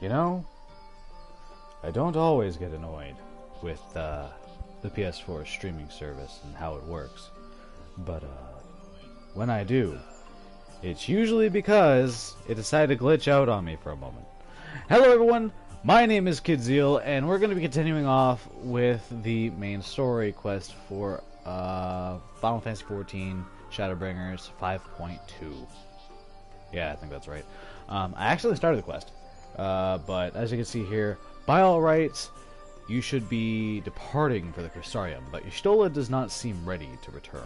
You know, I don't always get annoyed with the PS4 streaming service and how it works, but when I do, it's usually because it decided to glitch out on me for a moment. Hello everyone, my name is Kid Zeal, and we're going to be continuing off with the main story quest for Final Fantasy XIV Shadowbringers 5.2. Yeah, I think that's right. I actually started the quest, but as you can see here, by all rights, you should be departing for the Crystarium, but Y'shtola does not seem ready to return.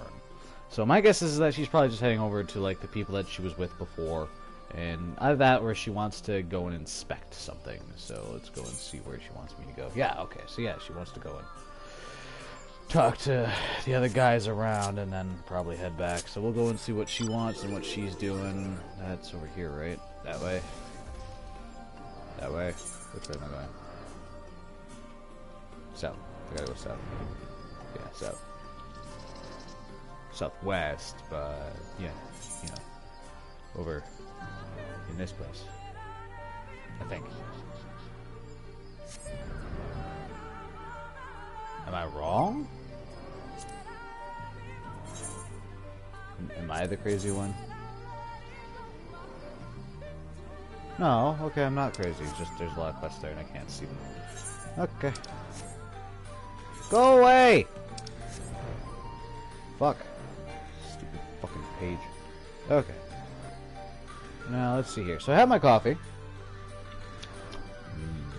So my guess is that she's probably just heading over to like the people that she was with before, and either that or she wants to go and inspect something. So let's go and see where she wants me to go. Yeah, okay, so yeah, she wants to go and talk to the other guys around and then probably head back. So we'll go and see what she wants and what she's doing. That's over here, right? That way? That way? Which way am I going? South. I gotta go south. Yeah, south. Southwest, but yeah, you know, over in this place, I think. Am I wrong? Am I the crazy one? No, okay, I'm not crazy. It's just there's a lot of quests there and I can't see them. Okay. Go away! Fuck. Stupid fucking page. Okay. Now, let's see here. So I have my coffee.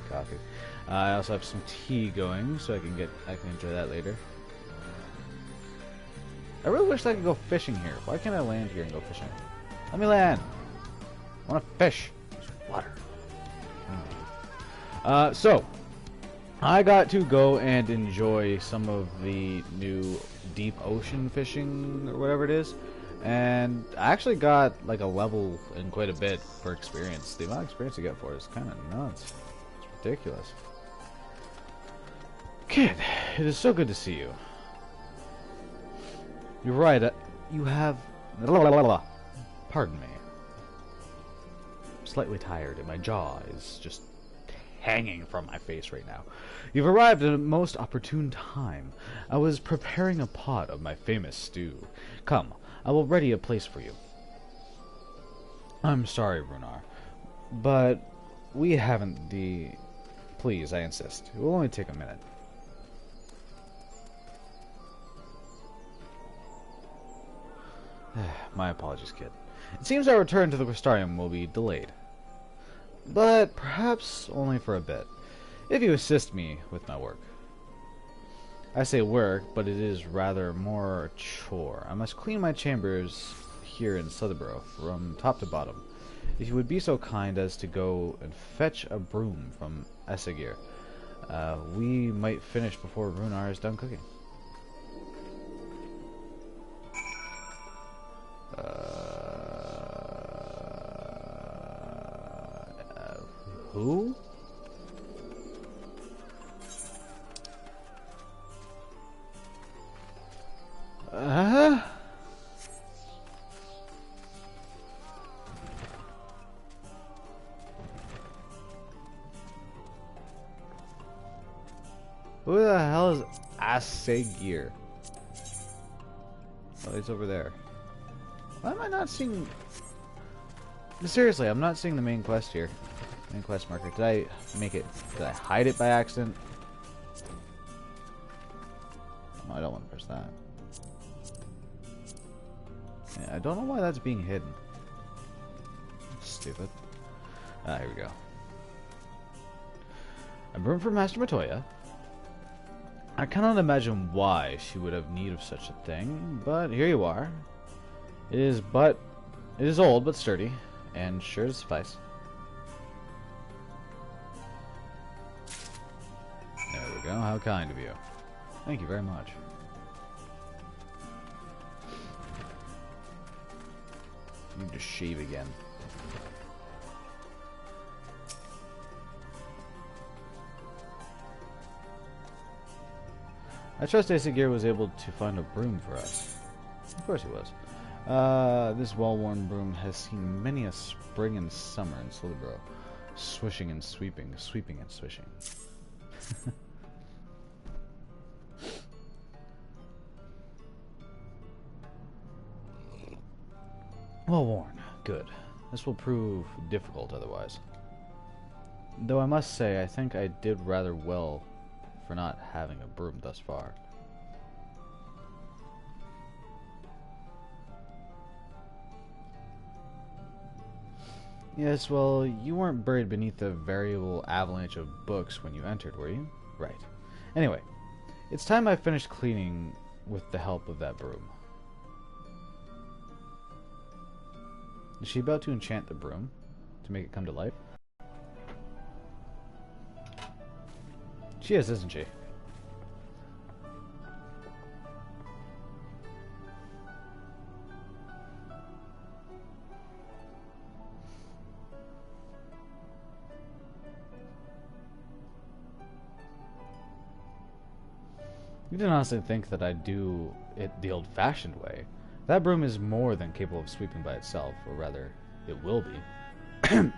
Coffee. I also have some tea going, so I can enjoy that later. I really wish I could go fishing here. Why can't I land here and go fishing? Let me land! I want to fish. There's water. So I got to go and enjoy some of the new deep ocean fishing, or whatever it is. And I actually got like a level in quite a bit for experience. The amount of experience you get for it is kind of nuts. It's ridiculous. Kid, it is so good to see you. You're right, you have... Pardon me. I'm slightly tired and my jaw is just hanging from my face right now. You've arrived at a most opportune time. I was preparing a pot of my famous stew. Come, I will ready a place for you. I'm sorry, Runar, but we haven't the... Please, I insist. It will only take a minute. My apologies, kid. It seems our return to the Crystarium will be delayed. But perhaps only for a bit, if you assist me with my work. I say work, but it is rather more a chore. I must clean my chambers here in Southborough from top to bottom. If you would be so kind as to go and fetch a broom from Essegir, we might finish before Runar is done cooking. Who? Who the hell is Essegir? Oh, he's over there. Why am I not seeing... Seriously, I'm not seeing the main quest here. Main quest marker. Did I make it... Did I hide it by accident? No, I don't want to press that. Yeah, I don't know why that's being hidden. That's stupid. Ah, here we go. A broom for Master Matoya. I cannot imagine why she would have need of such a thing, but here you are. It is old but sturdy, and sure to suffice. There we go. How kind of you. Thank you very much. Need to shave again. I trust Essegir was able to find a broom for us. Of course he was. This well-worn broom has seen many a spring and summer in Slithborough. Swishing and sweeping, sweeping and swishing. Well worn. Good. This will prove difficult otherwise. Though I must say, I think I did rather well for not having a broom thus far. Yes, well, you weren't buried beneath a variable avalanche of books when you entered, were you? Right. Anyway, it's time I finished cleaning with the help of that broom. Is she about to enchant the broom to make it come to life? She is, isn't she? You didn't honestly think that I'd do it the old-fashioned way. That broom is more than capable of sweeping by itself, or rather, it will be.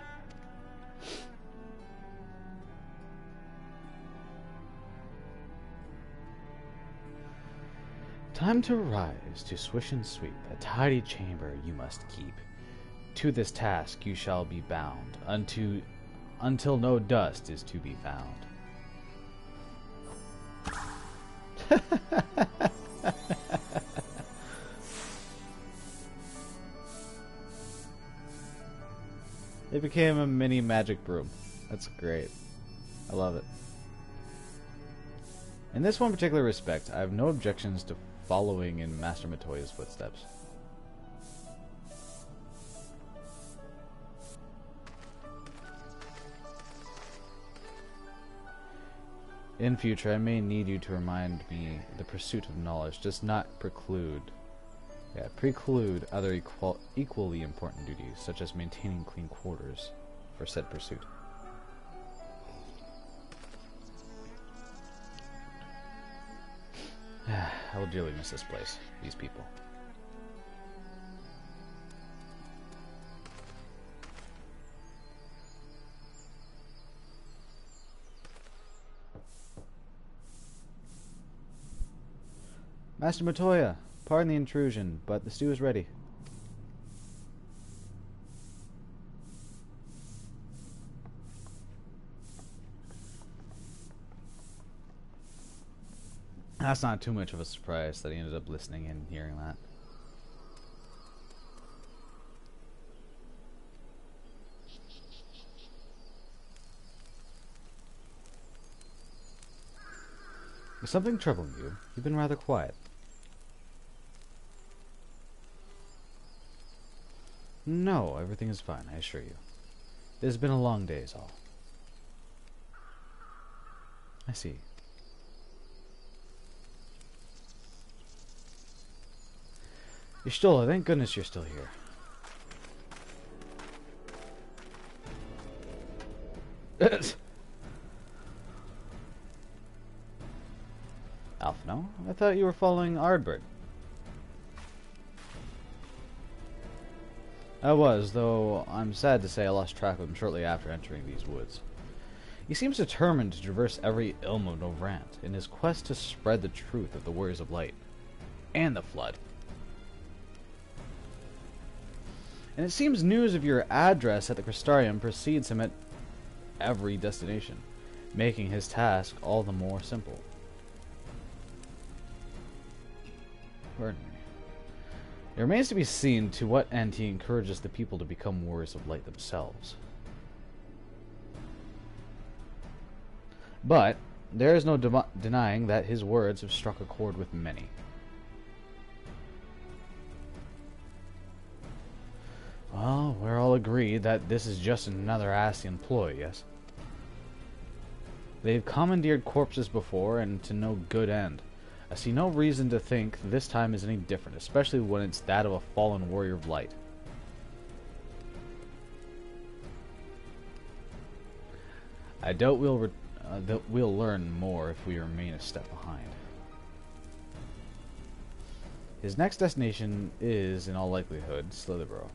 Time to rise, to swish and sweep. A tidy chamber you must keep. To this task you shall be bound, until no dust is to be found. It became a mini magic broom. That's great. I love it. In this one particular respect, I have no objections to following in Master Matoya's footsteps. In future, I may need you to remind me the pursuit of knowledge does not preclude other equally important duties, such as maintaining clean quarters for said pursuit. I will dearly miss this place, these people. Master Matoya, pardon the intrusion, but the stew is ready. That's not too much of a surprise that he ended up listening and hearing that. Is something troubling you? You've been rather quiet. No, everything is fine, I assure you. It has been a long day is all. I see. Y'shtola, thank goodness you're still here. Alphino? I thought you were following Ardbert. I was, though I'm sad to say I lost track of him shortly after entering these woods. He seems determined to traverse every ilm of Novrant in his quest to spread the truth of the Warriors of Light and the Flood. And it seems news of your address at the Crystarium precedes him at every destination, making his task all the more simple. Pardon me. It remains to be seen to what end he encourages the people to become Warriors of Light themselves. But there is no denying that his words have struck a chord with many. Well, we're all agreed that this is just another Ascian ploy, yes? They've commandeered corpses before, and to no good end. I see no reason to think this time is any different, especially when it's that of a fallen Warrior of Light. I doubt we'll learn more if we remain a step behind. His next destination is, in all likelihood, Slitherborough.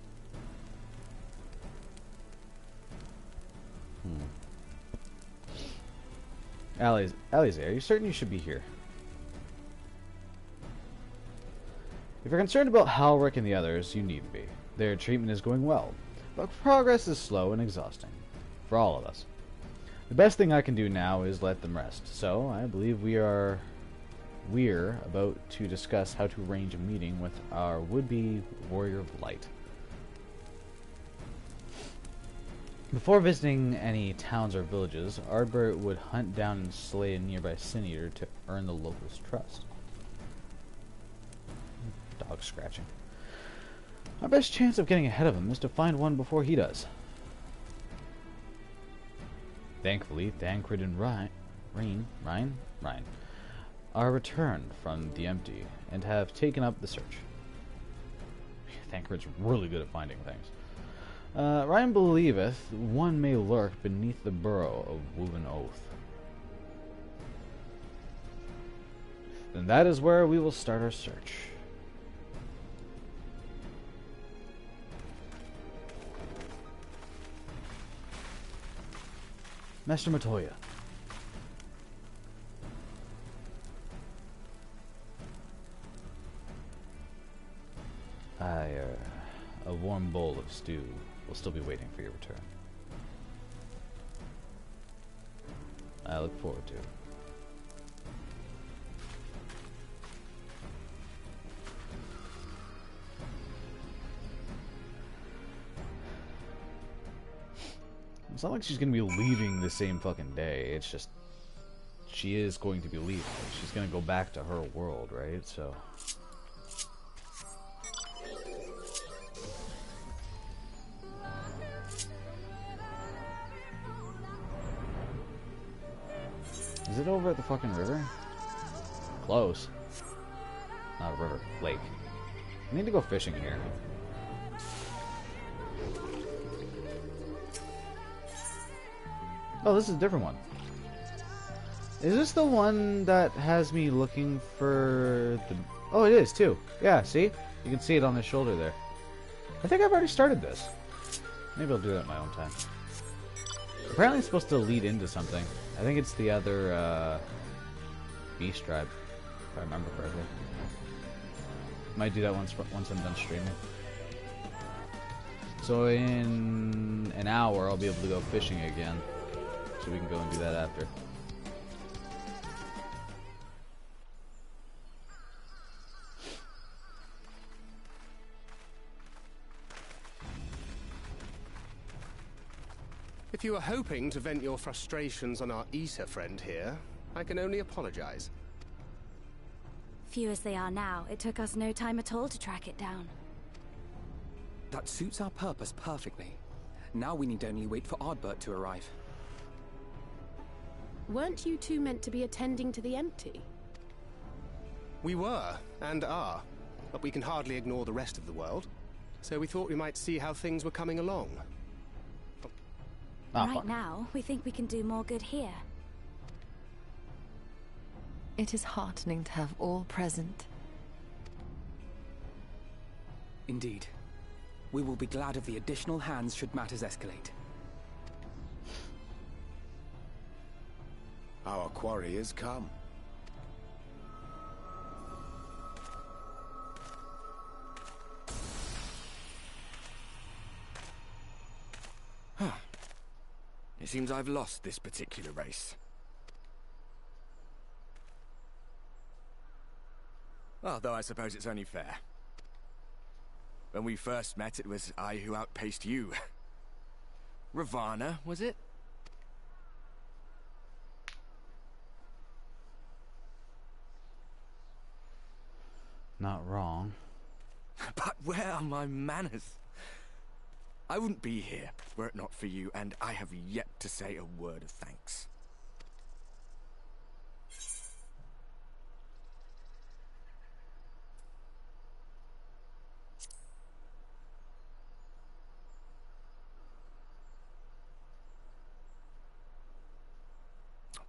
Alize, are you certain you should be here? If you're concerned about Halric and the others, you needn't be. Their treatment is going well, but progress is slow and exhausting. For all of us. The best thing I can do now is let them rest, so I believe we're about to discuss how to arrange a meeting with our would-be Warrior of Light. Before visiting any towns or villages, Ardbert would hunt down and slay a nearby sin eater to earn the locals' trust. Dog scratching. Our best chance of getting ahead of him is to find one before he does. Thankfully, Thancred and Ryan are returned from the empty and have taken up the search. Thancred's really good at finding things. Ryan believeth one may lurk beneath the burrow of Woven Oath. And that is where we will start our search. Master Matoya. A warm bowl of stew will still be waiting for your return. I look forward to it. It's not like she's going to be leaving the same fucking day. It's just she is going to be leaving. She's going to go back to her world, right? So is it over at the fucking river? Close. Not a river. Lake. I need to go fishing here. Oh, this is a different one. Is this the one that has me looking for the... Oh, it is, too. Yeah, see? You can see it on his shoulder there. I think I've already started this. Maybe I'll do that at my own time. Apparently it's supposed to lead into something. I think it's the other, Beast Tribe, if I remember correctly. Might do that once I'm done streaming. So in an hour, I'll be able to go fishing again. So we can go and do that after. If you were hoping to vent your frustrations on our Issa friend here, I can only apologize. Few as they are now, it took us no time at all to track it down. That suits our purpose perfectly. Now we need only wait for Ardbert to arrive. Weren't you two meant to be attending to the empty? We were, and are, but we can hardly ignore the rest of the world. So we thought we might see how things were coming along. Right now, we think we can do more good here. It is heartening to have all present. Indeed. We will be glad of the additional hands should matters escalate. Our quarry has come. It seems I've lost this particular race. Well, though I suppose it's only fair. When we first met, it was I who outpaced you. Ravana, was it? Not wrong. But where are my manners? I wouldn't be here were it not for you, and I have yet to say a word of thanks.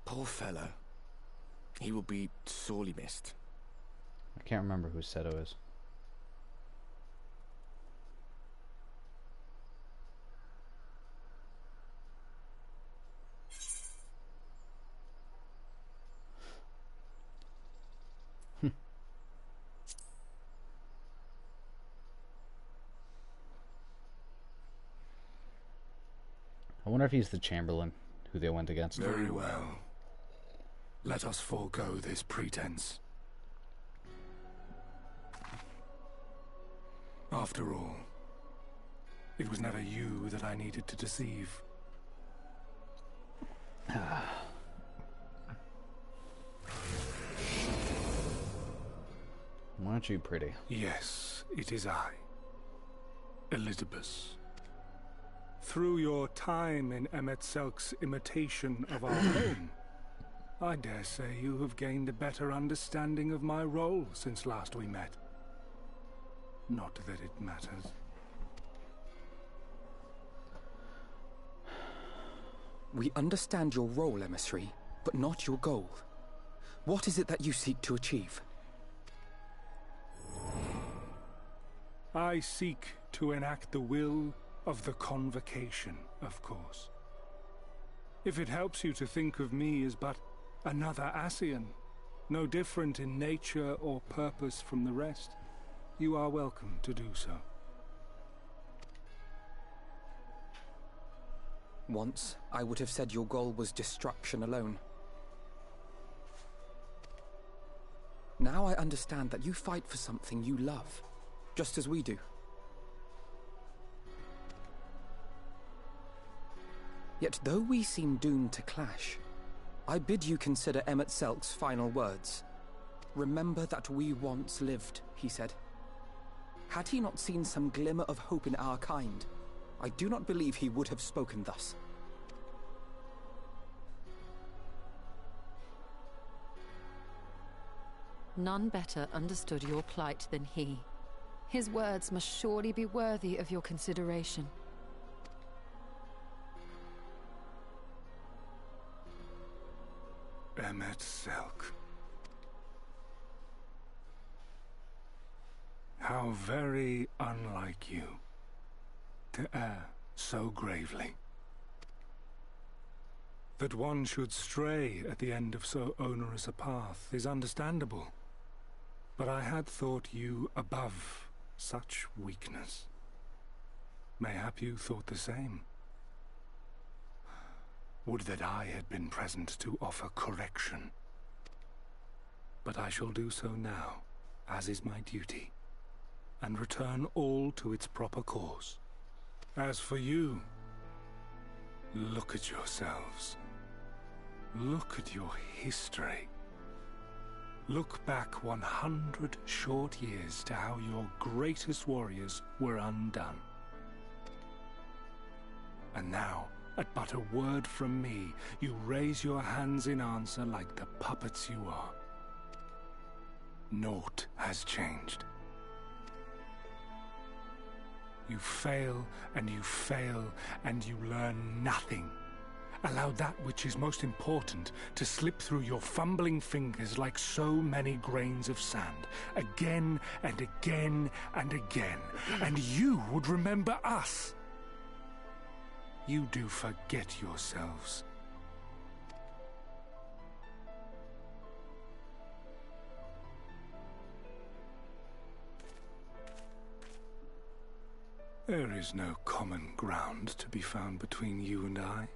Poor fellow. He will be sorely missed. I can't remember who Seto is. wonder if he's the Chamberlain who they went against. Very well. Let us forego this pretense. After all, it was never you that I needed to deceive. Aren't you pretty? Yes, it is I, Elizabeth. Through your time in Emet-Selk's imitation of our home, I dare say you have gained a better understanding of my role since last we met. Not that it matters. We understand your role, emissary, but not your goal. What is it that you seek to achieve? I seek to enact the will of the Convocation, of course. If it helps you to think of me as but another Ascian, no different in nature or purpose from the rest, you are welcome to do so. Once, I would have said your goal was destruction alone. Now I understand that you fight for something you love, just as we do. Yet though we seem doomed to clash, I bid you consider Emet-Selk's final words. Remember that we once lived, he said. Had he not seen some glimmer of hope in our kind, I do not believe he would have spoken thus. None better understood your plight than he. His words must surely be worthy of your consideration. Emet-Selk. How very unlike you to err so gravely. That one should stray at the end of so onerous a path is understandable. But I had thought you above such weakness. Mayhap you thought the same. Would that I had been present to offer correction. But I shall do so now, as is my duty, and return all to its proper course. As for you, look at yourselves. Look at your history. Look back 100 short years to how your greatest warriors were undone. And now, at but a word from me, you raise your hands in answer like the puppets you are. Naught has changed. You fail, and you fail, and you learn nothing. Allow that which is most important to slip through your fumbling fingers like so many grains of sand, again and again and again, and you would remember us. You do forget yourselves. There is no common ground to be found between you and I.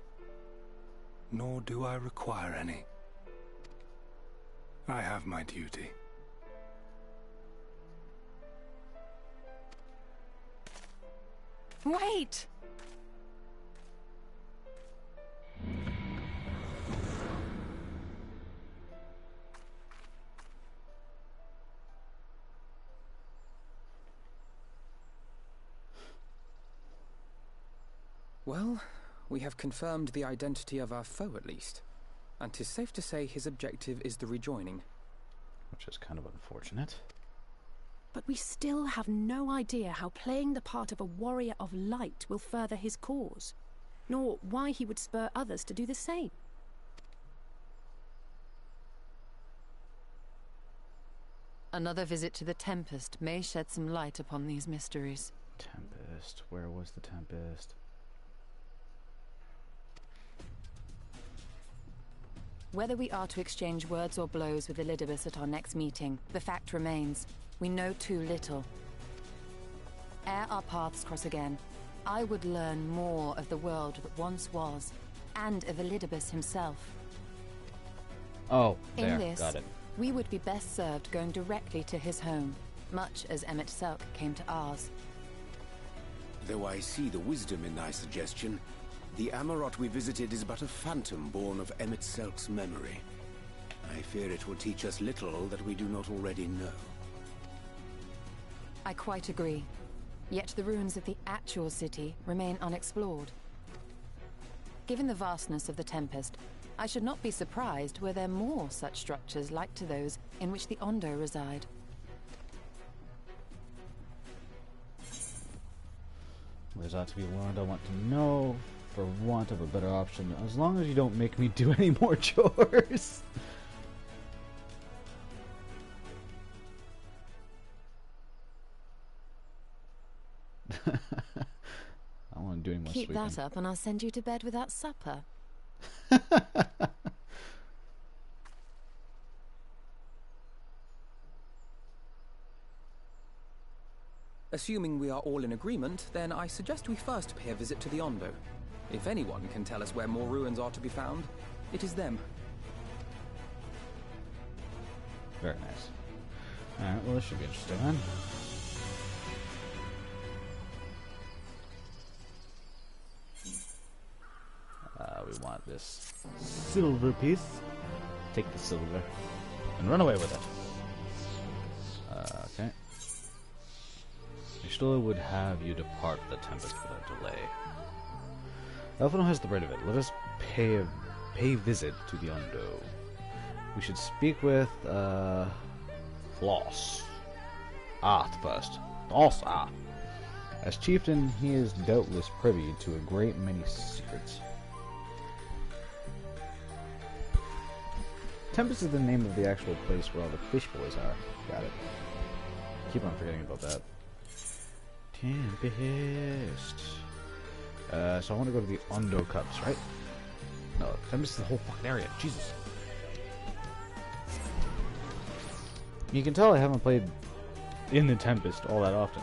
Nor do I require any. I have my duty. Wait! Well, we have confirmed the identity of our foe at least. And 'tis safe to say his objective is the rejoining. Which is kind of unfortunate. But we still have no idea how playing the part of a warrior of light will further his cause, nor why he would spur others to do the same. Another visit to the Tempest may shed some light upon these mysteries. Tempest. Where was the Tempest? Whether we are to exchange words or blows with Elidibus at our next meeting, the fact remains, we know too little. Ere our paths cross again, I would learn more of the world that once was, and of Elidibus himself. Oh, In there, this, got it. we would be best served going directly to his home, much as Emmett Selk came to ours. Though I see the wisdom in thy suggestion, the Amarot we visited is but a phantom born of Emmett Selk's memory. I fear it will teach us little that we do not already know. I quite agree. Yet the ruins of the actual city remain unexplored. Given the vastness of the Tempest, I should not be surprised were there more such structures like to those in which the Ondo reside. There's ought to be learned I want to know, for want of a better option, as long as you don't make me do any more chores. I don't want to do any more Keep sweeping. that up and I'll send you to bed without supper. Assuming we are all in agreement, then I suggest we first pay a visit to the Ondo. If anyone can tell us where more ruins are to be found, it is them. Very nice. Alright, well this should be interesting then. We want this silver piece. Take the silver and run away with it. Okay. I still would have you depart the Tempest without delay. Elfino has the right of it. Let us pay visit to the Ondo. We should speak with Floss. First. Floss. As chieftain, he is doubtless privy to a great many secrets. Tempest is the name of the actual place where all the fish boys are. Got it. Keep on forgetting about that. Tempest. So I want to go to the Ondo Cups, right? No, Tempest is the whole fucking area. Jesus. You can tell I haven't played in the Tempest all that often.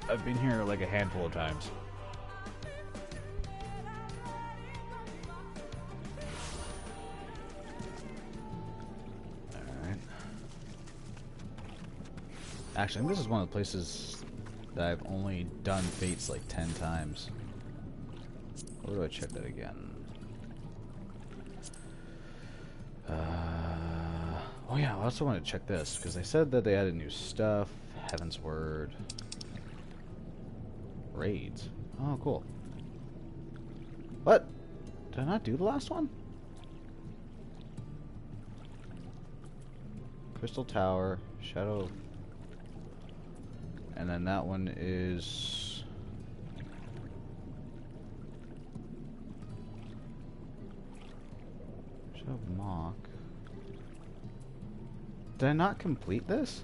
I've been here like a handful of times. Actually, this is one of the places that I've only done Fates like 10 times. Where do I check that again? Oh yeah, I also want to check this, because they said that they added new stuff. Heaven's Word. Raids. Oh, cool. What? Did I not do the last one? Crystal Tower. Shadow... And then that one is... Shadow Mock. Did I not complete this?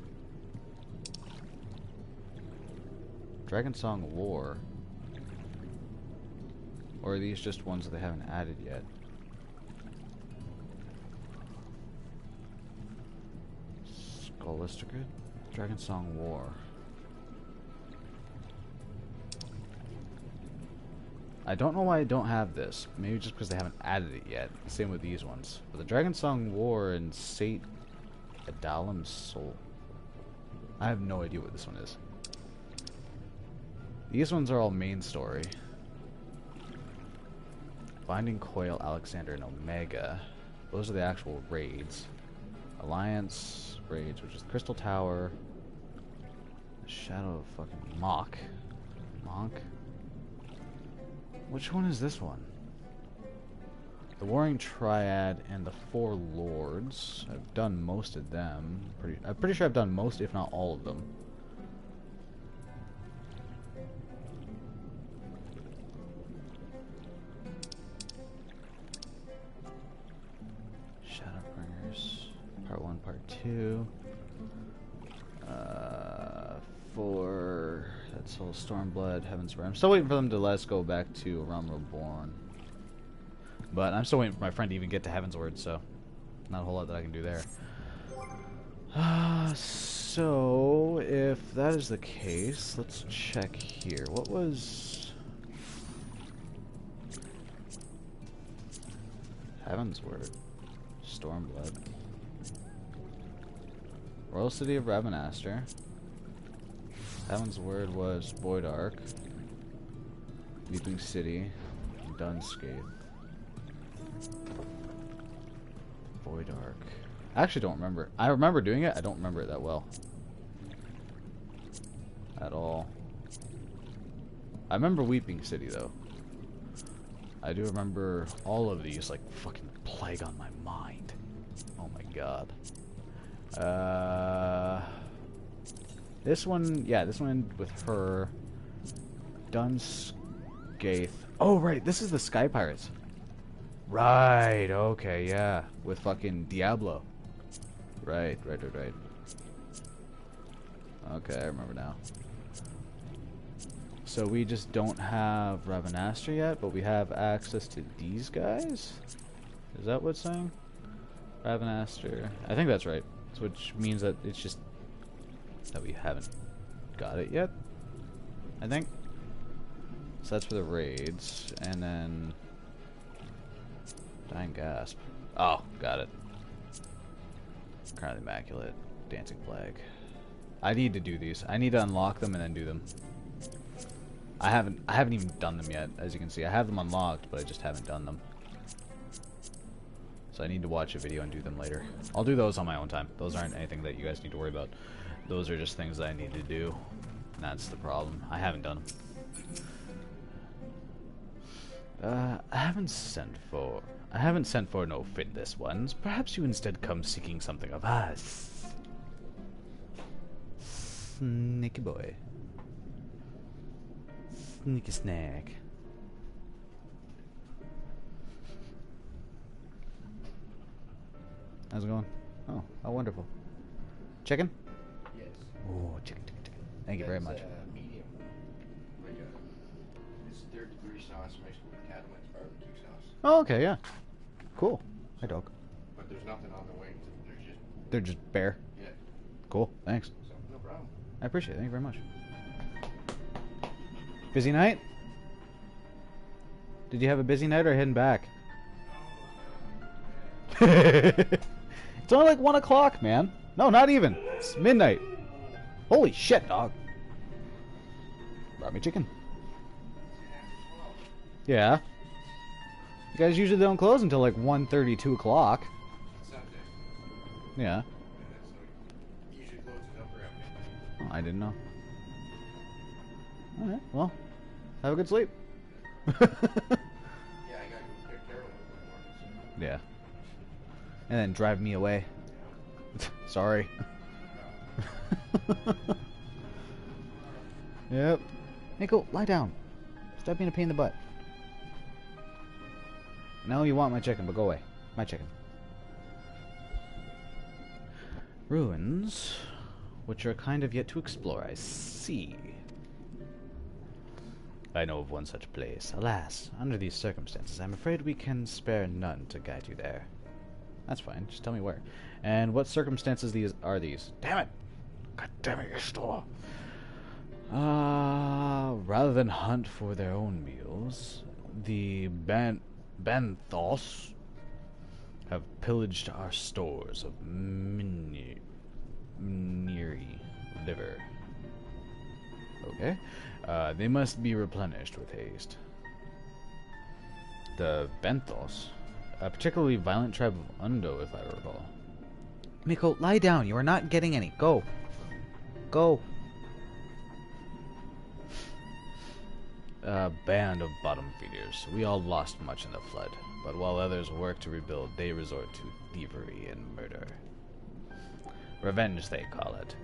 Dragon Song War. Or are these just ones that they haven't added yet? Scholastica? Dragon Song War. I don't know why I don't have this. Maybe just because they haven't added it yet. Same with these ones. But the Dragon Song War and Sate Adalim's Soul. I have no idea what this one is. These ones are all main story. Finding Coil, Alexander, and Omega. Those are the actual raids. Alliance raids, which is Crystal Tower. Shadow of fucking Mock. Monk? Which one is this one? The Warring Triad and the Four Lords. I've done most of them. I'm pretty sure I've done most, if not all of them. Shadowbringers. Part 1, Part 2. 4... That's Soul Stormblood, Heaven's Word. I'm still waiting for them to let us go back to Realm Reborn. But I'm still waiting for my friend to even get to Heaven's Word, so... Not a whole lot that I can do there. So... if that is the case, let's check here. What was... Heaven's Word. Stormblood. Royal City of Ravenaster. Heaven's Word was Void Ark. Weeping City. Dunscape. Void Ark. I actually don't remember. I remember doing it. I don't remember it that well. At all. I remember Weeping City, though. I do remember all of these, like, fucking plague on my mind. Oh my god. This one, yeah, this one with her. Dunscape. Oh, right, this is the Sky Pirates. Right, okay, yeah. With fucking Diablo. Right. Okay, I remember now. So we just don't have Ravenaster yet, but we have access to these guys? Is that what's saying? Ravenaster. I think that's right. So which means that it's just that we haven't got it yet, I think. So that's for the raids, and then Dying Gasp. Oh, got it. Crown of the Immaculate, Dancing Flag. I need to do these. I need to unlock them and then do them. I haven't even done them yet, as you can see. I have them unlocked, but I just haven't done them. So I need to watch a video and do them later. I'll do those on my own time. Those aren't anything that you guys need to worry about. Those are just things that I need to do. And that's the problem. I haven't done them. I haven't sent for no fitness ones. Perhaps you instead come seeking something of us. Sneaky boy. Sneaky snack. How's it going? Oh, how wonderful. Chicken? Yes. Oh, chicken. Thank you very much. Medium. Like it's third degree sauce mixed with Catalan's barbecue sauce. Oh, okay, yeah. Cool. Hi, dog. But there's nothing on the wings. They're just bare? Yeah. Cool, thanks. So, no problem. I appreciate it. Thank you very much. Busy night? Did you have a busy night or heading back? It's only like 1 o'clock, man. No, not even. It's midnight. Holy shit, dog. Brought me chicken. Yeah. You guys usually don't close until like 1:30, 2 o'clock. Sunday. Yeah. So usually closes up around midnight. Oh, I didn't know. Alright, well, have a good sleep. Yeah, I gotta go pick Carol up in the morning. So. Yeah. And then drive me away. Sorry. Yep. Nico, lie down. Stop being a pain in the butt. No, you want my chicken, but go away. My chicken. Ruins, which are kind of yet to explore, I see. I know of one such place. Alas, under these circumstances, I'm afraid we can spare none to guide you there. That's fine. Just tell me where. And what circumstances are these? Damn it! God damn it, you store! Rather than hunt for their own meals, the Banthos have pillaged our stores of Mniri liver. Okay. They must be replenished with haste. The Banthos, a particularly violent tribe of Undo, if I recall. Miko, lie down. You are not getting any. Go. Go. A band of bottom feeders. We all lost much in the flood, but while others work to rebuild, they resort to thievery and murder. Revenge, they call it,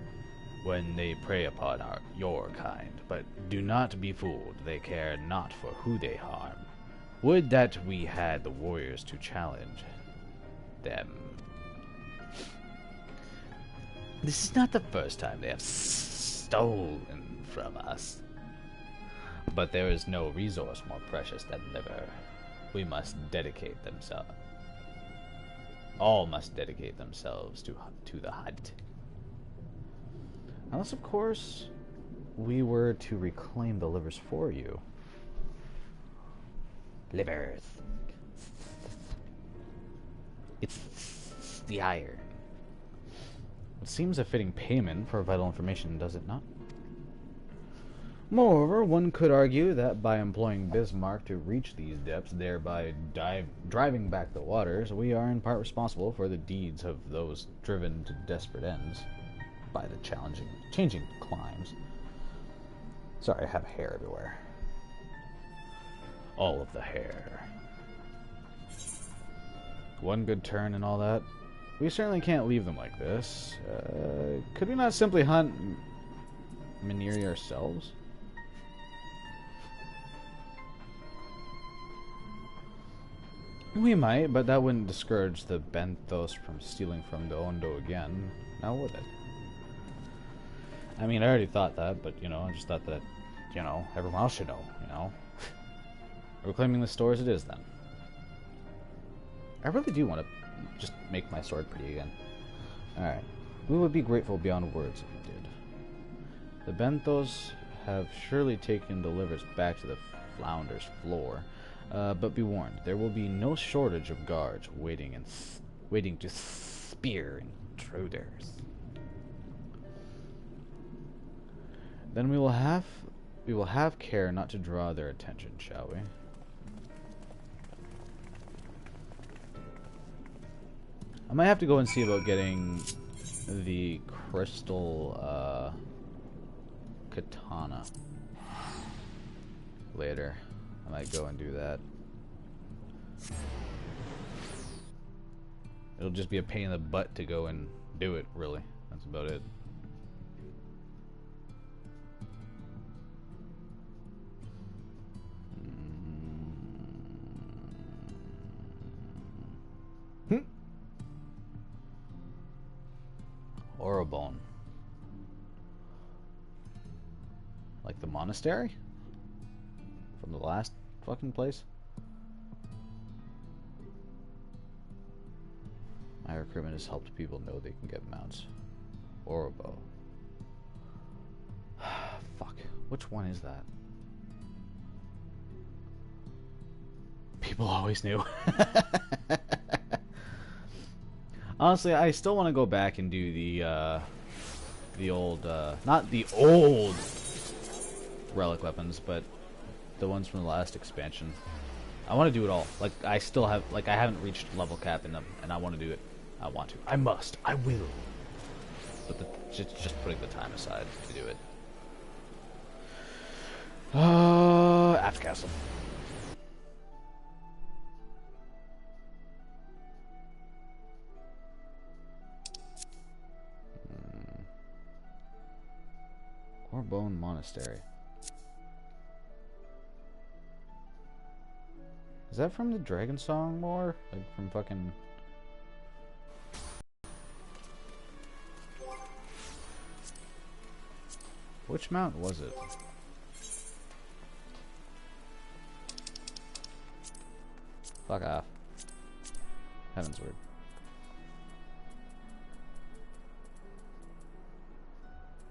when they prey upon your kind. But do not be fooled. They care not for who they harm. Would that we had the warriors to challenge them. This is not the first time they have stolen from us. But there is no resource more precious than liver. We must dedicate themselves. All must dedicate themselves to the hunt. Unless, of course, we were to reclaim the livers for you. Livers. It's the iron. It seems a fitting payment for vital information, does it not? Moreover, one could argue that by employing Bismarck to reach these depths, thereby driving back the waters, we are in part responsible for the deeds of those driven to desperate ends by the changing climes. Sorry, I have hair everywhere. All of the hair. One good turn and all that. We certainly can't leave them like this. Could we not simply hunt Miniri ourselves? We might, but that wouldn't discourage the Benthos from stealing from the Ondo again, now would it? I mean, I already thought that, but, you know, I just thought that, you know, everyone else should know, you know? Reclaiming the stores it is, then. I really do want to just make my sword pretty again. Alright. We would be grateful beyond words if you did. The Benthos have surely taken the livers back to the Flounder's floor. But be warned, there will be no shortage of guards waiting to spear intruders. Then we will have care not to draw their attention, shall we? I might have to go and see about getting the crystal katana later. I might go and do that. It'll just be a pain in the butt to go and do it, really. That's about it. Orobone. Like the monastery? From the last fucking place? My recruitment has helped people know they can get mounts. Orobo. Fuck. Which one is that? People always knew. Honestly, I still want to go back and do the old, not the old relic weapons, but the ones from the last expansion. I want to do it all. Like, I still have, like, I haven't reached level cap in them, and I want to do it. I want to. I must. I will. But just putting the time aside to do it. Aft Castle. Corbone Monastery. Is that from the Dragon Song lore? Like from fucking... Which mount was it? Fuck off. Heaven's Word.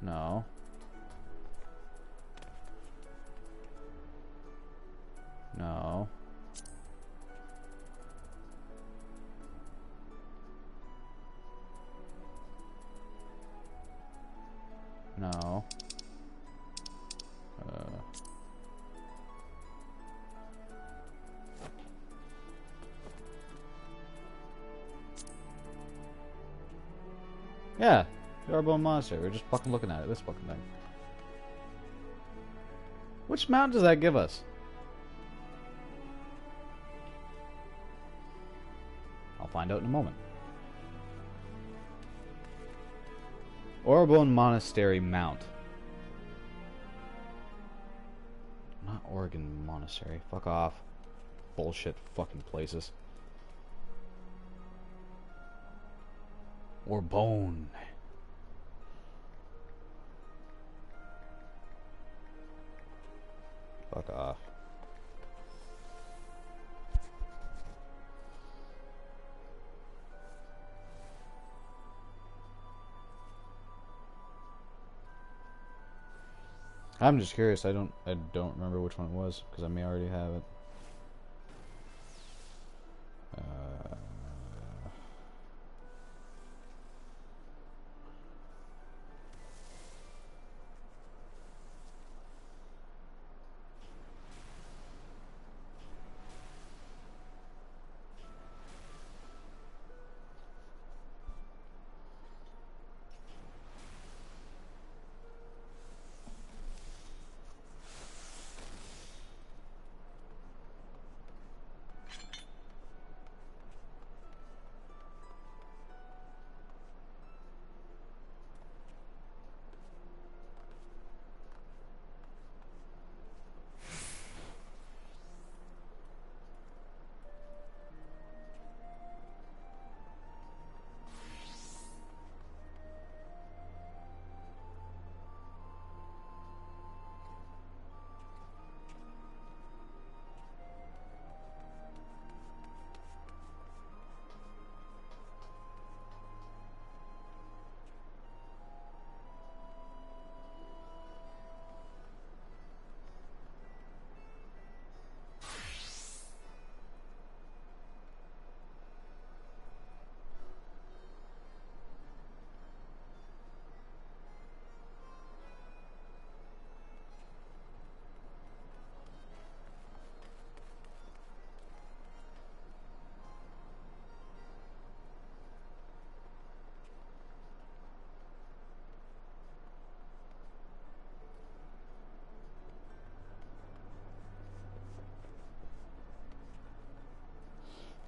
No. No. No. Yeah, the Arbonne Monastery. We're just fucking looking at it. This fucking thing. Which mount does that give us? I'll find out in a moment. Orobone Monastery Mount. Not Oregon Monastery. Fuck off. Bullshit fucking places. Orbone. Fuck off. I'm just curious. I don't remember which one it was because I may already have it.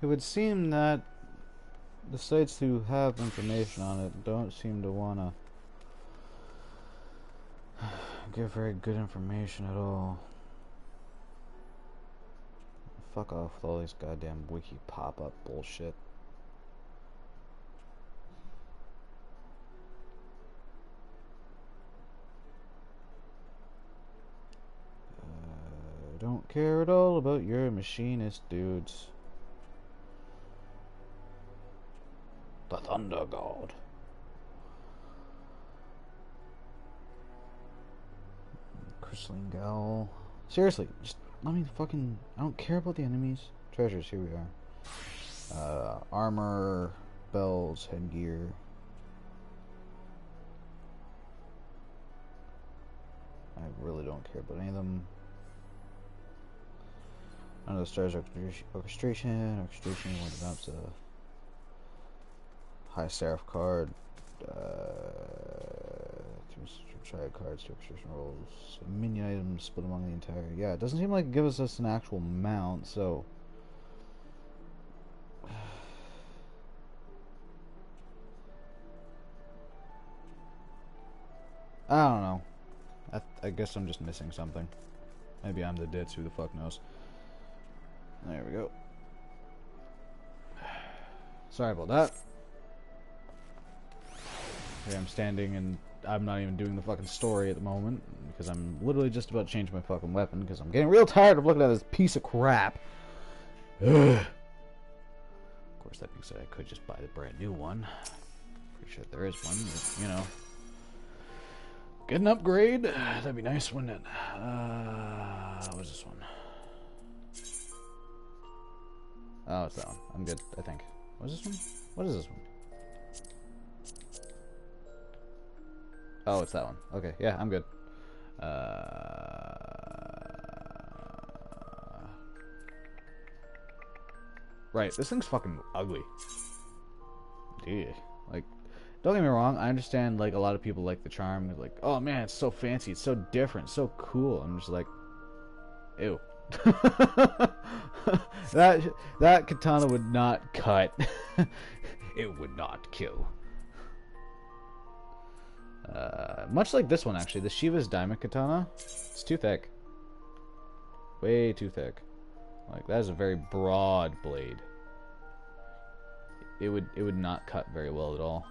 It would seem that the sites who have information on it don't seem to want to give very good information at all. Fuck off with all these goddamn wiki pop-up bullshit. Don't care at all about your machinist dudes. The Thunder God. Crystalline Gowl. Seriously, just let me fucking... I don't care about the enemies. Treasures, here we are. Armor, bells, headgear. I really don't care about any of them. Under the stars, orchestration, one develops a high seraph card, try cards to orchestration rolls, minion items split among the entire. Yeah, it doesn't seem like it gives us an actual mount, so I don't know. I guess I'm just missing something. Maybe I'm the ditz, who the fuck knows. There we go. Sorry about that. Here I'm standing and I'm not even doing the fucking story at the moment because I'm literally just about to change my fucking weapon because I'm getting real tired of looking at this piece of crap. Ugh. Of course, that being said, I could just buy the brand new one. Pretty sure there is one, but, you know. Get an upgrade. That'd be nice, wouldn't it? What's this one? Oh, it's that one. I'm good, I think. What is this one? What is this one? Oh, it's that one. Okay, yeah, I'm good. Right, this thing's fucking ugly. Yeah, like, don't get me wrong, I understand, like, a lot of people like the charm. They're like, oh man, it's so fancy, it's so different, so cool. I'm just like, ew. that katana would not cut. It would not kill. Much like this one, actually, the Shiva's Diamond Katana, it's too thick. Way too thick. Like, that is a very broad blade. It would not cut very well at all.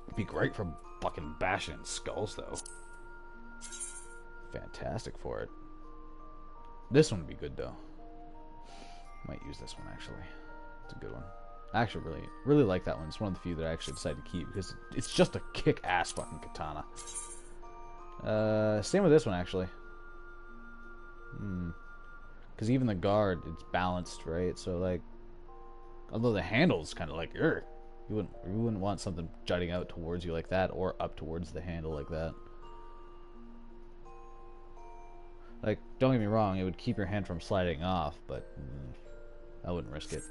It'd be great for fucking bashing in skulls, though. Fantastic for it. This one would be good, though. Might use this one, actually. It's a good one. I actually really like that one. It's one of the few that I actually decided to keep because it's just a kick-ass fucking katana. Same with this one actually. Because even the guard, it's balanced, right? So like, although the handle's kind of like, you wouldn't want something jutting out towards you like that, or up towards the handle like that. Like, don't get me wrong, it would keep your hand from sliding off, but I wouldn't risk it.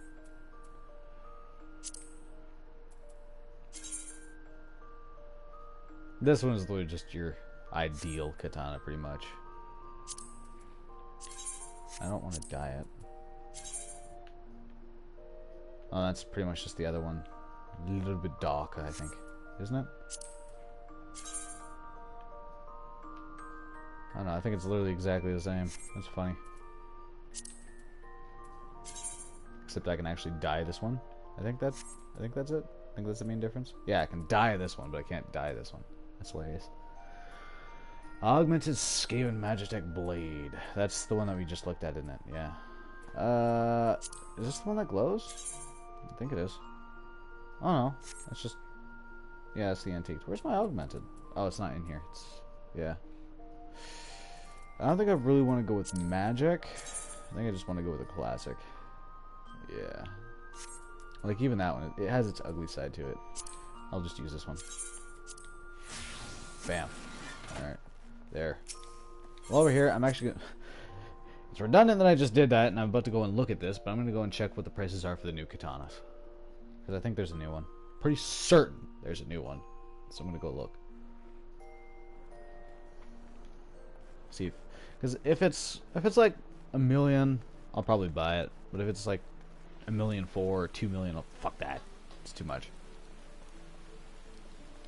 This one is literally just your ideal katana, pretty much. I don't want to dye it. Oh, that's pretty much just the other one. A little bit darker, I think. Isn't it? I don't know, I think it's literally exactly the same. That's funny. Except I can actually dye this one. I think that's it. I think that's the main difference. Yeah, I can dye this one, but I can't dye this one. That's hilarious. Augmented Skaven Magitech Blade. That's the one that we just looked at, isn't it? Yeah. Is this the one that glows? I think it is. Oh no. That's just... Yeah, it's the antique. Where's my augmented? Oh, it's not in here. It's... Yeah. I don't think I really want to go with magic. I think I just want to go with a classic. Yeah. Like, even that one, it has its ugly side to it. I'll just use this one. Bam. Alright. There. Well, over here, I'm actually gonna... It's redundant that I just did that, and I'm about to go and look at this, but I'm going to go and check what the prices are for the new katanas. Because I think there's a new one. Pretty certain there's a new one. So I'm going to go look. See if... Because if it's like $1 million, I'll probably buy it. But if it's like $1.4 million or $2 million, I'll... Fuck that. It's too much.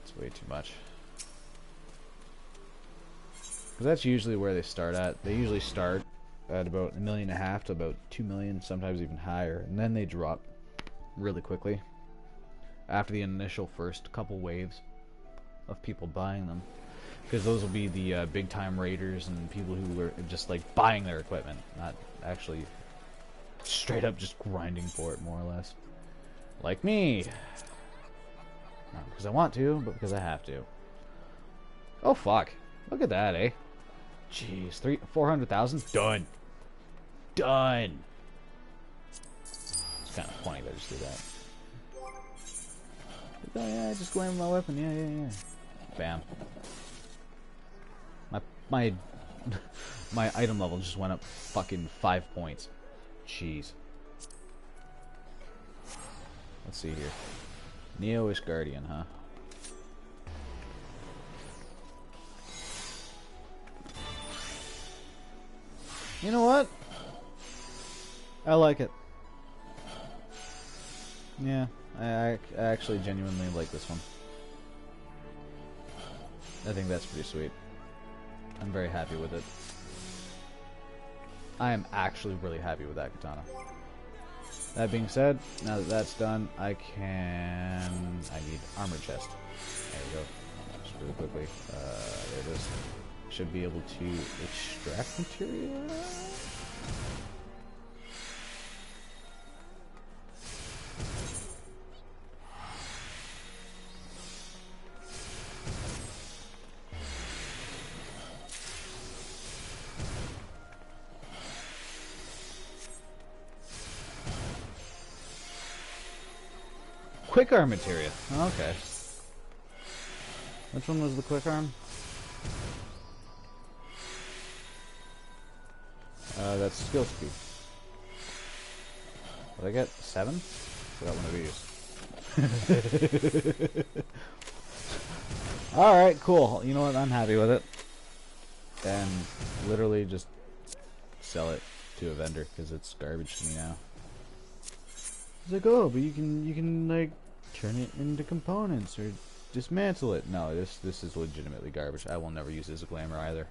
It's way too much. Because that's usually where they start at. They usually start at about $1.5 million to about $2 million, sometimes even higher, and then they drop really quickly after the initial first couple waves of people buying them. Because those will be the big-time raiders and people who are just like buying their equipment, not actually straight up just grinding for it, more or less. Like me. Not because I want to, but because I have to. Oh fuck! Look at that, eh? Jeez, 400,000? Done. Done. It's kind of funny that I just did that. Oh yeah, I just go in with my weapon. Yeah. Bam. My my item level just went up fucking 5 points. Jeez. Let's see here. Neo-ish Guardian, huh? You know what? I like it. Yeah, I actually genuinely like this one. I think that's pretty sweet. I'm very happy with it. I am actually really happy with that katana. That being said, now that that's done, I need armor chest. There we go. Just really quickly. There it is. Should be able to extract material. Quick arm materia. Oh, okay. Which one was the quick arm? That's skill speed. What did I get? 7? Forgot one of these. Alright, cool. You know what? I'm happy with it. And literally just sell it to a vendor because it's garbage to me now. It's like, oh, but you can like turn it into components or dismantle it. No, this is legitimately garbage. I will never use it as a glamour either.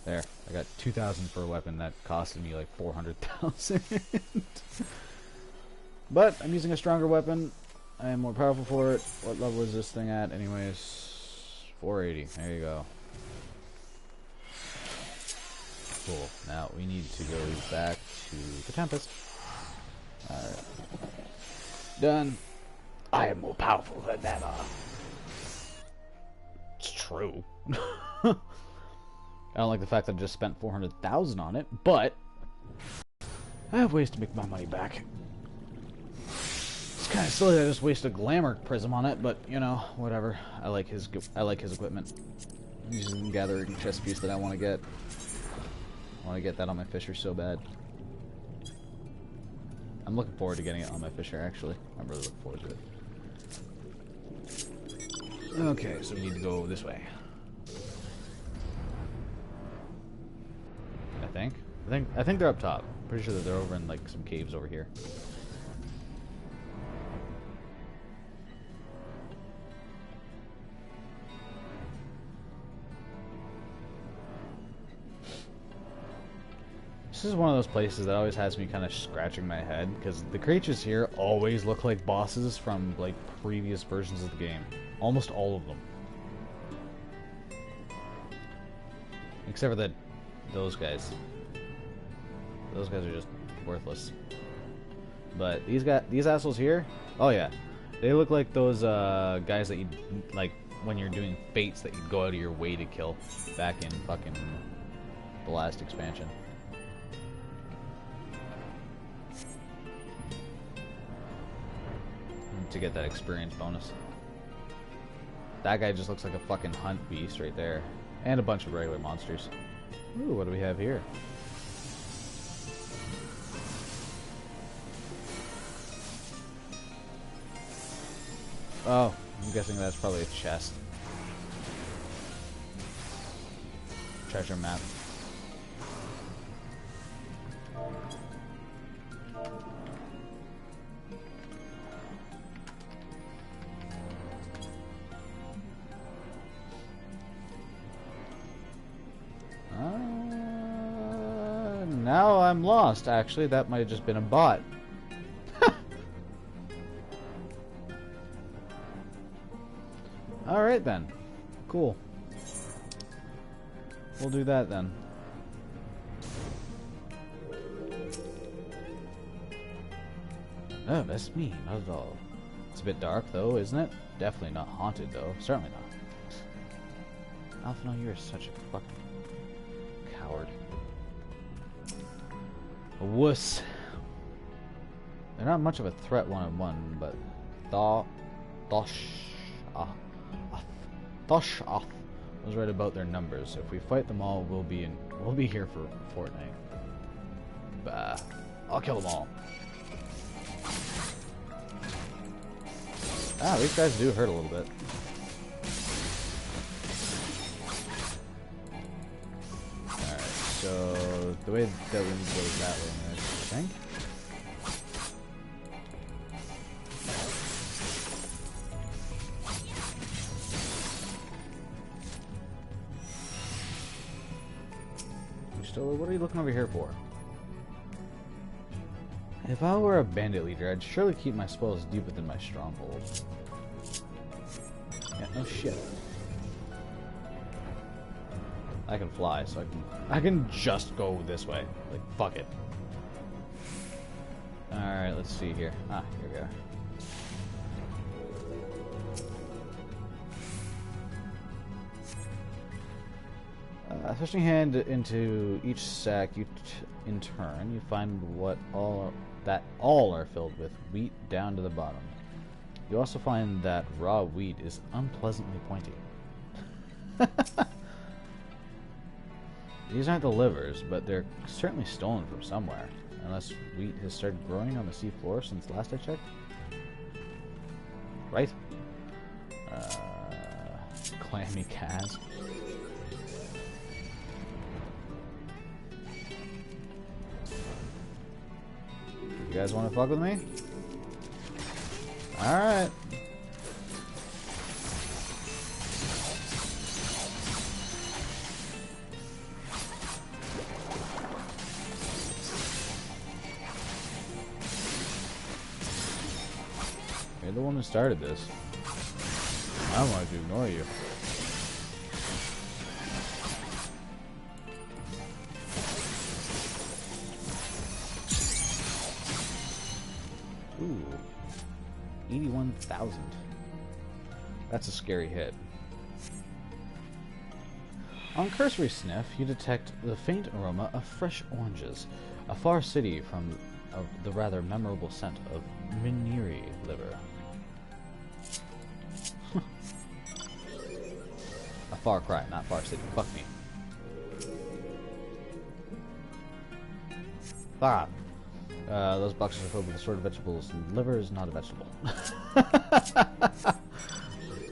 There, I got 2,000 for a weapon that costed me like 400,000. But I'm using a stronger weapon. I am more powerful for it. What level is this thing at, anyways? 480. There you go. Cool. Now we need to go back to the Tempest. Alright. Done. I am more powerful than ever. It's true. I don't like the fact that I just spent 400,000 on it, but I have ways to make my money back. It's kind of silly that I just wasted a glamour prism on it, but you know, whatever. I like his equipment. He's a gathering chest piece that I want to get. I want to get that on my Fisher so bad. I'm looking forward to getting it on my Fisher, actually. I'm really looking forward to it. Okay, so we need to go this way. I think they're up top. Pretty sure that they're over in like some caves over here. This is one of those places that always has me kind of scratching my head, because the creatures here always look like bosses from like previous versions of the game. Almost all of them. Except for those guys. Those guys are just worthless. But these assholes here, oh yeah, they look like those guys that you like when you're doing fates that you go out of your way to kill back in fucking the last expansion. To get that experience bonus. That guy just looks like a fucking hunt beast right there. And a bunch of regular monsters. Ooh, what do we have here? Oh, I'm guessing that's probably a chest. Treasure map. Now I'm lost, actually. That might have just been a bot. Alright then. Cool. We'll do that then. Oh, that's me. Not at all. It's a bit dark, though, isn't it? Definitely not haunted, though. Certainly not. Alphino, you're such a fucking coward. A wuss. They're not much of a threat one-on-one, but Thosh was right about their numbers. If we fight them all, we'll be here for a fortnight. Bah, I'll kill them all. Ah, these guys do hurt a little bit. Alright, so the way that we need to go is that way, I think. What are you looking over here for? If I were a bandit leader, I'd surely keep my spoils deep within my stronghold. Yeah, no shit. I can fly, so I can just go this way. Like, fuck it. Alright, let's see here. Ah, here we go. Thrusting hand into each sack in turn, you find all are filled with wheat down to the bottom. You also find that raw wheat is unpleasantly pointy. These aren't the livers, but they're certainly stolen from somewhere. Unless wheat has started growing on the sea floor since last I checked. Right? Clammy Kaz. You guys want to fuck with me? Alright. You're the one who started this. I wanted to ignore you. 81,000. That's a scary hit. On cursory sniff, you detect the faint aroma of fresh oranges, a far city from the rather memorable scent of Miniri liver. A far cry, not far city. Fuck me. Ah. Those boxes are filled with assorted vegetables, and liver is not a vegetable.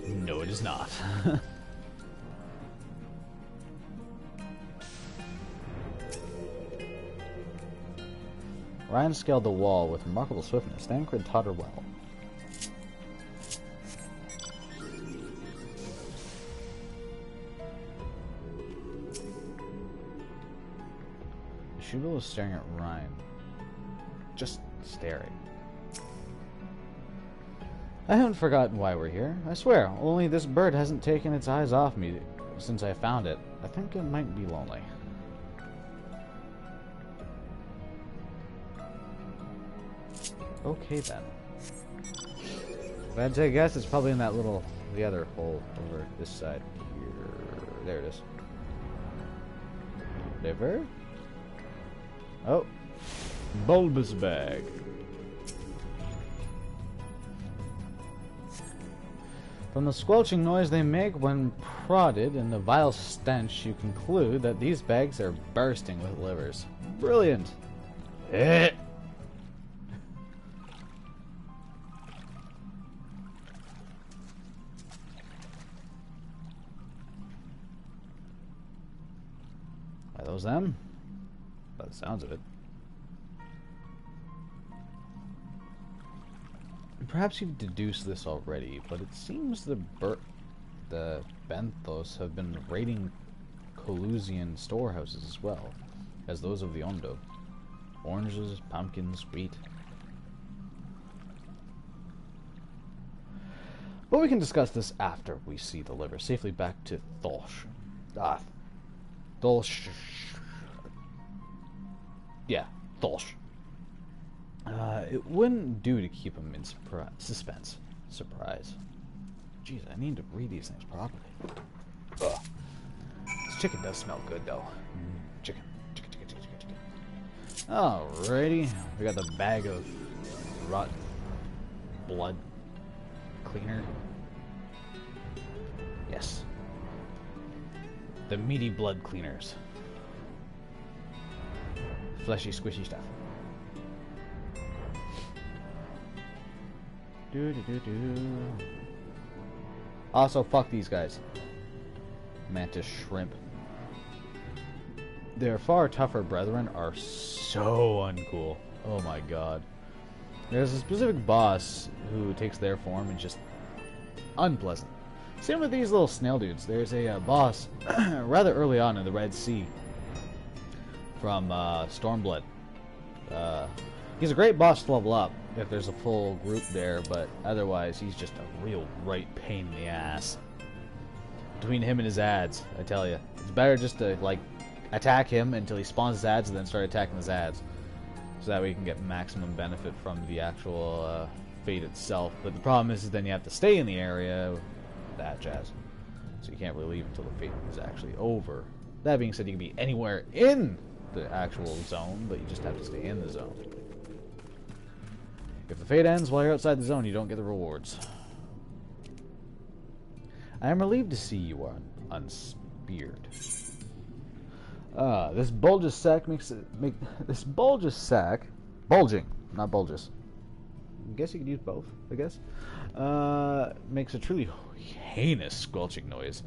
No, it is not. Ryan scaled the wall with remarkable swiftness. Thancred taught her well. Shubal is staring at Ryan. Just staring. I haven't forgotten why we're here. I swear, only this bird hasn't taken its eyes off me since I found it. I think it might be lonely. Okay then. If I had to take a guess, it's probably in that little, the other hole over this side here. There it is. Liver? Oh. Bulbous bag. From the squelching noise they make when prodded and the vile stench, you conclude that these bags are bursting with livers. Brilliant. Eh. Are those them? By the sounds of it. Perhaps you've deduced this already, but it seems the Benthos have been raiding Colusian storehouses as well as those of the Ondo. Oranges, pumpkins, wheat. But we can discuss this after we see the liver safely back to Thulsh. Thulsh. Yeah, Thulsh. It wouldn't do to keep him in suspense. Surprise. Jeez, I need to read these things properly. Ugh. This chicken does smell good, though. Chicken. Alrighty. We got the bag of rotten blood cleaner. Yes. The meaty blood cleaners. Fleshy, squishy stuff. Also, fuck these guys. Mantis shrimp. Their far tougher brethren are so uncool. Oh my god. There's a specific boss who takes their form and just unpleasant. Same with these little snail dudes. There's a boss rather early on in the Red Sea from Stormblood. He's a great boss to level up if there's a full group there, but otherwise he's just a real right pain in the ass. Between him and his ads, I tell you. It's better just to, like, attack him until he spawns his ads and then start attacking his ads. So that way you can get maximum benefit from the actual fate itself. But the problem is then you have to stay in the area with that jazz. So you can't really leave until the fate is actually over. That being said, you can be anywhere in the actual zone, but you just have to stay in the zone. If the fate ends while you're outside the zone, you don't get the rewards. I am relieved to see you are unspeared. This bulbous sack bulging, not bulges. I guess you could use both, I guess. Makes a truly heinous squelching noise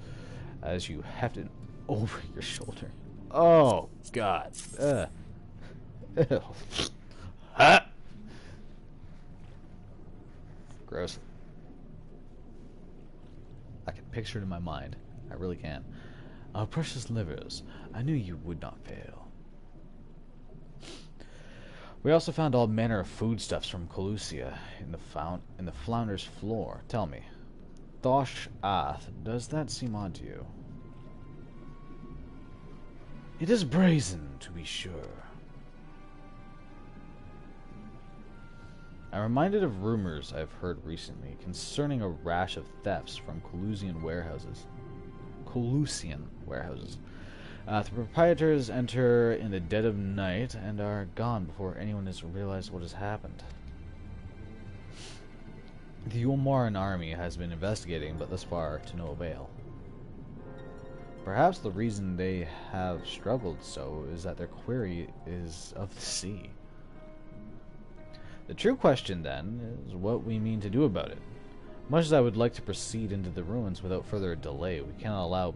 as you heft it over your shoulder. Oh god. Ha! Gross. I can picture it in my mind. I really can. Our precious livers, I knew you would not fail. We also found all manner of foodstuffs from Colusia in the Flounder's floor. Tell me, Thosh Ath, does that seem odd to you? It is brazen, to be sure. I'm reminded of rumors I've heard recently concerning a rash of thefts from Colusian warehouses. The proprietors enter in the dead of night and are gone before anyone has realized what has happened. The Ulmaran army has been investigating, but thus far to no avail. Perhaps the reason they have struggled so is that their quarry is of the sea. The true question, then, is what we mean to do about it. Much as I would like to proceed into the ruins without further delay, we cannot allow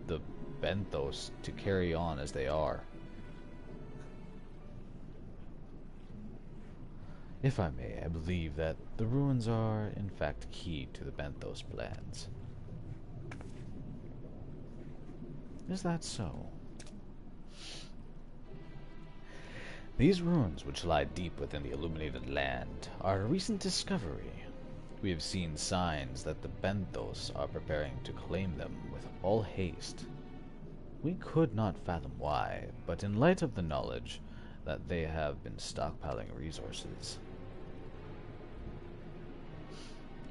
the Benthos to carry on as they are. If I may, I believe that the ruins are, in fact, key to the Benthos plans. Is that so? These ruins, which lie deep within the illuminated land, are a recent discovery. We have seen signs that the Benthos are preparing to claim them with all haste. We could not fathom why, but in light of the knowledge that they have been stockpiling resources,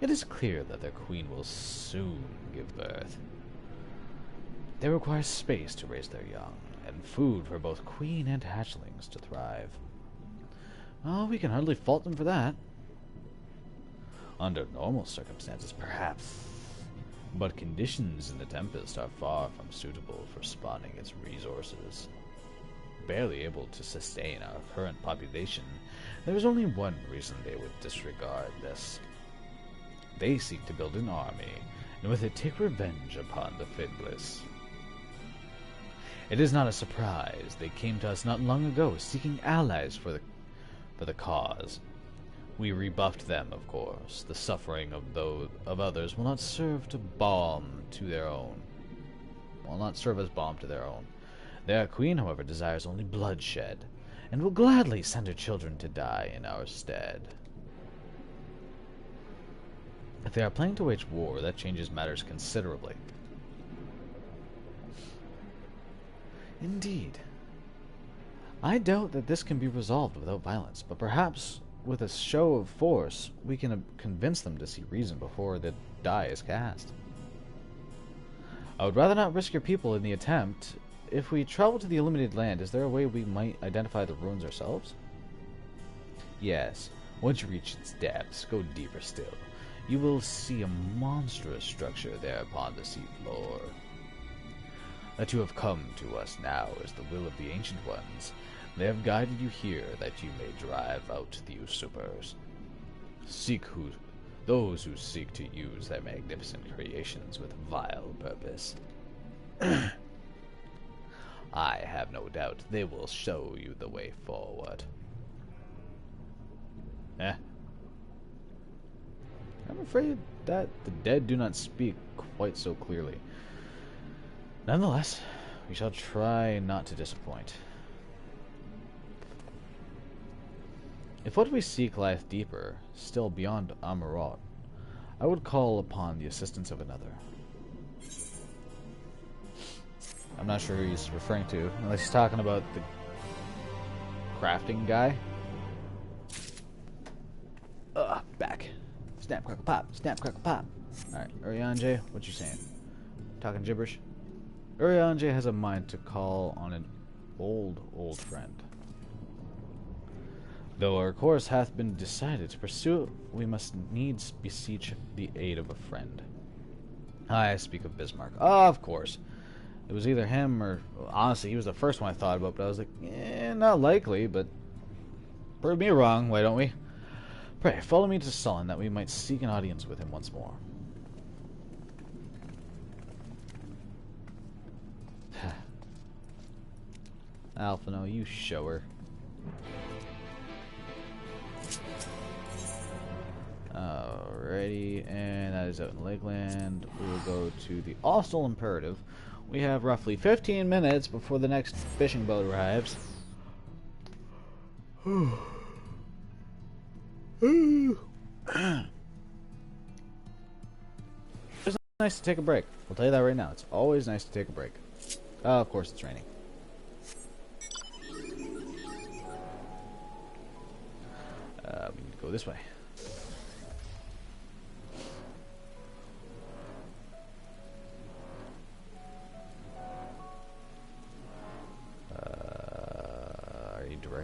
it is clear that their queen will soon give birth. They require space to raise their young, and food for both queen and hatchlings to thrive. Oh, we can hardly fault them for that. Under normal circumstances, perhaps, but conditions in the Tempest are far from suitable for spawning its resources. Barely able to sustain our current population, there is only one reason they would disregard this. They seek to build an army, and with it take revenge upon the Fidbliss. It is not a surprise they came to us not long ago, seeking allies for the cause. We rebuffed them, of course. The suffering of others will not serve as balm to their own. Their queen, however, desires only bloodshed, and will gladly send her children to die in our stead. If they are planning to wage war, that changes matters considerably. Indeed. I doubt that this can be resolved without violence, but perhaps with a show of force, we can convince them to see reason before the die is cast. I would rather not risk your people in the attempt. If we travel to the illuminated land, is there a way we might identify the ruins ourselves? Yes. Once you reach its depths, go deeper still. You will see a monstrous structure there upon the seafloor. That you have come to us now is the will of the Ancient Ones. They have guided you here that you may drive out the usurpers. Those who seek to use their magnificent creations with vile purpose. I have no doubt they will show you the way forward. I'm afraid that the dead do not speak quite so clearly. Nonetheless, we shall try not to disappoint. If what we seek lieth deeper, still beyond Amarot, I would call upon the assistance of another. I'm not sure who he's referring to, unless he's talking about the crafting guy. Back. Snap, crackle, pop. Snap, crackle, pop. Alright, Urianger, what you saying? Talking gibberish? Urianger has a mind to call on an old friend. Though our course hath been decided to pursue, we must needs beseech the aid of a friend. I speak of Bismarck. Of course. It was either him or... honestly, he was the first one I thought about, but I was like, not likely, but... prove me wrong, why don't we? Pray, follow me to Sullen, that we might seek an audience with him once more. Alphino, you show her. Alrighty, and that is out in Lakeland. We will go to the Austral Imperative. We have roughly 15 minutes before the next fishing boat arrives. It's nice to take a break. I'll tell you that right now. It's always nice to take a break. Of course it's raining. We need to go this way.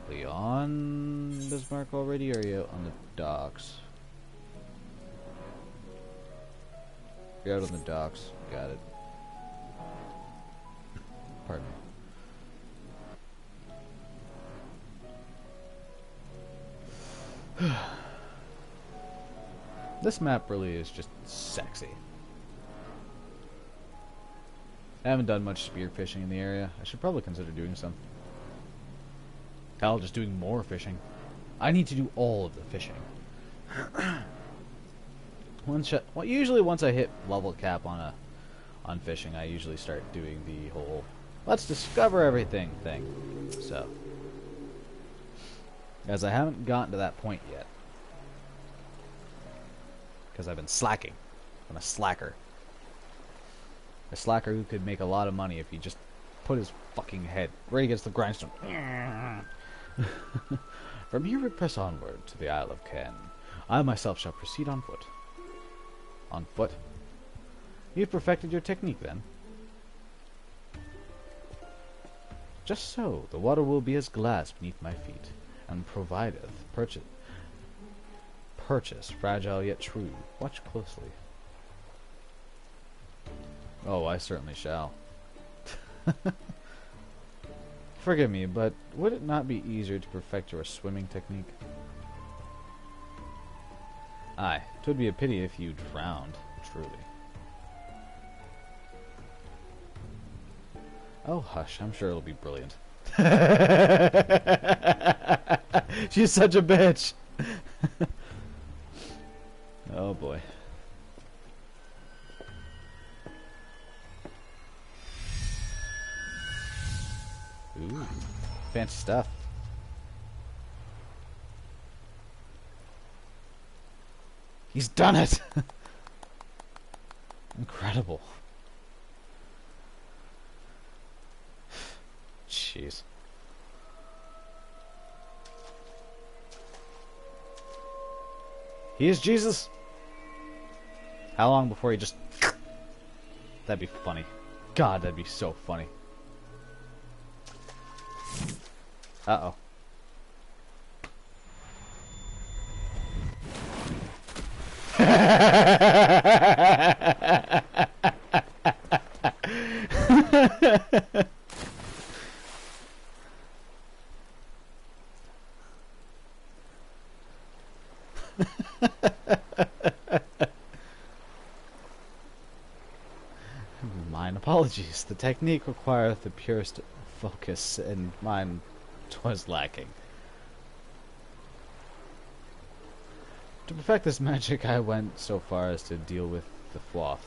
exactly? On Bismarck already, or are you on the docks? You're out on the docks. Got it. Pardon me. This map really is just sexy. I haven't done much spear fishing in the area. I should probably consider doing some. Hell, just doing more fishing. I need to do all of the fishing. Usually once I hit level cap on fishing, I usually start doing the whole let's discover everything thing. So, as I haven't gotten to that point yet, because I've been slacking. I'm a slacker. A slacker who could make a lot of money if he just put his fucking head right against the grindstone. From here we press onward to the Isle of Ken. I myself shall proceed on foot. On foot? You've perfected your technique, then? Just so. The water will be as glass beneath my feet, and provideth purchase, fragile yet true. Watch closely. Oh, I certainly shall. Forgive me, but would it not be easier to perfect your swimming technique? Aye, 'twould be a pity if you drowned, truly. Oh, hush, I'm sure it'll be brilliant. She's such a bitch! Oh boy. Ooh, fancy stuff. He's done it! Incredible. Jeez. He is Jesus! How long before he just... That'd be funny. God, that'd be so funny. Uh-oh. Mine apologies. The technique requireth the purest focus, and mine 'twas lacking. To perfect this magic, I went so far as to deal with the Floth,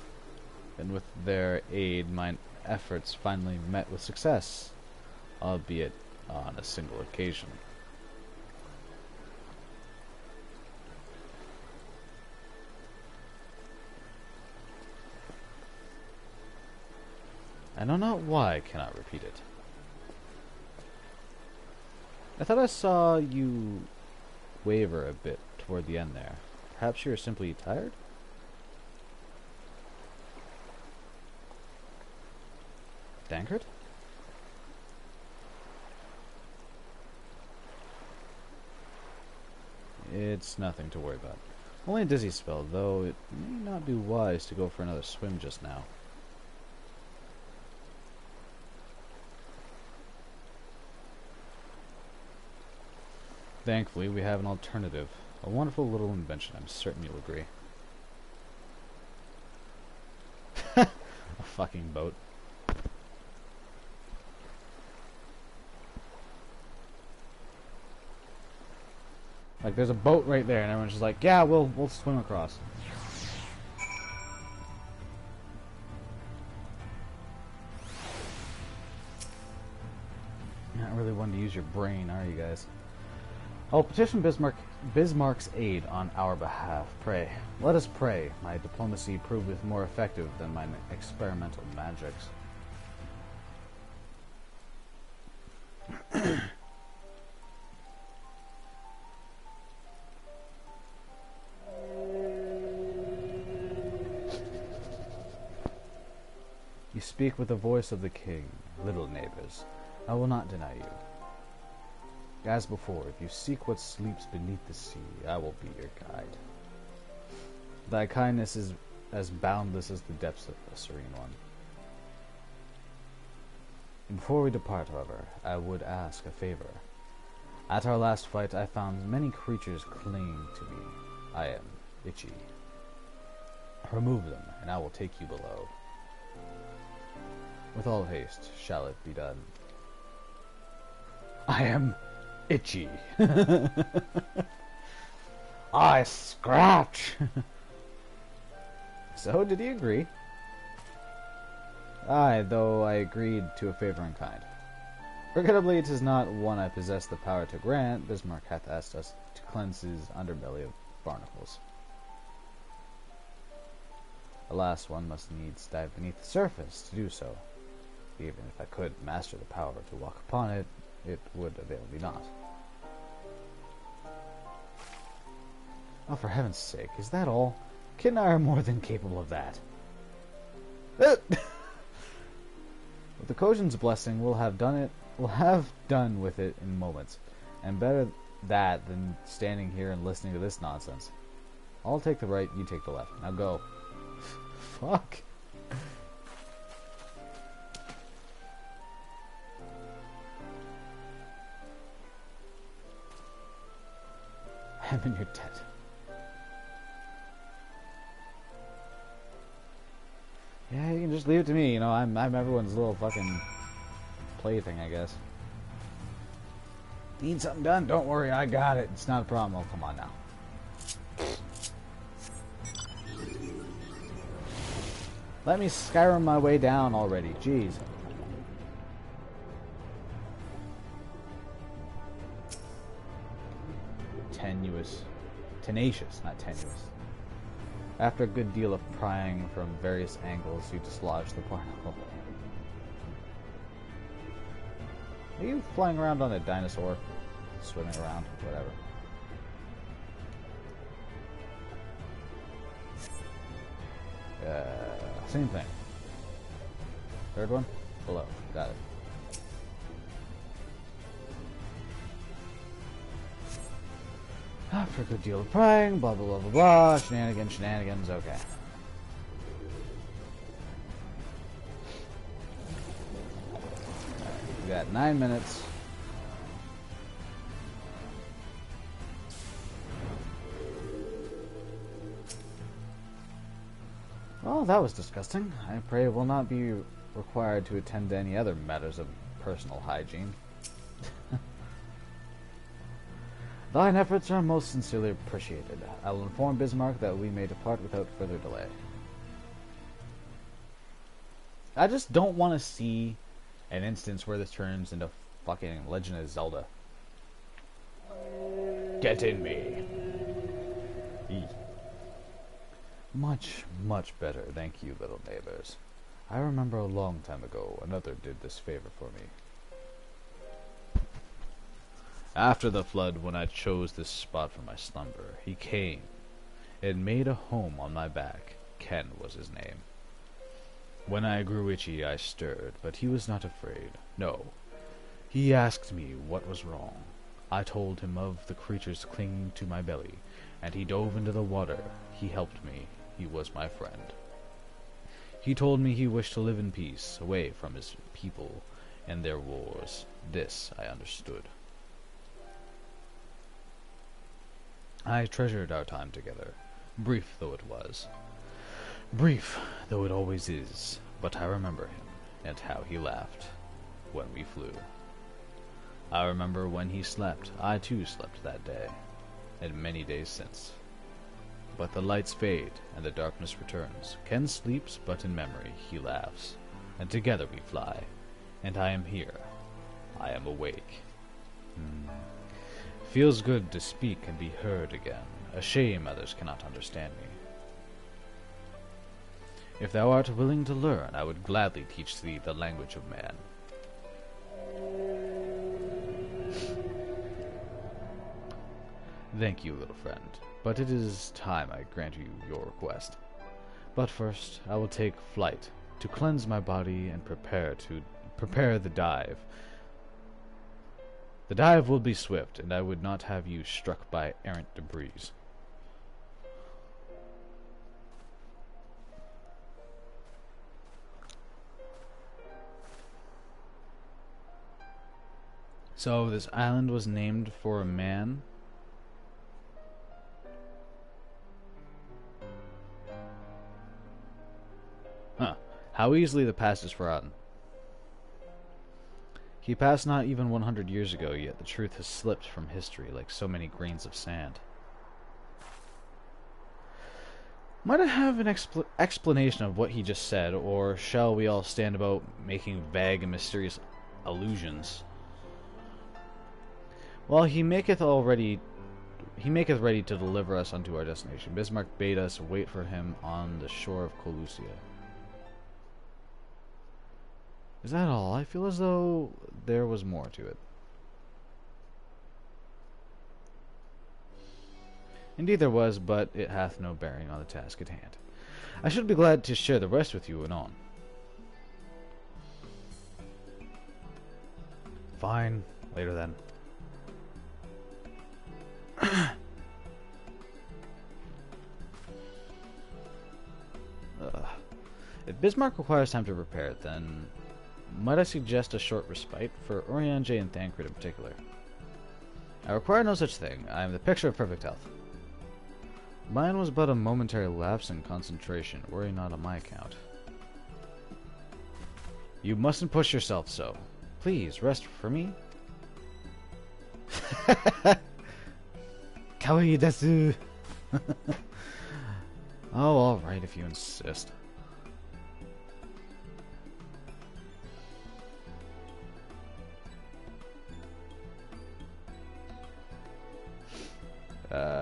and with their aid, mine efforts finally met with success, albeit on a single occasion. I know not why I cannot repeat it. I thought I saw you waver a bit toward the end there. Perhaps you are simply tired? Dankard? It's nothing to worry about. Only a dizzy spell, though it may not be wise to go for another swim just now. Thankfully, we have an alternative. A wonderful little invention, I'm certain you'll agree. A fucking boat. Like, there's a boat right there, and everyone's just like, yeah, we'll swim across. Not really one to use your brain, are you guys? I'll petition Bismarck's aid on our behalf. Pray. Let us pray. My diplomacy proveth more effective than my experimental magics. You speak with the voice of the king, little neighbors. I will not deny you. as before, if you seek what sleeps beneath the sea, I will be your guide. Thy kindness is as boundless as the depths of the serene one. Before we depart, however, I would ask a favor. At our last fight, I found many creatures clinging to me. I am itchy. Remove them, and I will take you below. With all haste shall it be done. I am itchy. I scratch. So, did he agree? Aye, though I agreed to a favor in kind. Regrettably, 'tis not one I possess the power to grant. Bismarck hath asked us to cleanse his underbelly of barnacles. Alas, one must needs dive beneath the surface to do so. Even if I could master the power to walk upon it, it would avail me not. Oh, for heaven's sake, is that all? Kid and I are more than capable of that. With the Kojin's blessing, we'll have done with it in moments. And better that than standing here and listening to this nonsense. I'll take the right, you take the left. Now go. Fuck. I'm in your debt. Yeah, you can just leave it to me, you know, I'm everyone's little fucking plaything, I guess. Need something done? Don't worry, I got it. It's not a problem. Oh, come on now. Let me Skyrim my way down already. Jeez. Tenacious, not tenuous. After a good deal of prying from various angles, you dislodge the barnacle. Are you flying around on a dinosaur? Swimming around? Whatever. Same thing. Third one? Below. Got it. After a good deal of prying, blah blah blah blah blah, shenanigans, okay. We got 9 minutes. Well, that was disgusting. I pray it will not be required to attend to any other matters of personal hygiene. Thine efforts are most sincerely appreciated. I will inform Bismarck that we may depart without further delay. I just don't want to see an instance where this turns into fucking Legend of Zelda. Get in me. Much, much better, thank you, little neighbors. I remember a long time ago, another did this favor for me. After the flood, when I chose this spot for my slumber, he came and made a home on my back. Ken was his name. When I grew itchy, I stirred, but he was not afraid. No. He asked me what was wrong. I told him of the creatures clinging to my belly, and he dove into the water. He helped me. He was my friend. He told me he wished to live in peace, away from his people and their wars. This I understood. I treasured our time together, brief though it was. Brief though it always is, but I remember him, and how he laughed when we flew. I remember when he slept. I too slept that day, and many days since. But the lights fade, and the darkness returns. Ken sleeps, but in memory he laughs, and together we fly. And I am here. I am awake. Feels good to speak and be heard again. A shame others cannot understand me. If thou art willing to learn, I would gladly teach thee the language of man. Thank you, little friend, but it is time I grant you your request. But first, I will take flight to cleanse my body and prepare the dive. The dive will be swift, and I would not have you struck by errant debris. So this island was named for a man? Huh. How easily the past is forgotten. He passed not even 100 years ago, yet the truth has slipped from history like so many grains of sand. Might I have an explanation of what he just said, or shall we all stand about making vague and mysterious allusions? Well, he maketh ready to deliver us unto our destination. Bismarck bade us wait for him on the shore of Colusia. Is that all? I feel as though there was more to it. Indeed there was, but it hath no bearing on the task at hand. I should be glad to share the rest with you anon. Fine. Later then. If Bismarck requires time to prepare, then might I suggest a short respite for Oriange and Thancred in particular? I require no such thing. I am the picture of perfect health. Mine was but a momentary lapse in concentration. Worry not on my account. You mustn't push yourself so. Please, rest for me. Kawaii desu. Oh, alright if you insist.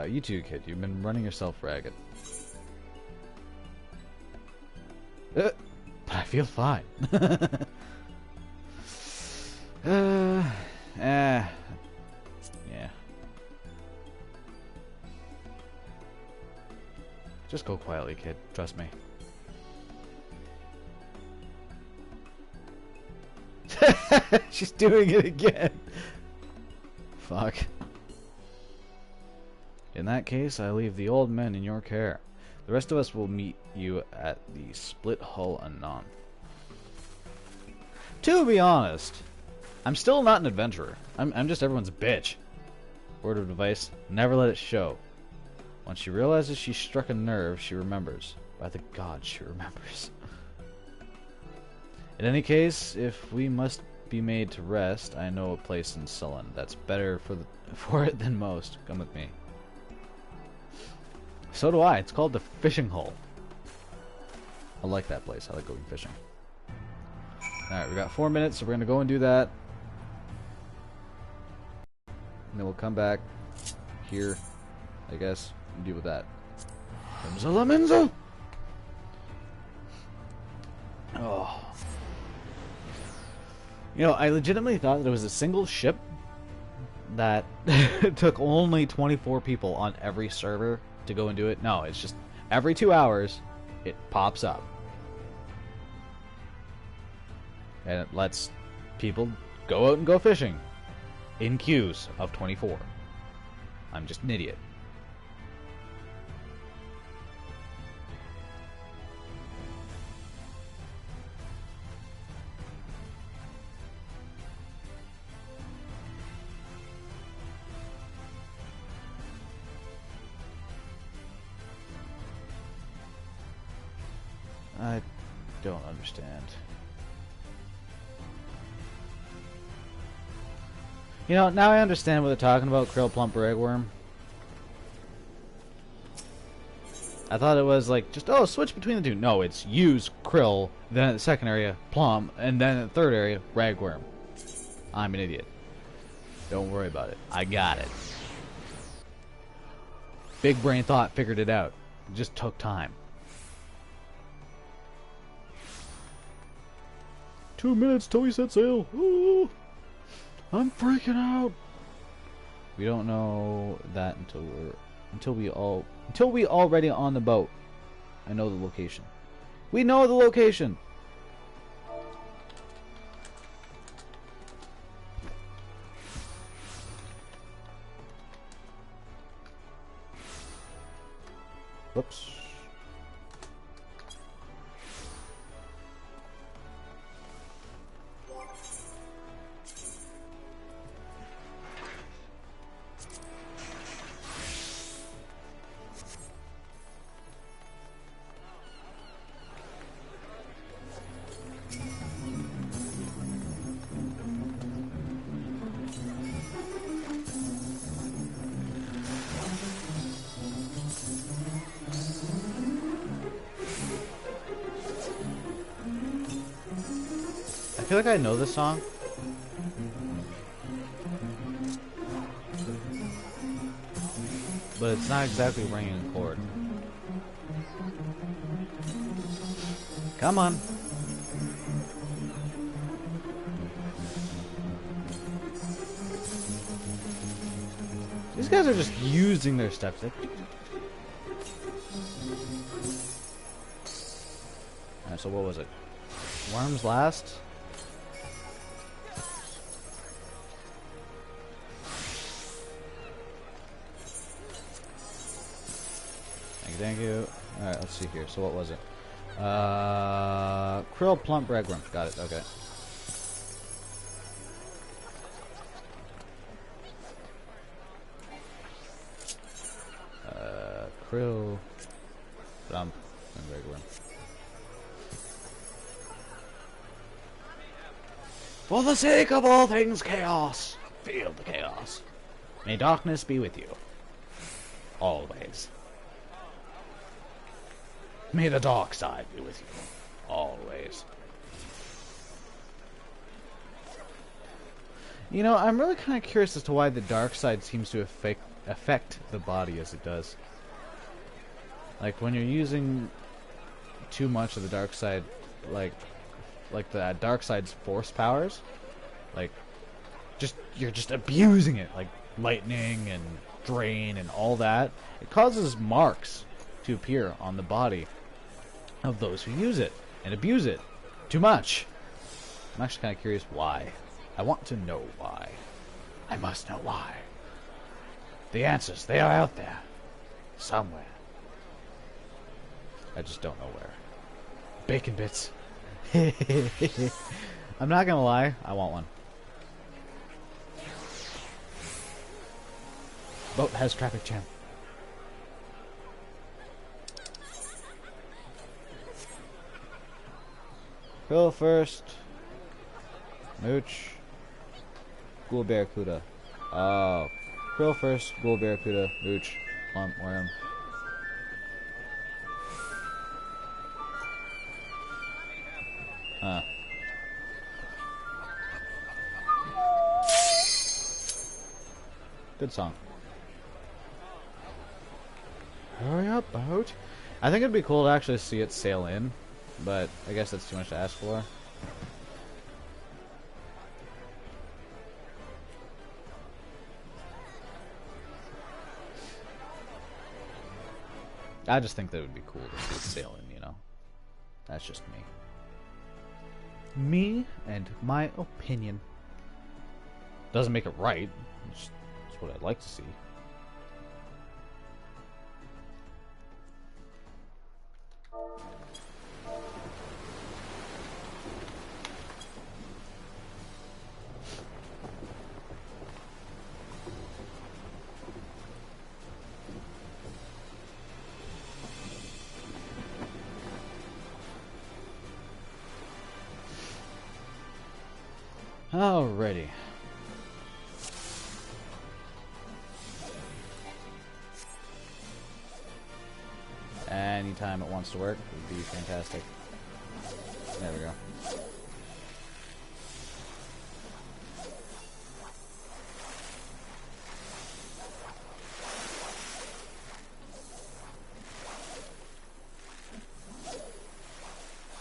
You too, kid. You've been running yourself ragged. But I feel fine. Yeah. Just go quietly, kid. Trust me. She's doing it again. Fuck. In that case, I leave the old men in your care. The rest of us will meet you at the Split Hull anon. To be honest, I'm still not an adventurer. I'm just everyone's bitch. Word of advice, never let it show. Once she realizes she struck a nerve, she remembers. By the gods, she remembers. In any case, if we must be made to rest, I know a place in Sullen that's better for it than most. Come with me. So do I. It's called the Fishing Hole. I like that place. I like going fishing. Alright, we got 4 minutes, so we're going to go and do that. And then we'll come back here, I guess, and deal with that. Menzo! Oh. You know, I legitimately thought that it was a single ship that took only 24 people on every server to go and do it. No, it's just every 2 hours it pops up. And it lets people go out and go fishing in queues of 24. I'm just an idiot. I don't understand. You know, now I understand what they're talking about, Krill Plump Ragworm. I thought it was like, just, oh, switch between the two. No, it's use Krill, then at the second area, Plum, and then at the third area, Ragworm. I'm an idiot. Don't worry about it. I got it. Big brain thought figured it out. It just took time. 2 minutes till we set sail. Ooh, I'm freaking out. We don't know that until we already on the boat. I know the location. We know the location. Whoops. I feel like I know this song. But it's not exactly ringing a chord. Come on. These guys are just using their steps. Alright, so what was it? Worms last? Thank you. Alright, let's see here. So what was it? Krill plump breadworm. Got it, okay. Krill plump and breadworm. For the sake of all things chaos, feel the chaos. May darkness be with you. Always. May the dark side be with you. Always. You know, I'm really kind of curious as to why the dark side seems to affect the body as it does. Like, when you're using too much of the dark side, like the dark side's force powers, like, you're just abusing it, like lightning and drain and all that. It causes marks to appear on the body of those who use it and abuse it too much. I'm actually kind of curious why. I want to know why. I must know why. The answers, they are out there. Somewhere. I just don't know where. Bacon bits. I'm not gonna lie, I want one. Boat has traffic jam. Krill first. Mooch. Ghoul Barracuda. Oh. Krill first, Ghoul Barracuda, Mooch, Plump, Worm. Huh. Good song. Hurry up, boat. I think it'd be cool to actually see it sail in, but I guess that's too much to ask for. I just think that it would be cool to see it sail in, you know? That's just me. Me and my opinion. Doesn't make it right. It's what I'd like to see. Alrighty. Anytime it wants to work would be fantastic. There we go.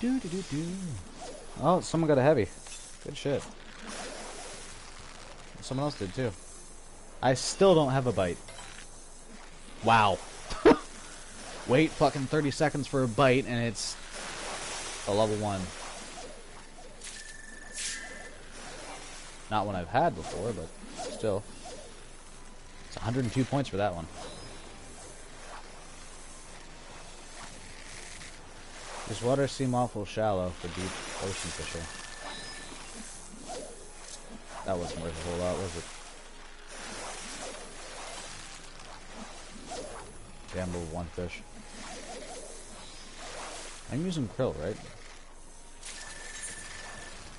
Do. Oh, someone got a heavy. Good shit. Someone else did too. I still don't have a bite. Wow. Wait fucking 30 seconds for a bite and it's a level 1. Not one I've had before, but still. It's 102 points for that one. These waters seem awful shallow for deep ocean fishing. That wasn't worth a whole lot, was it? Gamble with one fish. I'm using krill, right?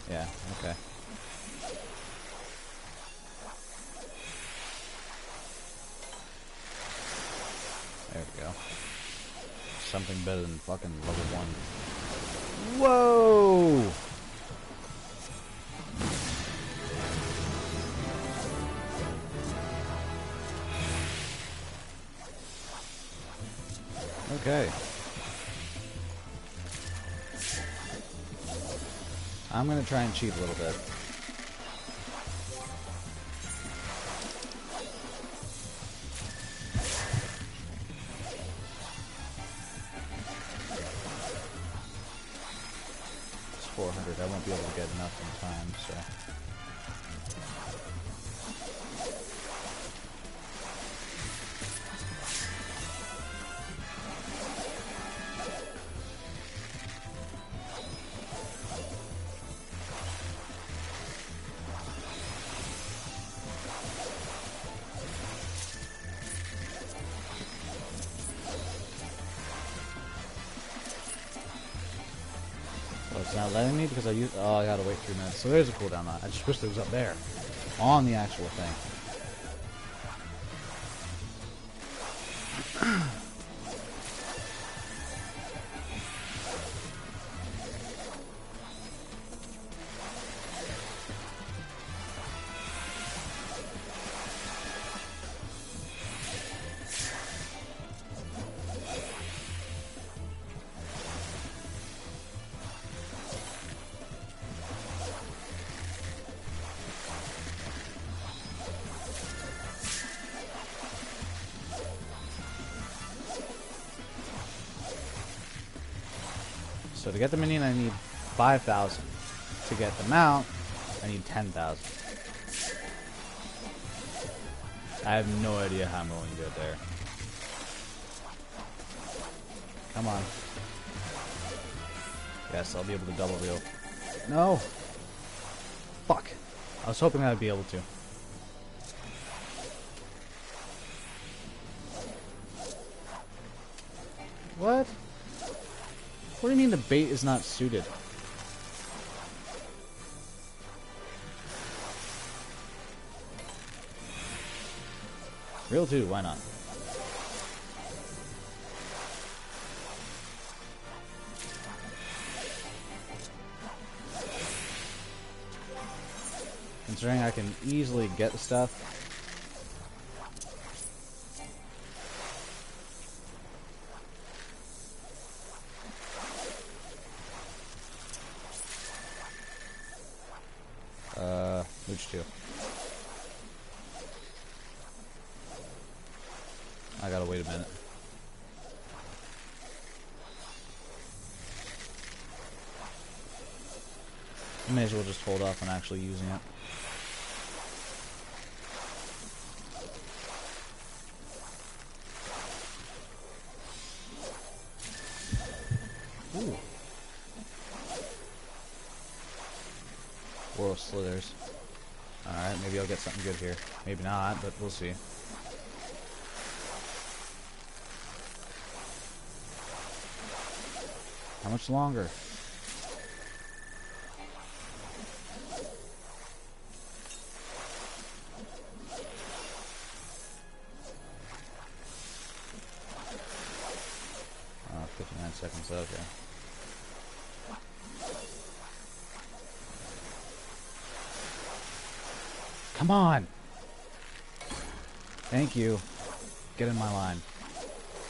Yeah, okay. There we go. Something better than fucking level 1. Whoa! Okay. I'm gonna try and cheat a little bit. It's 400. I won't be able to get enough in time, so. It's not letting me because I used. Oh, I gotta wait 3 minutes. So there's a cooldown on it. I just wish it was up there, on the actual thing. So to get the minion, I need 5,000. To get the mount, I need 10,000. I have no idea how I'm going to get there. Come on. Yes, I'll be able to double reel. No! Fuck. I was hoping I'd be able to. What? What do you mean the bait is not suited? Reel 2, why not? Considering I can easily get the stuff. Which 2? I gotta wait a minute. I may as well just hold off on actually using it. Ooh. World slithers. Alright, maybe I'll get something good here. Maybe not, but we'll see. How much longer? Oh, 59 seconds, okay. Come on! Thank you. Get in my line.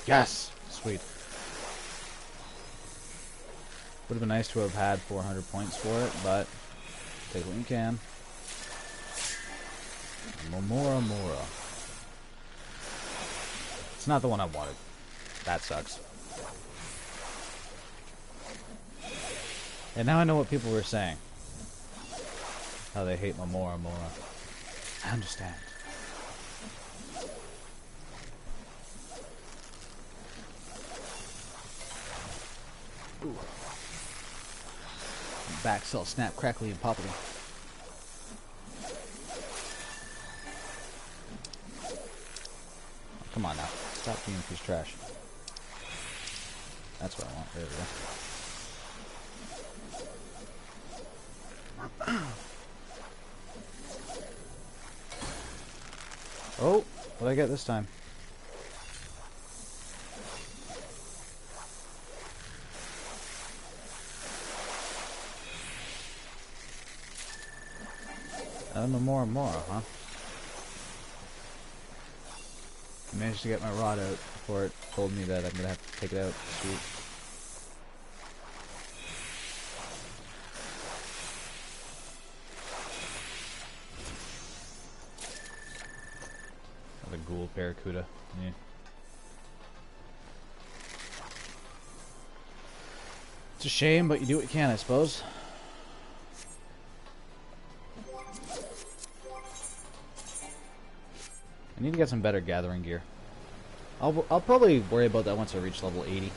Yes! Sweet. Would have been nice to have had 400 points for it, but take what you can. Momora Mora. It's not the one I wanted. That sucks. And now I know what people were saying. How they hate Momora Mora. I understand. Ooh. Back's all snap, crackly, and poppity. Oh, come on now. Stop being piece of trash. That's what I want. There we go. Oh, what'd I get this time? No more and more, huh? I managed to get my rod out before it told me that I'm gonna have to take it out. Sweet. Another ghoul barracuda. Yeah. It's a shame, but you do what you can, I suppose. I need to get some better gathering gear. I'll probably worry about that once I reach level 80.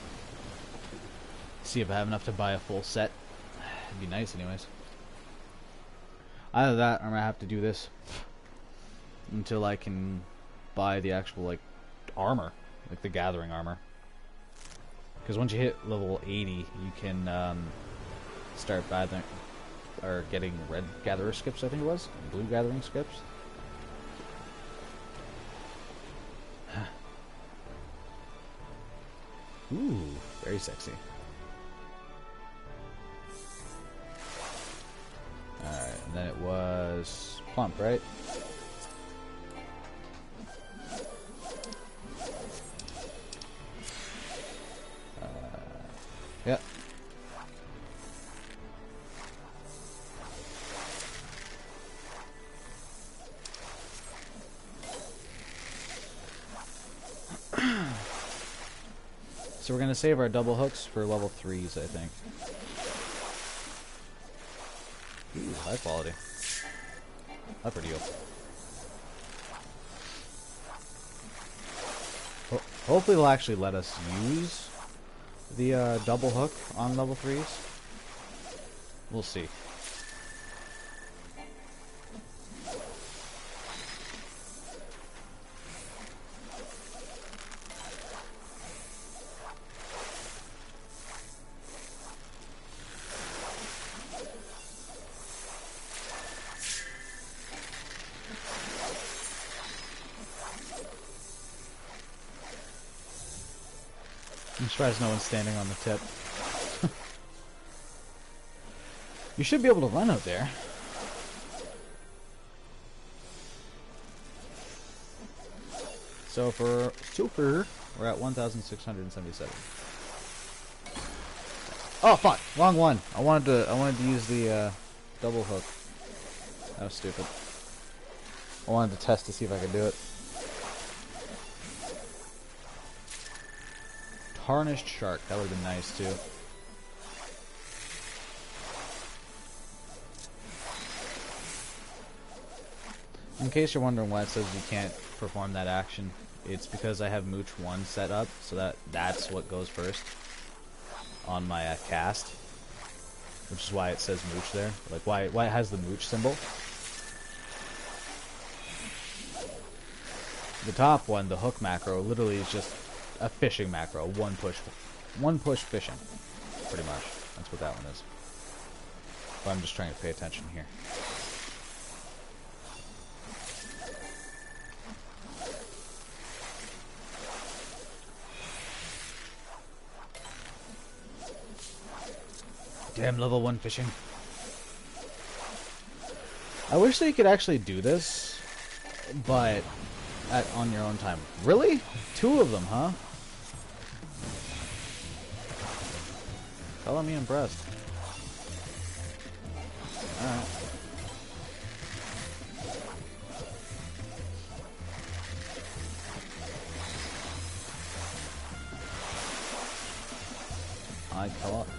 See if I have enough to buy a full set. It'd be nice anyways. Either that or I'm gonna have to do this until I can buy the actual like armor, like the gathering armor. Because once you hit level 80, you can start gathering or getting red gatherer skips, I think it was, blue gathering skips. Ooh, very sexy. Alright, and then it was plump, right? Yeah. So we're gonna save our double hooks for level 3s, I think. Ooh, high quality. Upper deal. Hopefully they'll actually let us use the double hook on level 3s. We'll see. I'm surprised no one's standing on the tip. You should be able to run out there. So for super, we're at 1,677. Oh fuck! Wrong one. I wanted to use the double hook. That was stupid. I wanted to test to see if I could do it. Tarnished shark. That would have been nice too. In case you're wondering why it says you can't perform that action, it's because I have Mooch 1 set up, so that's what goes first on my cast, which is why it says Mooch there. Like why it has the Mooch symbol. The top one, the hook macro, literally is just a fishing macro, one push fishing, pretty much. That's what that one is. But I'm just trying to pay attention here. Damn, level 1 fishing. I wish that you could actually do this, but on your own time. Really? 2 of them, huh? Color me impressed. Alright.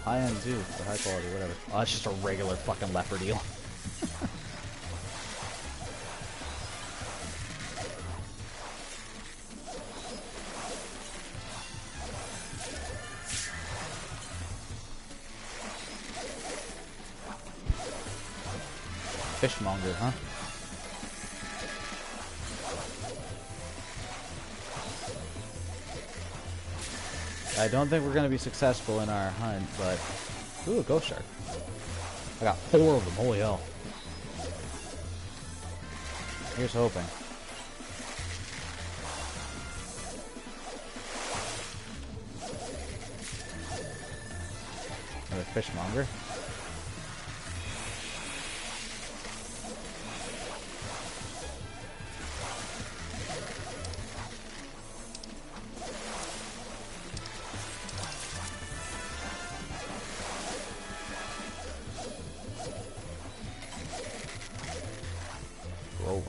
High end too, for high quality, whatever. Oh, it's just a regular fucking leopard eel. fishmonger, huh? I don't think we're going to be successful in our hunt, but... Ooh, a ghost shark. I got 4 of them, holy hell. Here's hoping. Another fishmonger. Glowworm.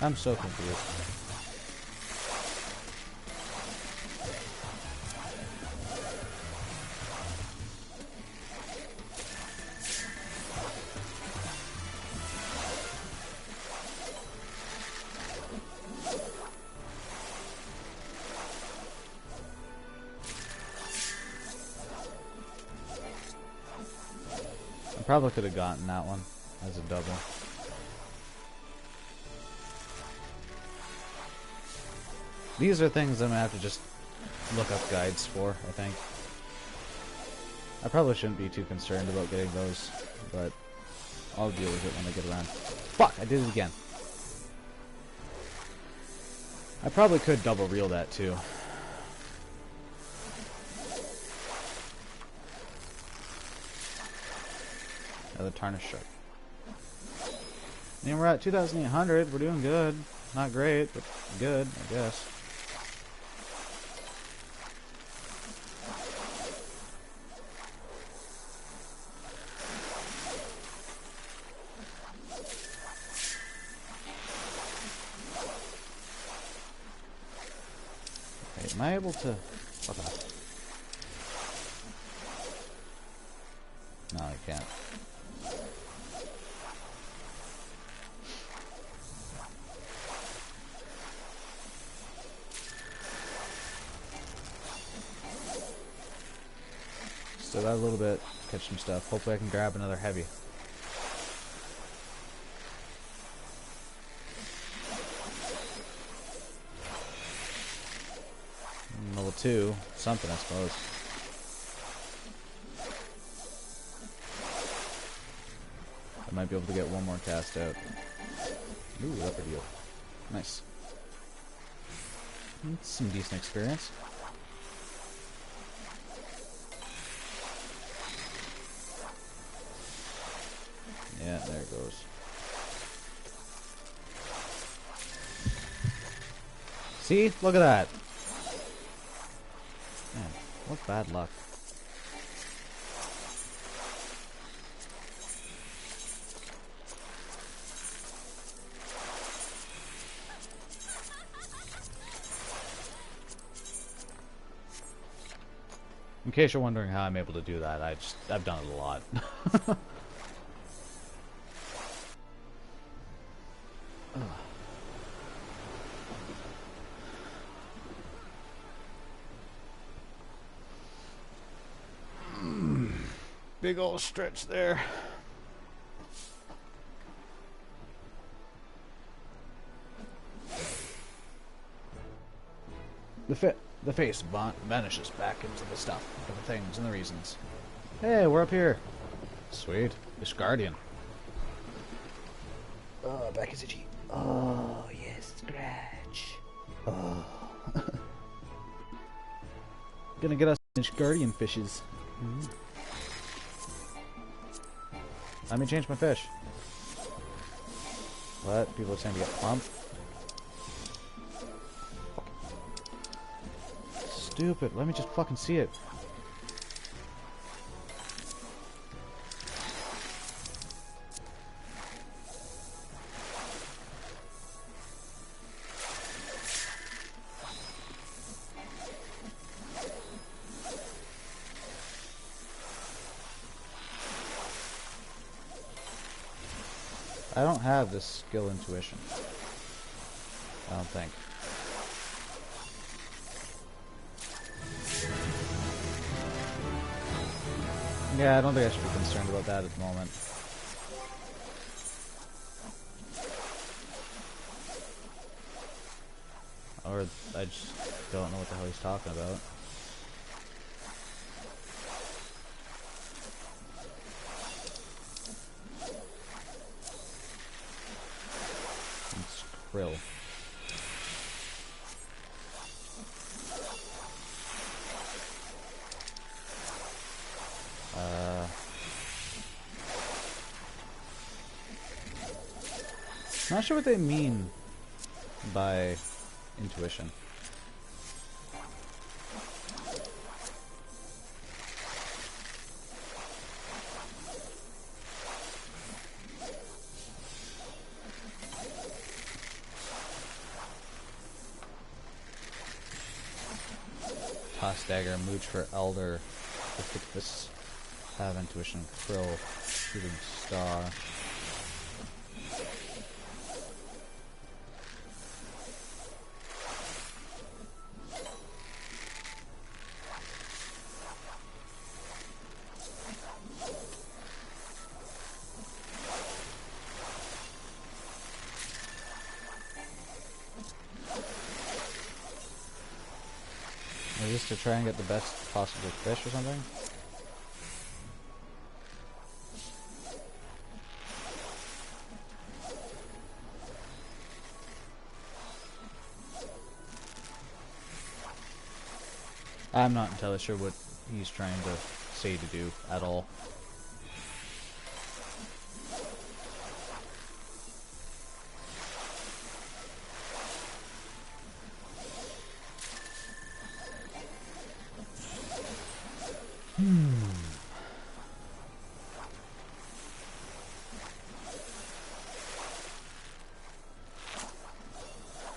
I'm so confused. I probably could have gotten that one as a double. These are things I'm gonna have to just look up guides for, I think. I probably shouldn't be too concerned about getting those, but I'll deal with it when I get around. Fuck! I did it again. I probably could double reel that too. Another tarnished shark. And we're at 2,800. We're doing good. Not great, but good, I guess. Okay, am I able to... What the... No, I can't. Still got a little bit. Catch some stuff. Hopefully I can grab another heavy. Level 2. Something, I suppose. I might be able to get one more cast out. Ooh, leopard eel. Nice. That's some decent experience. Yeah, there it goes. See? Look at that. Man, what bad luck. In case you're wondering how I'm able to do that, I've done it a lot. Big old stretch there. The face vanishes back into the stuff for the things and the reasons. Hey, we're up here. Sweet. This guardian. Oh, back is itchy. Oh, yes, scratch. Oh. Gonna get us guardian fishes. Mm. Let me change my fish. What? People are saying to get plump? Stupid. Let me just fucking see it. I don't have this skill intuition. I don't think. Yeah, I don't think I should be concerned about that at the moment. Or I just don't know what the hell he's talking about. It's Krill. Not sure what they mean by intuition. Toss dagger, mooch for elder. This have intuition. Krill, shooting star. Is this to try and get the best possible fish or something? I'm not entirely sure what he's trying to say to do at all.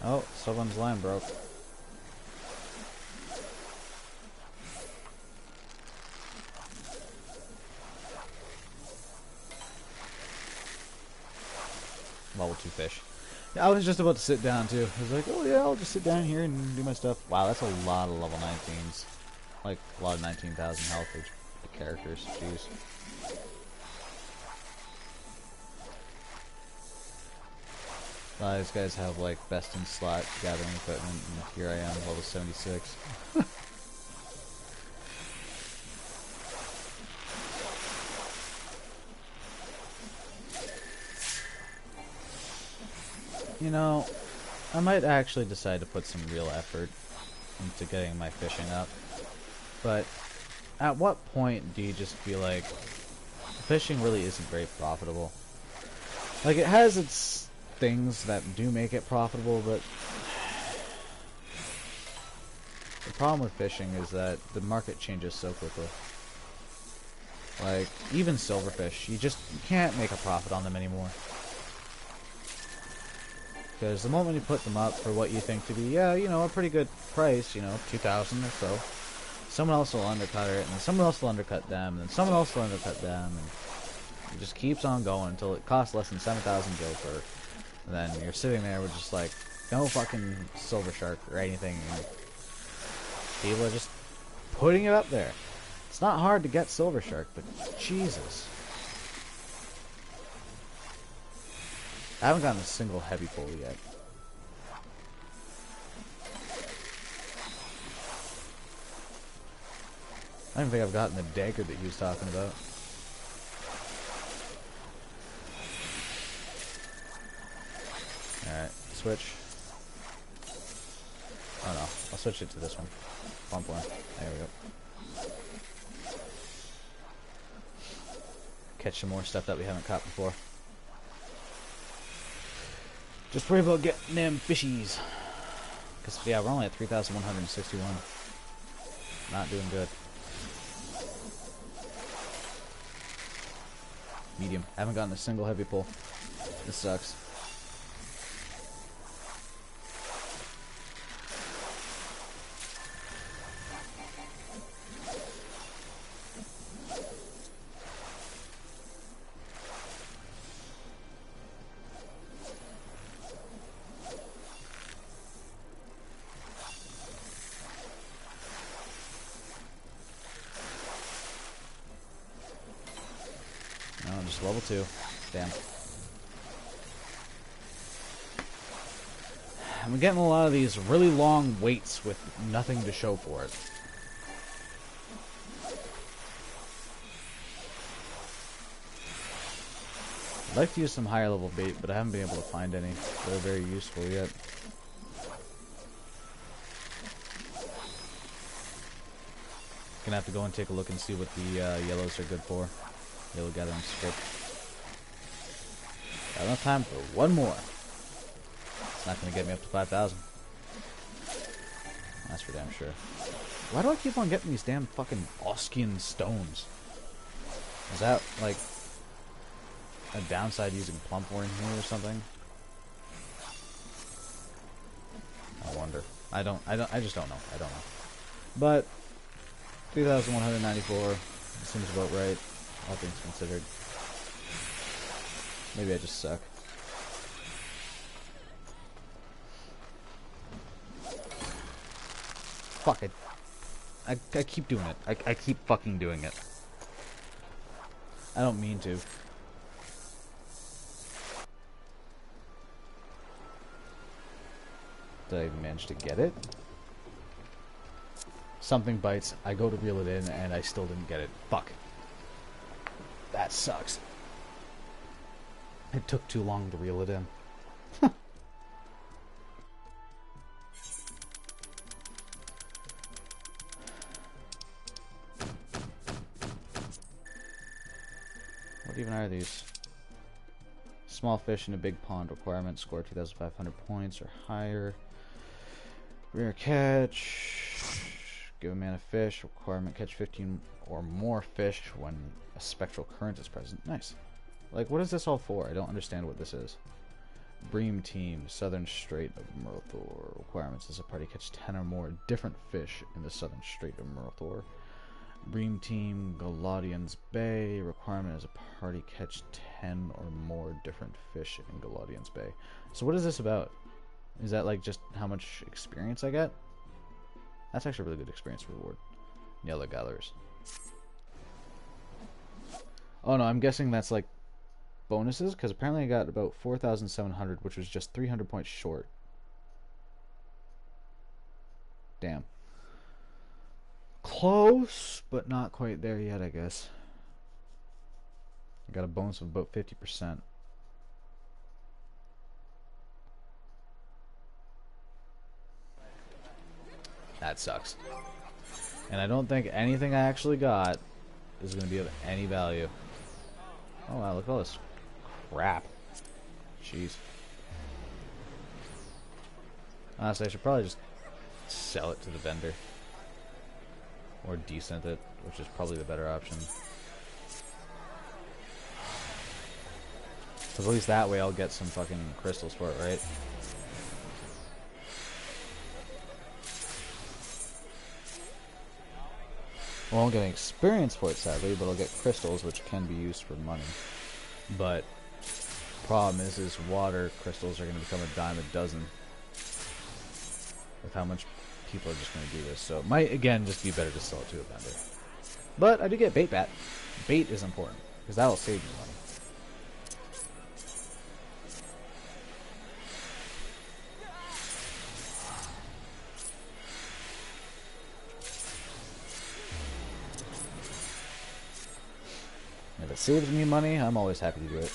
Oh, someone's line broke. Level 2 fish. Yeah, I was just about to sit down too. I was like, oh yeah, I'll just sit down here and do my stuff. Wow, that's a lot of level 19s. Like, a lot of 19,000 health for the characters. Jeez. A lot of these guys have, like, best in slot gathering equipment, and here I am, level 76. You know, I might actually decide to put some real effort into getting my fishing up. But at what point do you just feel like fishing really isn't very profitable? Like, it has its things that do make it profitable, but the problem with fishing is that the market changes so quickly. Like, even silverfish, you can't make a profit on them anymore. Because the moment you put them up for what you think to be, yeah, you know, a pretty good price, you know, 2,000 or so, someone else will undercut it, and then someone else will undercut them, and then someone else will undercut them, and it just keeps on going until it costs less than 7,000 gilfer. And then you're sitting there with just like, no fucking silver shark or anything, and people are just putting it up there. It's not hard to get silver shark, but Jesus. I haven't gotten a single heavy pull yet. I don't think I've gotten the dagger that he was talking about. Alright, switch. Oh no, I'll switch it to this one. Bump one. There we go. Catch some more stuff that we haven't caught before. Just worry about getting them fishies. Because, yeah, we're only at 3,161. Not doing good. Medium. Haven't gotten a single heavy pull. This sucks. just level 2. Damn. I'm getting a lot of these really long waits with nothing to show for it. I'd like to use some higher level bait, but I haven't been able to find any that are very useful yet. Gonna have to go and take a look and see what the yellows are good for. Yellow gathering script. Got enough time for one more. It's not gonna get me up to 5,000. That's for damn sure. Why do I keep on getting these damn fucking Oskian stones? Is that like a downside using Plumthorn here or something? I wonder. I just don't know. I don't know. But 3,194 seems about right, all things considered. Maybe I just suck. Fuck it. I keep doing it. I keep fucking doing it. I don't mean to. Did I even manage to get it? Something bites, I go to reel it in, and I still didn't get it. Fuck. That sucks. It took too long to reel it in. What even are these? Small fish in a big pond requirement, score 2,500 points or higher. Rare catch. Give a man a fish. Requirement catch 15 or more fish when a spectral current is present. Nice. Like, what is this all for? I don't understand what this is. Bream team, Southern Strait of Murthor. Requirements as a party catch 10 or more different fish in the Southern Strait of Murthor. Bream team, Galadian's Bay. Requirement as a party catch 10 or more different fish in Galadian's Bay. So what is this about? Is that like just how much experience I get? That's actually a really good experience reward. Yellow gatherers. Oh no, I'm guessing that's like bonuses, because apparently I got about 4,700, which was just 300 points short. Damn. Close, but not quite there yet, I guess. I got a bonus of about 50%. That sucks. And I don't think anything I actually got is going to be of any value. Oh wow, look at all this crap. Jeez. Honestly, I should probably just sell it to the vendor. Or descent it, which is probably the better option. Because at least that way I'll get some fucking crystals for it, right? I won't get any experience for it, sadly, but I'll get crystals, which can be used for money. But problem is water crystals are going to become a dime a dozen with how much people are just going to do this. So it might, again, just be better to sell it to a vendor. But I do get bait bat. Bait is important, because that'll save me money. If it saves me money, I'm always happy to do it.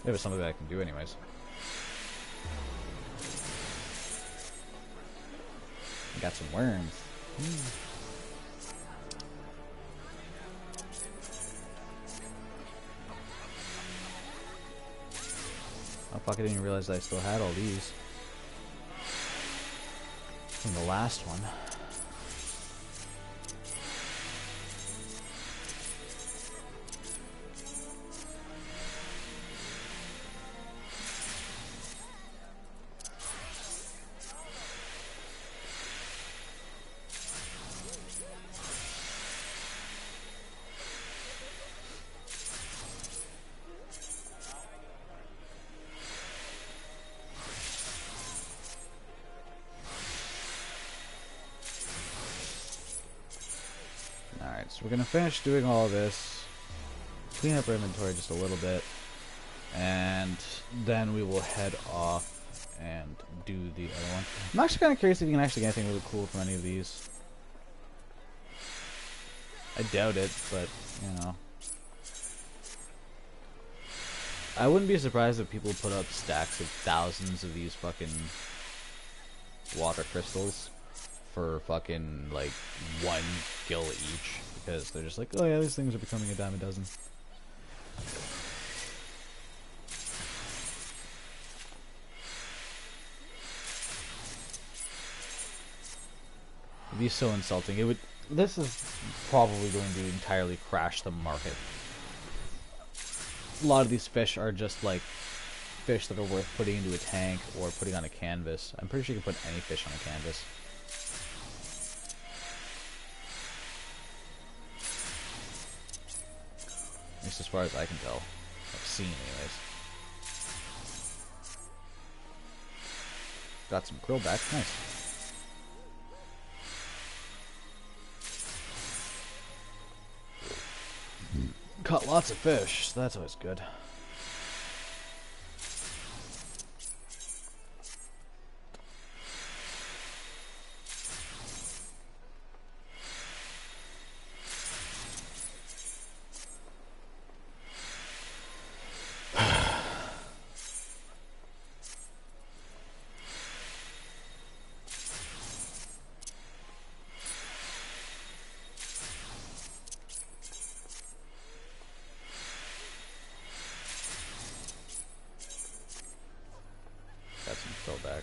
If it's something that I can do anyways. Got some worms. Oh fuck, I didn't even realize I still had all these from the last one. So we're gonna finish doing all this, clean up our inventory just a little bit, and then we will head off and do the other one. I'm actually kind of curious if you can actually get anything really cool from any of these. I doubt it, but, you know. I wouldn't be surprised if people put up stacks of thousands of these fucking water crystals for fucking, like, 1 gil each. Because they're just like, oh yeah, these things are becoming a dime a dozen. It'd be so insulting. It would. This is probably going to entirely crash the market. A lot of these fish are just like fish that are worth putting into a tank or putting on a canvas. I'm pretty sure you can put any fish on a canvas. At least as far as I can tell. I've seen anyways. Got some krill back. Nice. Caught lots of fish, so that's always good. Back.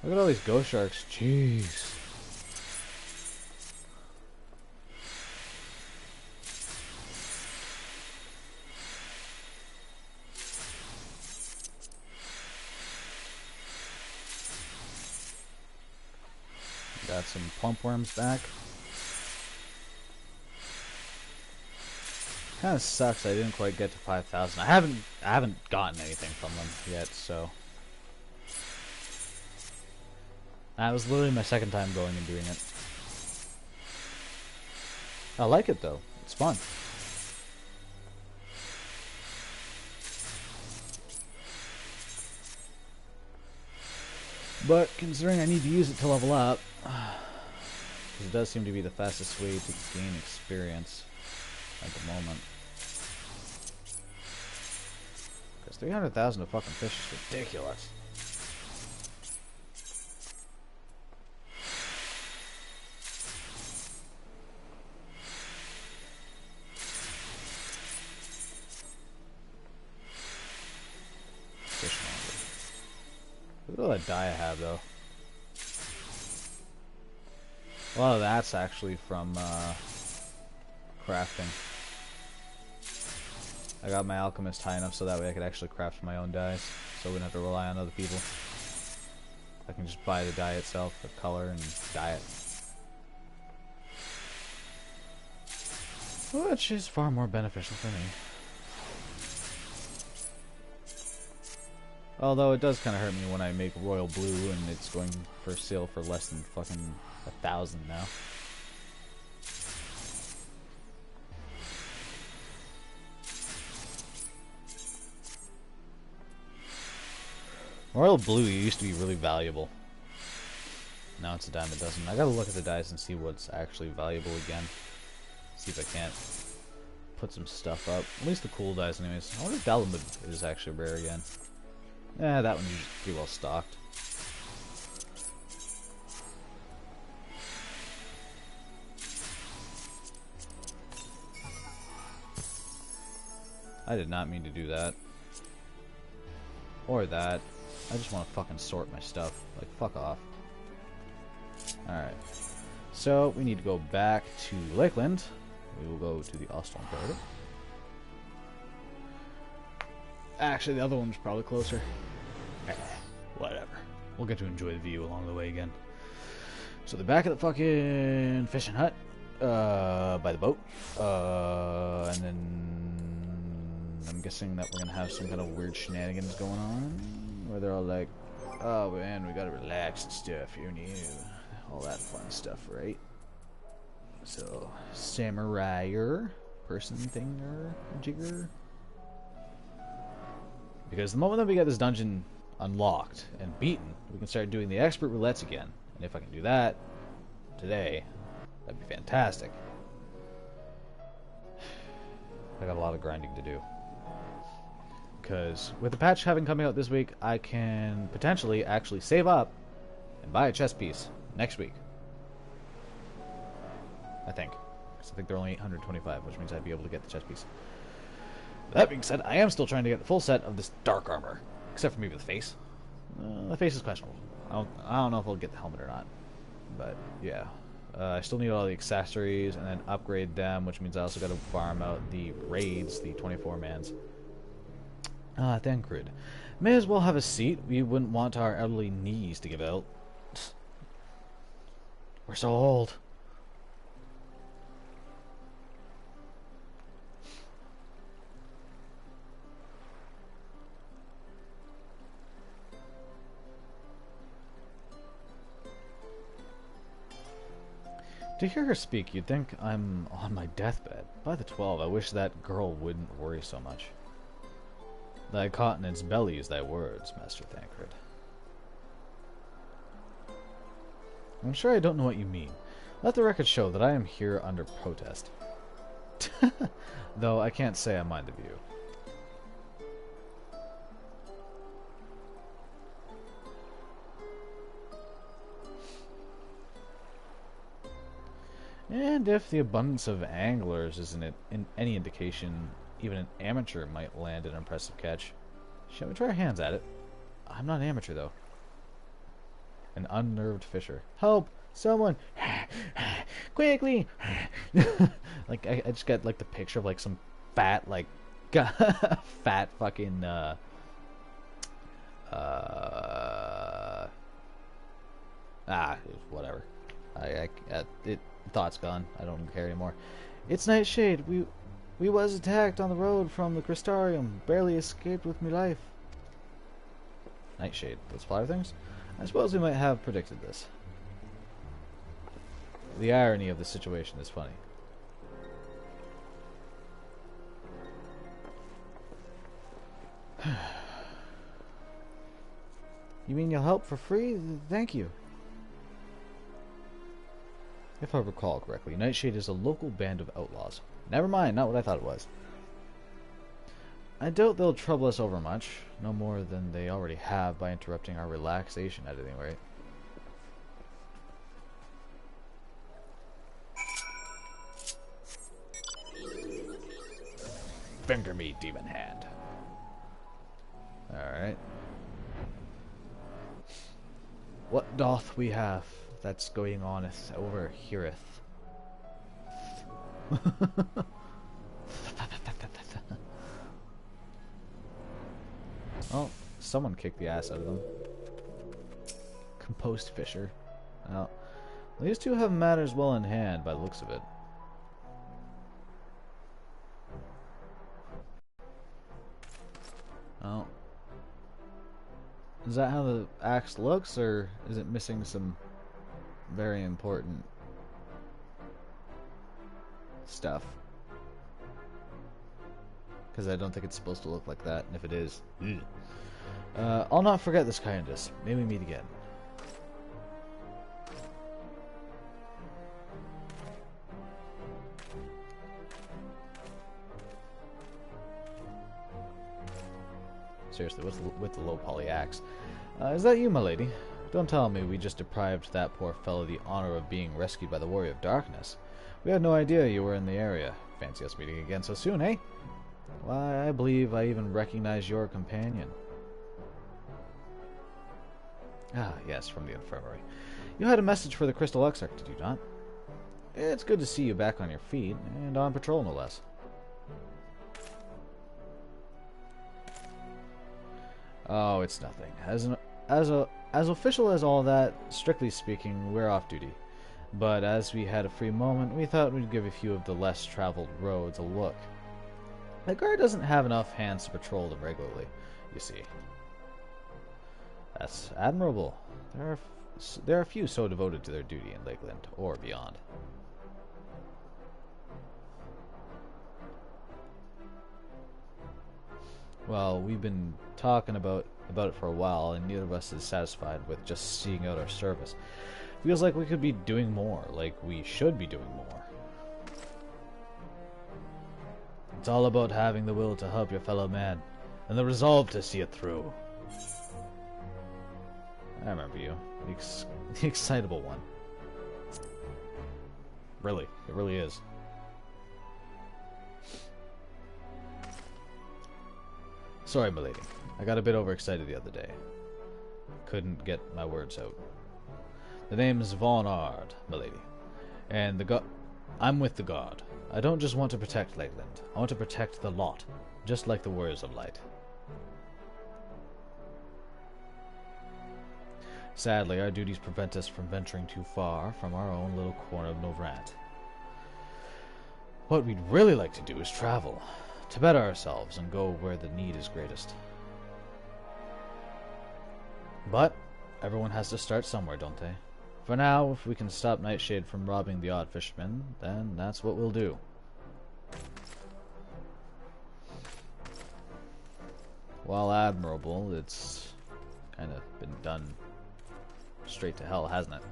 Look at all these ghost sharks. Jeez. Got some plump worms back. Kind of sucks I didn't quite get to 5,000. I haven't gotten anything from them yet, so that was literally my second time going and doing it. I like it though. It's fun. But considering I need to use it to level up, because it does seem to be the fastest way to gain experience at the moment. 300,000 of fucking fish is ridiculous. Fishmonger. Look at all that dye I have, though. A lot of that's actually from crafting. I got my alchemist high enough so that way I could actually craft my own dyes, so I wouldn't have to rely on other people. I can just buy the dye itself, the color, and dye it. Which is far more beneficial for me. Although it does kind of hurt me when I make royal blue and it's going for sale for less than fucking 1,000 now. Royal blue used to be really valuable. Now it's a dime a dozen. I gotta look at the dyes and see what's actually valuable again. See if I can't put some stuff up. At least the cool dyes anyways. I wonder if Dalamud is actually rare again. Yeah, that one's usually pretty well stocked. I did not mean to do that. Or that. I just want to fucking sort my stuff. Like, fuck off. Alright. So, we need to go back to Lakeland. We will go to the Ostrom Imperator. Actually, the other one's probably closer. Whatever. We'll get to enjoy the view along the way again. So, the back of the fucking fishing hut. By the boat. And then I'm guessing that we're gonna have some kind of weird shenanigans going on. Where they're all like, oh man, we gotta relax and stuff, you're new. all that fun stuff, right? So, samurai-er, person thinger, jigger. Because the moment that we get this dungeon unlocked and beaten, we can start doing the expert roulettes again. And if I can do that today, that'd be fantastic. I got a lot of grinding to do. Because with the patch having coming out this week, I can potentially actually save up and buy a chess piece next week. I think. Because I think they're only 825, which means I'd be able to get the chess piece. That being said, I am still trying to get the full set of this dark armor. Except for maybe the face. The face is questionable. I don't know if I'll get the helmet or not. But, yeah. I still need all the accessories and then upgrade them, which means I also got to farm out the raids, the 24-mans. Thancred. May as well have a seat. We wouldn't want our elderly knees to give out. We're so old. To hear her speak, you'd think I'm on my deathbed. By the 12, I wish that girl wouldn't worry so much. Thy continent's belly is thy words, Master Thancred. I'm sure I don't know what you mean. Let the record show that I am here under protest. Though I can't say I mind the view. And if the abundance of anglers isn't any indication, even an amateur might land an impressive catch. Shall we try our hands at it? I'm not an amateur, though. An unnerved fisher. Help! Someone! Quickly! Like, I just got, like, the picture of, like, some fat, like, fat fucking, whatever. Thought's gone. I don't care anymore. It's Nightshade. We was attacked on the road from the Crystarium. Barely escaped with me life. Nightshade. Those flower things? I suppose we might have predicted this. The irony of the situation is funny. You mean you'll help for free? Thank you. If I recall correctly, Nightshade is a local band of outlaws. Never mind, not what I thought it was. I doubt they'll trouble us over much. No more than they already have by interrupting our relaxation at any rate. Finger me, demon hand. Alright. What doth we have that's going oneth over heareth? Oh, someone kicked the ass out of them. Compost fisher. Well, these two have matters well in hand by the looks of it. Oh. Is that how the axe looks, or is it missing some very important stuff? Because I don't think it's supposed to look like that, and if it is... I'll not forget this kindness. May we meet again. Seriously, what's with the low poly axe? Is that you, my lady? Don't tell me we just deprived that poor fellow the honor of being rescued by the Warrior of Darkness. We had no idea you were in the area. Fancy us meeting again so soon, eh? Why, I believe I even recognize your companion. Ah, yes, from the infirmary. You had a message for the Crystal Exarch, did you not? It's good to see you back on your feet, and on patrol no less. Oh, it's nothing. As official as all that, strictly speaking, we're off duty. But as we had a free moment, we thought we'd give a few of the less traveled roads a look. The guard doesn't have enough hands to patrol them regularly, you see. That's admirable. There are there are few so devoted to their duty in Lakeland or beyond. Well, we've been talking about it for a while, and neither of us is satisfied with just seeing out our service. Feels like we could be doing more, like we should be doing more. It's all about having the will to help your fellow man, and the resolve to see it through. I remember you. The excitable one. Really, it really is. Sorry, milady. I got a bit overexcited the other day. Couldn't get my words out. The name's Von Ard, milady. And I'm with the Guard. I don't just want to protect Lakeland. I want to protect the lot, just like the Warriors of Light. Sadly, our duties prevent us from venturing too far from our own little corner of Novrant. What we'd really like to do is travel, to better ourselves and go where the need is greatest. But everyone has to start somewhere, don't they? For now, if we can stop Nightshade from robbing the odd fisherman, then that's what we'll do. While admirable, it's kind of been done straight to hell, hasn't it?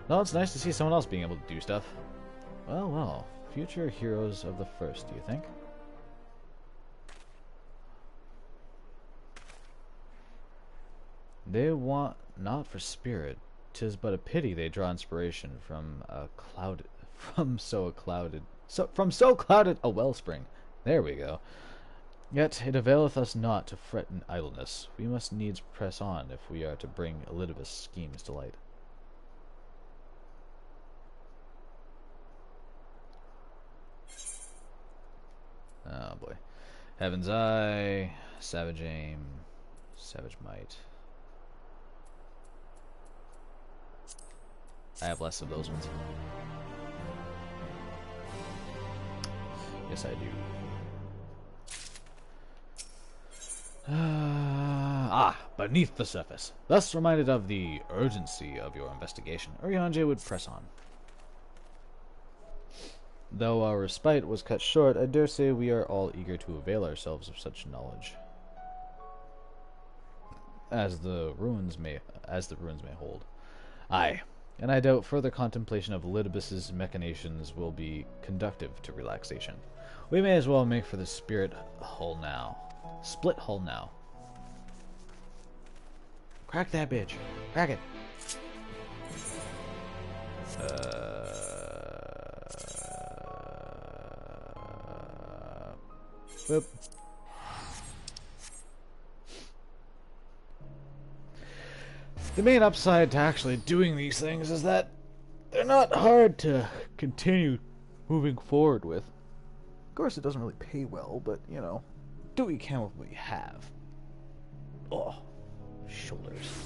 No, it's nice to see someone else being able to do stuff. Well, well, future heroes of the first, do you think? They want not for spirit, 'tis but a pity they draw inspiration from so clouded a wellspring. There we go. Yet it availeth us not to fret in idleness. We must needs press on if we are to bring Elidibus' schemes to light. Oh boy. Heaven's Eye, Savage Aim, Savage Might. I have less of those ones. Yes, I do. Beneath the surface. Thus reminded of the urgency of your investigation, Urianger would press on. Though our respite was cut short, I dare say we are all eager to avail ourselves of such knowledge as the ruins may hold. Aye, and I doubt further contemplation of Elidibus' machinations will be conductive to relaxation. We may as well make for the split hull now. Crack that bitch. Crack it. Boop. The main upside to actually doing these things is that they're not hard to continue moving forward with. Of course, it doesn't really pay well, but, you know, do what you can with what you have. Oh, shoulders.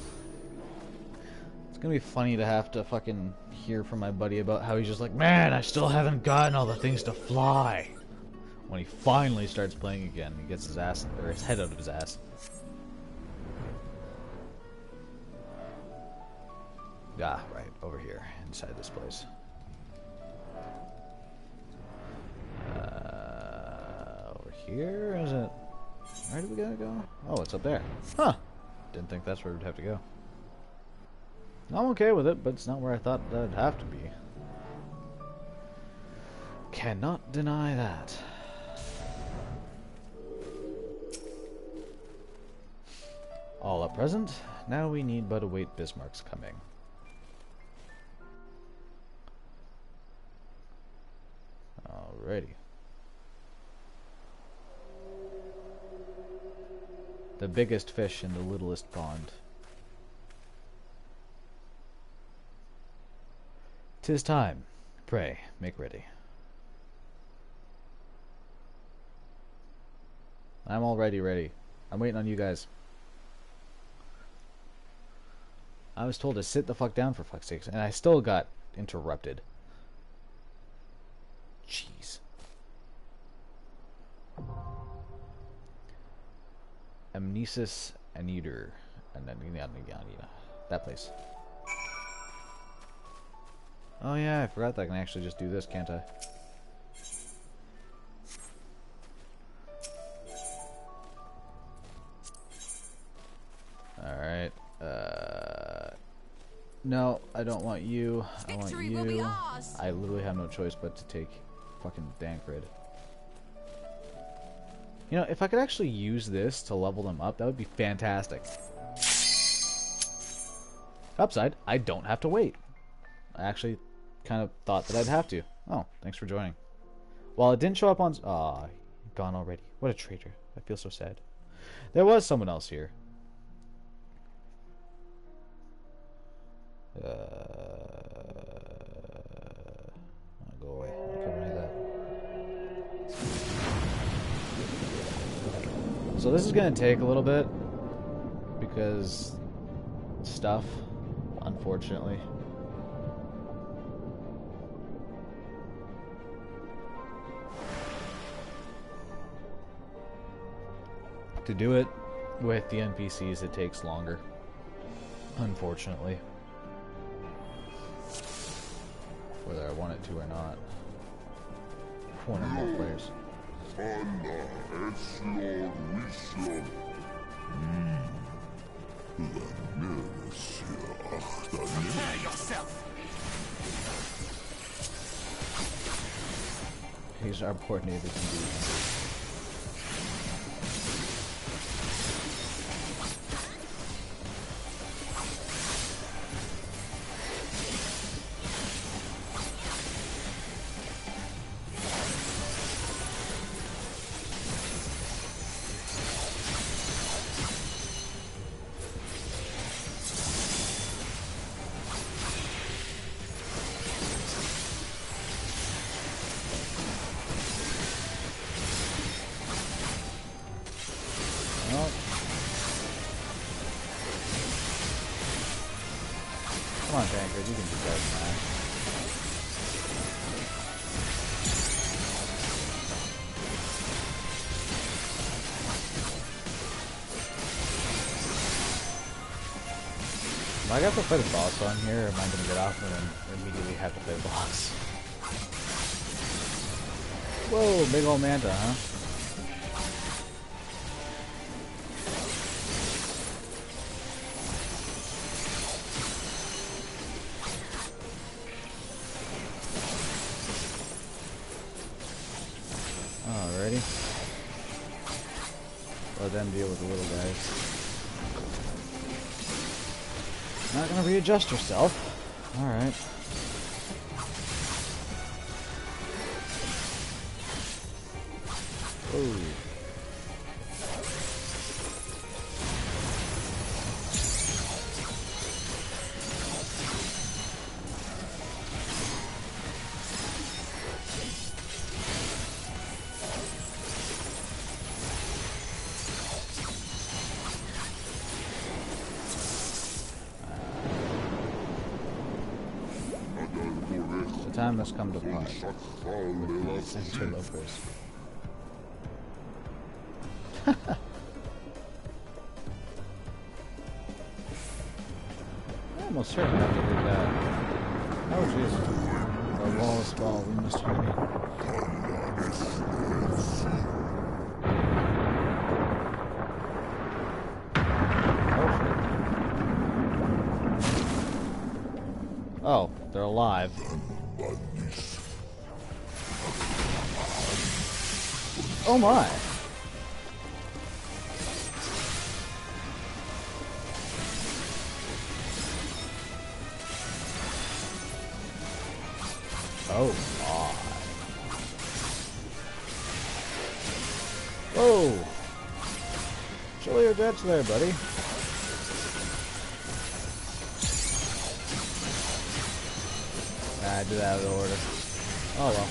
It's gonna be funny to have to fucking hear from my buddy about how he's just like, man, I still haven't gotten all the things to fly. When he finally starts playing again, he gets his ass, or his head out of his ass. Ah, right, over here, inside this place. Over here, is it? Where do we gotta go? Oh, it's up there. Huh. Didn't think that's where we'd have to go. I'm okay with it, but it's not where I thought that'd have to be. Cannot deny that. All up present. Now we need but await Bismarck's coming. Alrighty. The biggest fish in the littlest pond. 'Tis time. Pray, make ready. I'm already ready. I'm waiting on you guys. I was told to sit the fuck down for fuck's sakes, and I still got interrupted. Jeez. Amnesis Aneder. That place. Oh yeah, I forgot that I can actually just do this, can't I? Alright. No, I don't want you. I want you. I literally have no choice but to take fucking Dankrid. You know, if I could actually use this to level them up, that would be fantastic. Upside, I don't have to wait. I actually kind of thought that I'd have to. Oh, thanks for joining. Well, it didn't show up on... Aw, gone already. What a traitor. I feel so sad. There was someone else here. I'll go away. I'll cover any of that. So this is going to take a little bit. Because... stuff. Unfortunately. To do it with the NPCs, it takes longer. Unfortunately. Whether I want it to or not. One or more players. Prepare yourself. These are poor neighbors indeed. Come on, Tankard, you can do better than that. Am I gonna have to fight a boss on here, or am I gonna get off and then immediately have to fight a boss? Whoa, big old manta, huh? Alrighty. Let them deal with the little guys. Not gonna readjust yourself. Alright. Whoa. The time must come to part with these interlopers. I almost certainly have to read that. Oh jeez. The walls fall, we must hurry. Oh, they're alive. Oh my! Oh my! Whoa! Chill your jets there, buddy. I did that out of order. Oh well.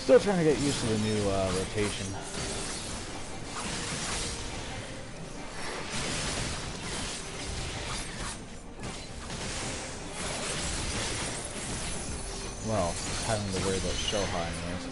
Still trying to get used to the new rotation. Well, having to worry about Shoha anyways.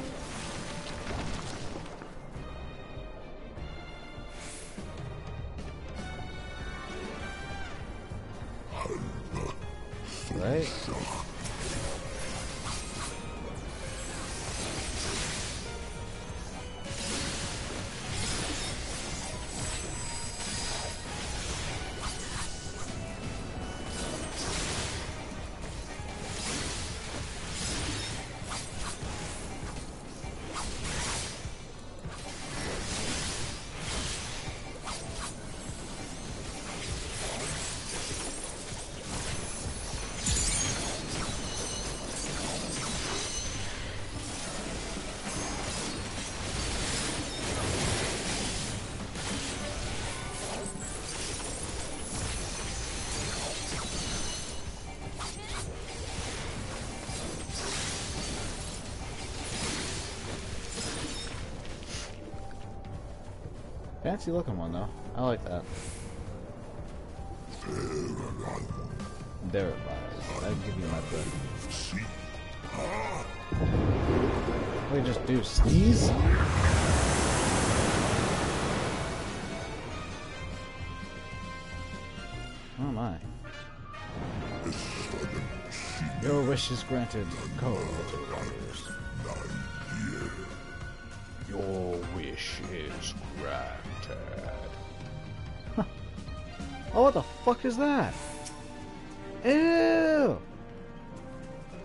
Fancy looking one though. I like that. There it lies. I'll give you my bread. What do we just do? Sneeze? Oh my. Your wish is granted. Go, little warriors. Your wish is granted. Huh. Oh, what the fuck is that? Ew!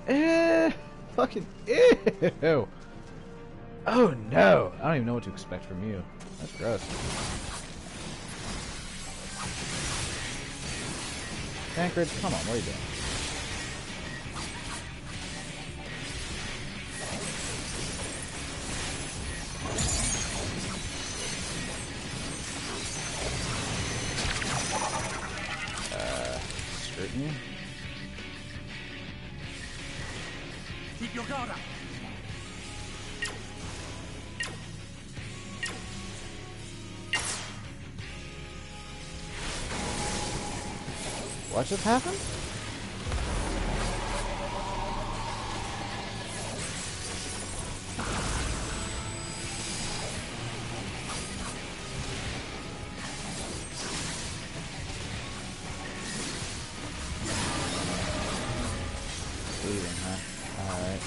Ew! Fucking ew! Oh no! I don't even know what to expect from you. That's gross. Tancred, come on, what are you doing? Scrutiny? Keep your guard up. What just happened? Bleeding, huh? Alright.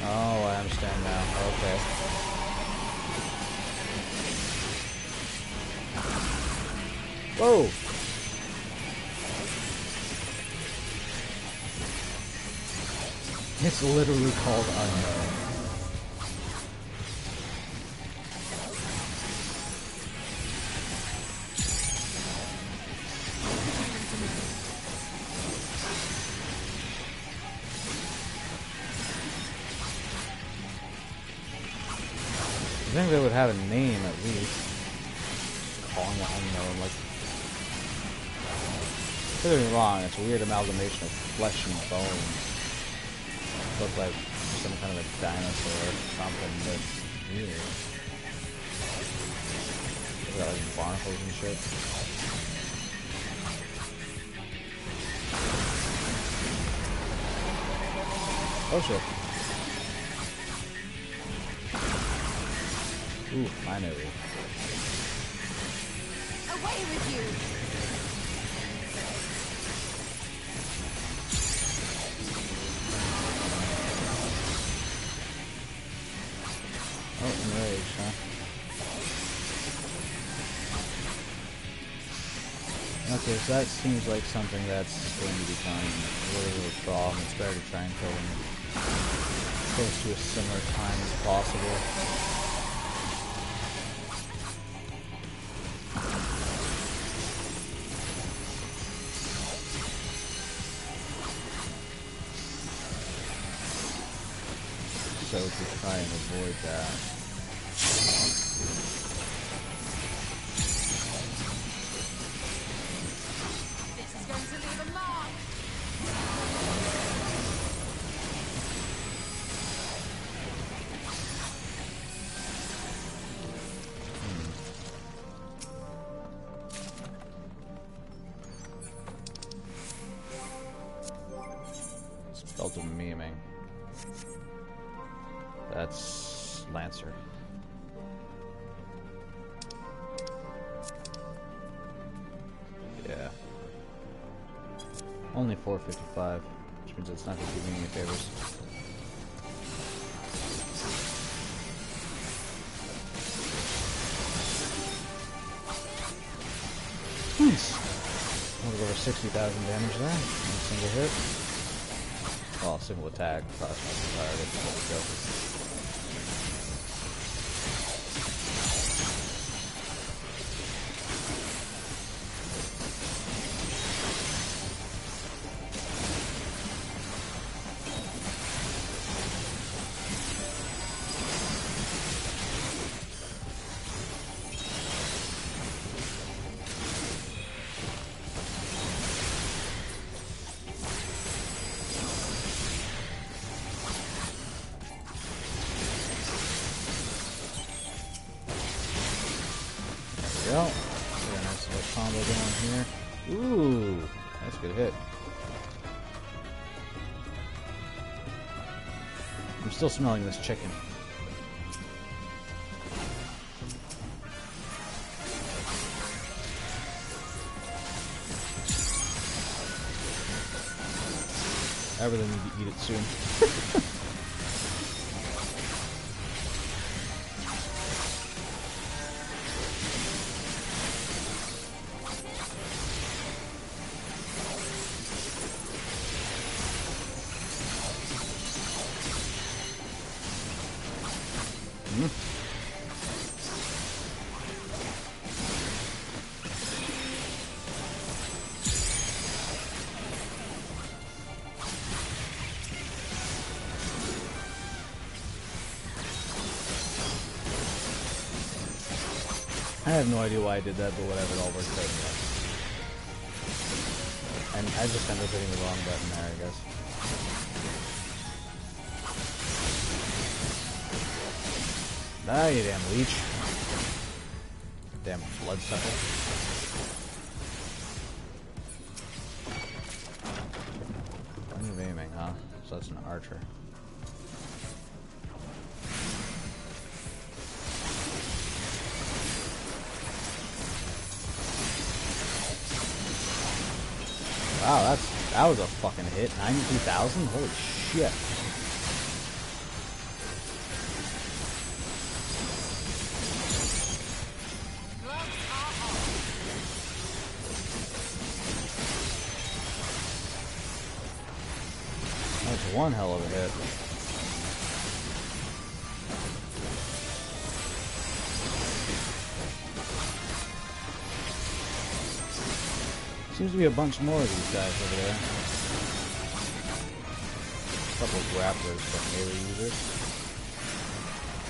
Oh, I understand now. Okay. Whoa! It's literally called unknown. I think they would have a name at least. Calling it unknown, like. Don't get me wrong, it's a weird amalgamation of flesh and bone. Look like some kind of a dinosaur or something, but weird. They got like barnacles and shit. Oh shit. Ooh, my nose. Away with you! Oh, enraged, huh? Okay, so that seems like something that's going to become a really problem. It's better to try and kill them close to a similar time as possible. So to try and avoid that. This is going to leave a mark! Spelt of memeing. That's Lancer. Yeah. Only 455, which means it's not going to do me any favors. Nice. A little over 60,000 damage there. One single hit. Well, single attack. Cross fire. Let's go. Good hit. I'm still smelling this chicken. I really need to eat it soon. I have no idea why I did that, but whatever, it all worked out in the end. And I just ended up hitting the wrong button there, I guess. Ah, you damn leech. Damn bloodsucker. Point of aiming, huh? So that's an archer. Wow, that was a fucking hit. 92,000? Holy shit. That's one hell of a hit. Seems to be a bunch more of these guys over there. A couple of grapplers, but melee users.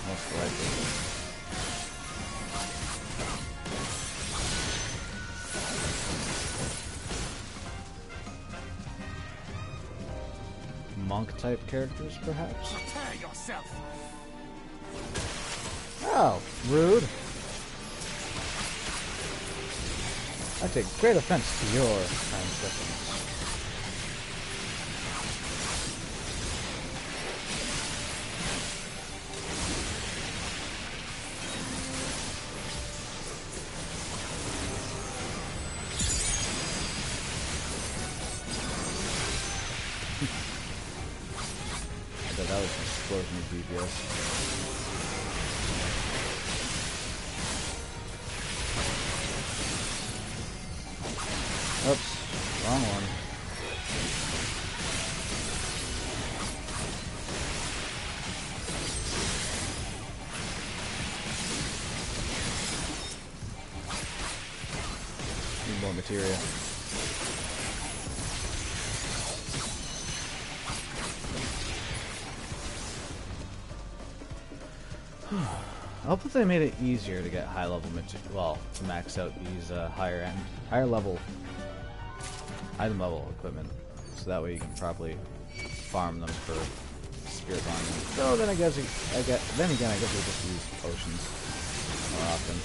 Most likely. Monk type characters, perhaps? Prepare yourself. Oh, rude. I take great offense to your transgressions. I thought that was an explosion of DPS. Oops, wrong one. Need more materia. I hope that they made it easier to get high level material, well, to max out these higher level item level equipment, so that way you can probably farm them for spirit bonding. So then then again I guess we just use potions more often.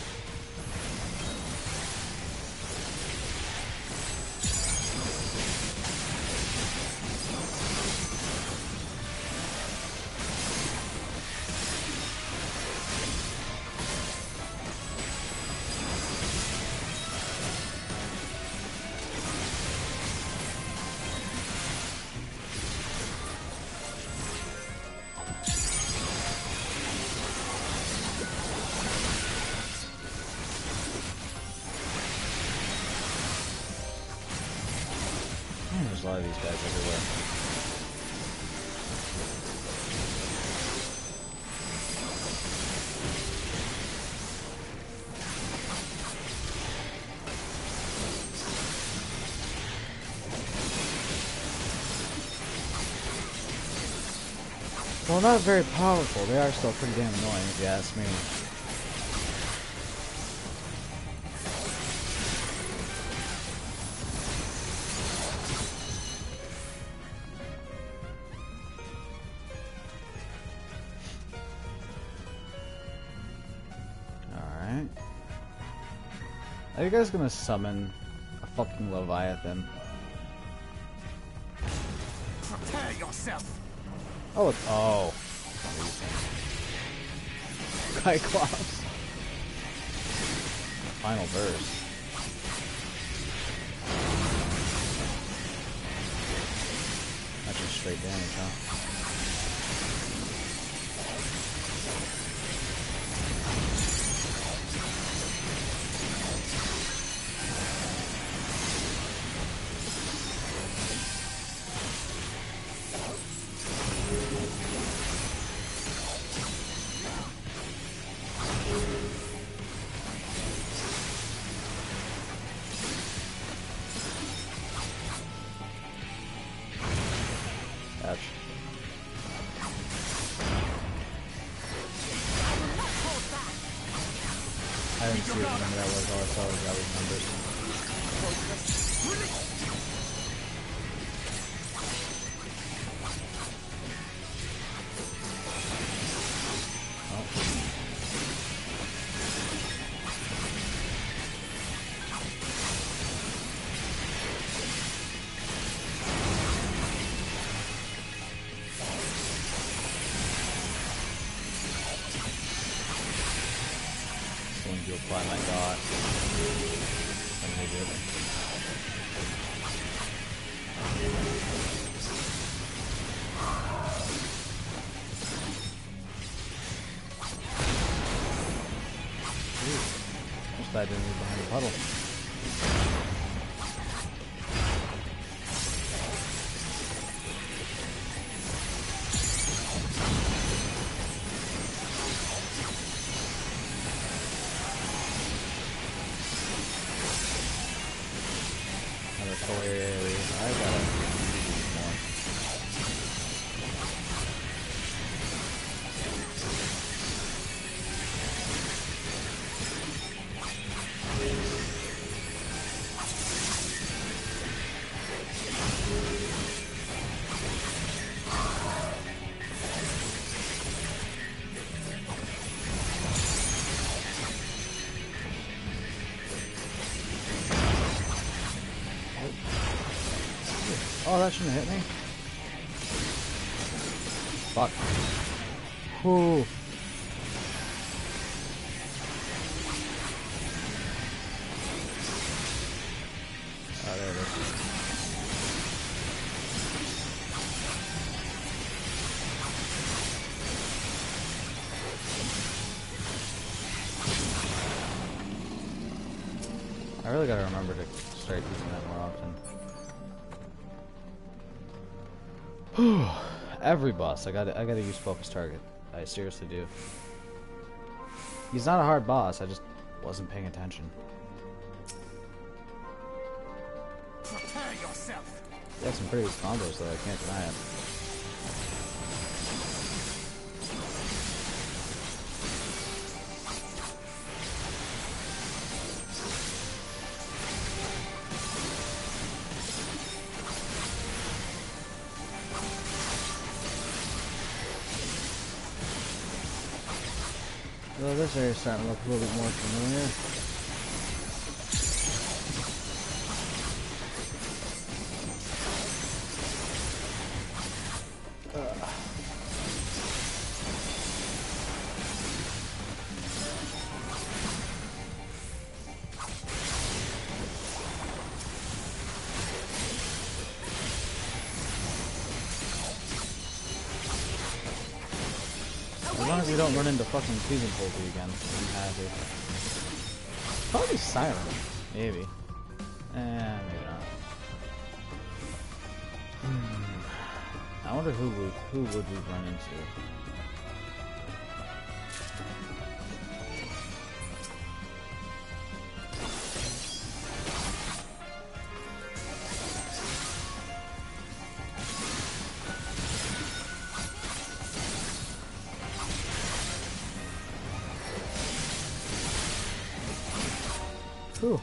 There's a lot of these guys everywhere. Well, not very powerful. They are still pretty damn annoying, if you ask me. Are you guys gonna summon a fucking Leviathan? yourself. Oh, oh. Cyclops. Final verse. That's just straight damage, huh? Ouch. I didn't see what number that was, all I saw was that was numbers. Going to apply my dot. I'm gonna do it. Just died in behind the puddle. I gotta use more. Oh, that shouldn't have hit me. Fuck. Whew. Oh, there it is. I really gotta remember to start using that more often. Every boss, I gotta use focus target. I seriously do. He's not a hard boss, I just wasn't paying attention. Prepare yourself. He has some pretty good combos though, I can't deny it. Well, this area's starting to look a little bit more familiar. As long as we don't run into fucking season poultry again, I'm happy. Probably Siren, maybe. Maybe not. I wonder who would we run into? Whew.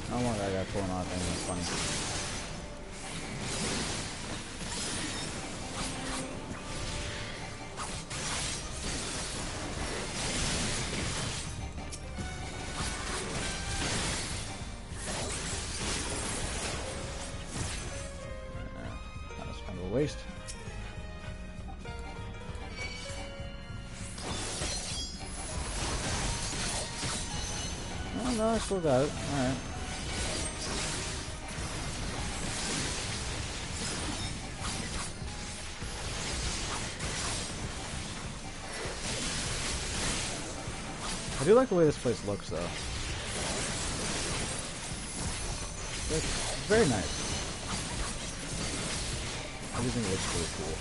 I don't want that guy pulling off anything funny. waste. Oh no, I still got it. Alright. I do like the way this place looks, though. It's very nice. I do think it looks really cool.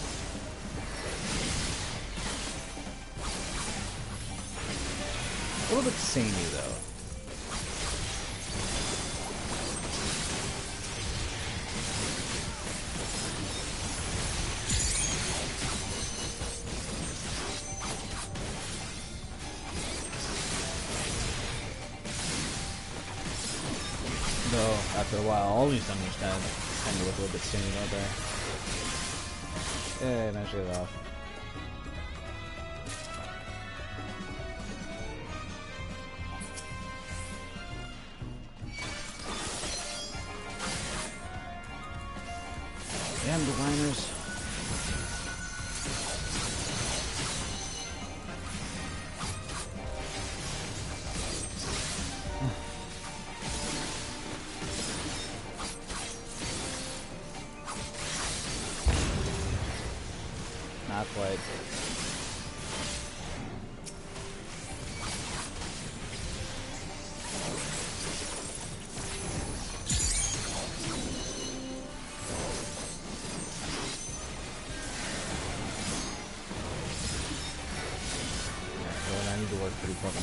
A little bit samey, though. Though, after a while, all these dungeons kind of look a little bit samey, don't they? Yeah, I managed to get it off. Damn diviners. Not quite. I need to work pretty fucking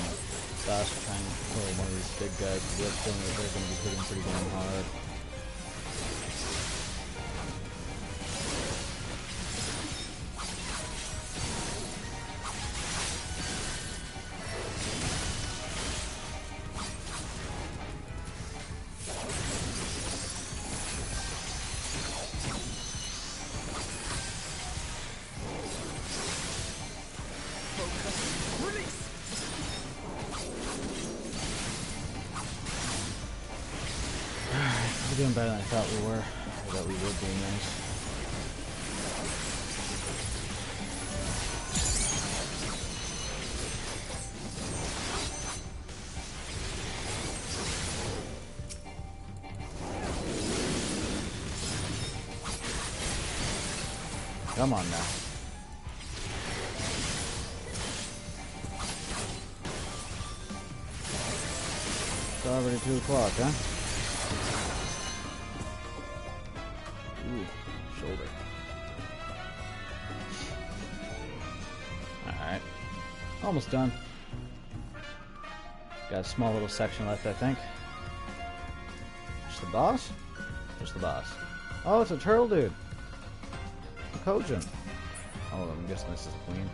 fast trying to kill one of these big guys. I have a feeling that they're going to be hitting pretty damn hard. We're doing better than I thought we were, or that we would be, anyways. Come on now. It's already 2 o'clock, huh? Ooh, shoulder. Alright. Almost done. Got a small little section left, I think. Just the boss? Just the boss. Oh, it's a turtle dude. A Kojin. Oh, I'm guessing this is a queen.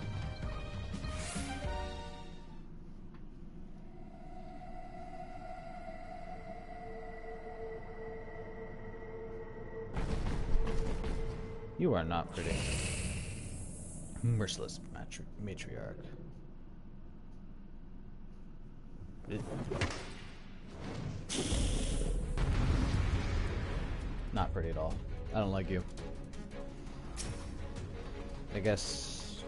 You are not pretty. Merciless matriarch. Not pretty at all. I don't like you. I guess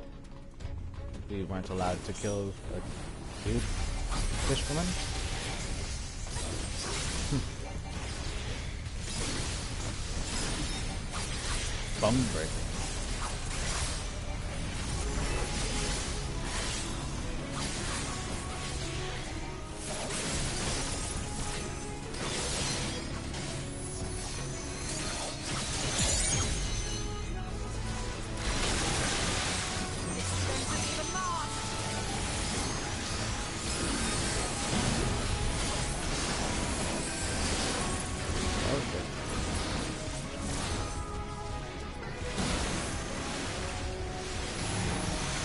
we weren't allowed to kill a dude fishwoman. Bum breaking.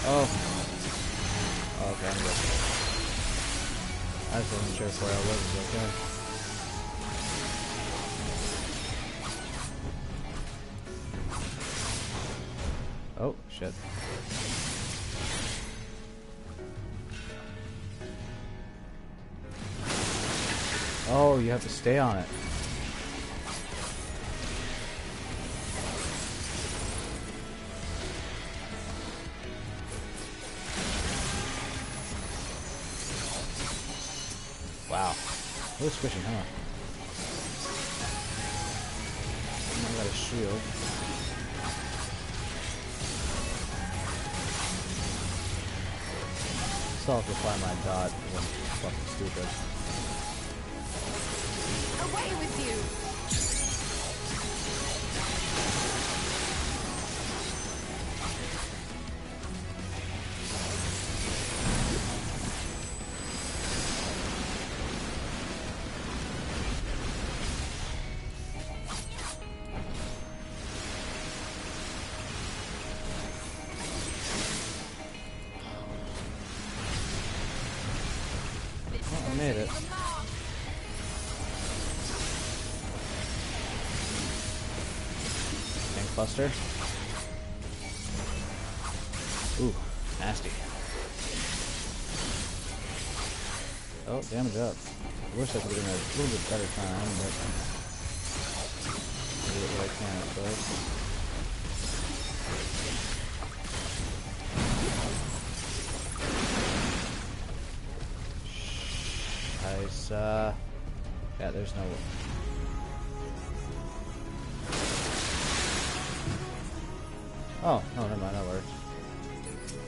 Oh. Okay, I'm good. I just wasn't sure where I was, okay. Oh, shit. Oh, you have to stay on it. Wow. Really squishing, huh? I got a shield. Still have to find my dot. I'm fucking stupid. Away with you! Oh, I made it. Buster. Ooh, nasty. Oh, damage up. I wish I could have been a little bit better time, but I'll do what I can at first. Nice, yeah, there's no... Oh, no, never mind, that worked.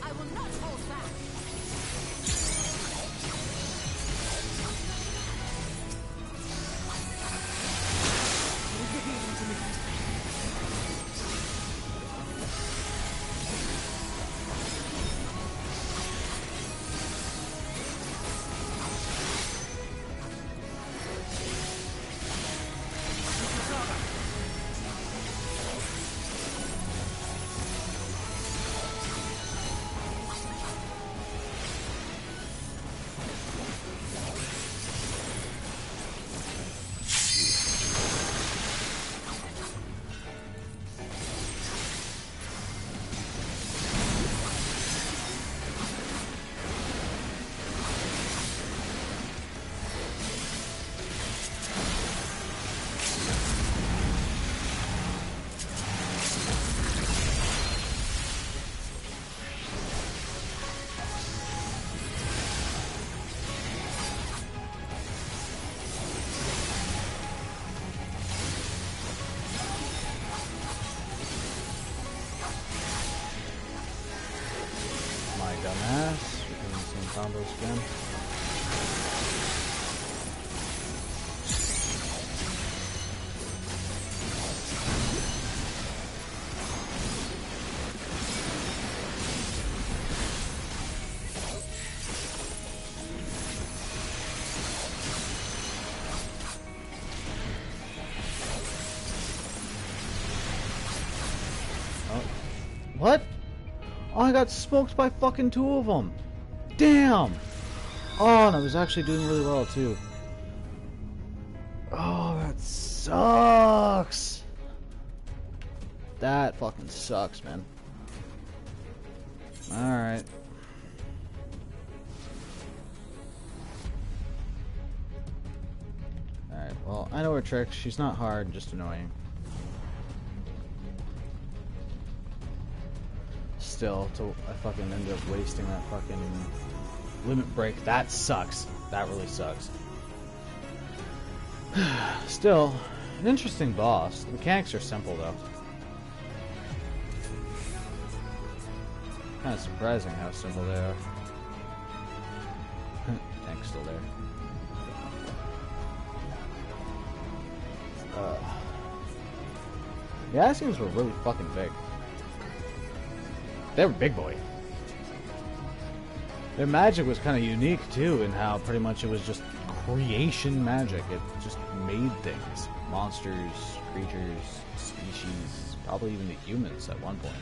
I will not hold back. Dumbass. We're doing the same combos again. Oh. What? Oh, I got smoked by fucking 2 of them. Damn. Oh, and I was actually doing really well, too. Oh, that sucks. That fucking sucks, man. Alright. Alright, well, I know her tricks. She's not hard, just annoying. Still, I fucking ended up wasting that fucking limit break. That sucks. That really sucks. Still, an interesting boss. The mechanics are simple, though. Kind of surprising how simple they are. Tank's still there. The Asians were really fucking big. They were big boy. Their magic was kind of unique too, in how pretty much it was just creation magic. It just made things. Monsters, creatures, species, probably even the humans at one point.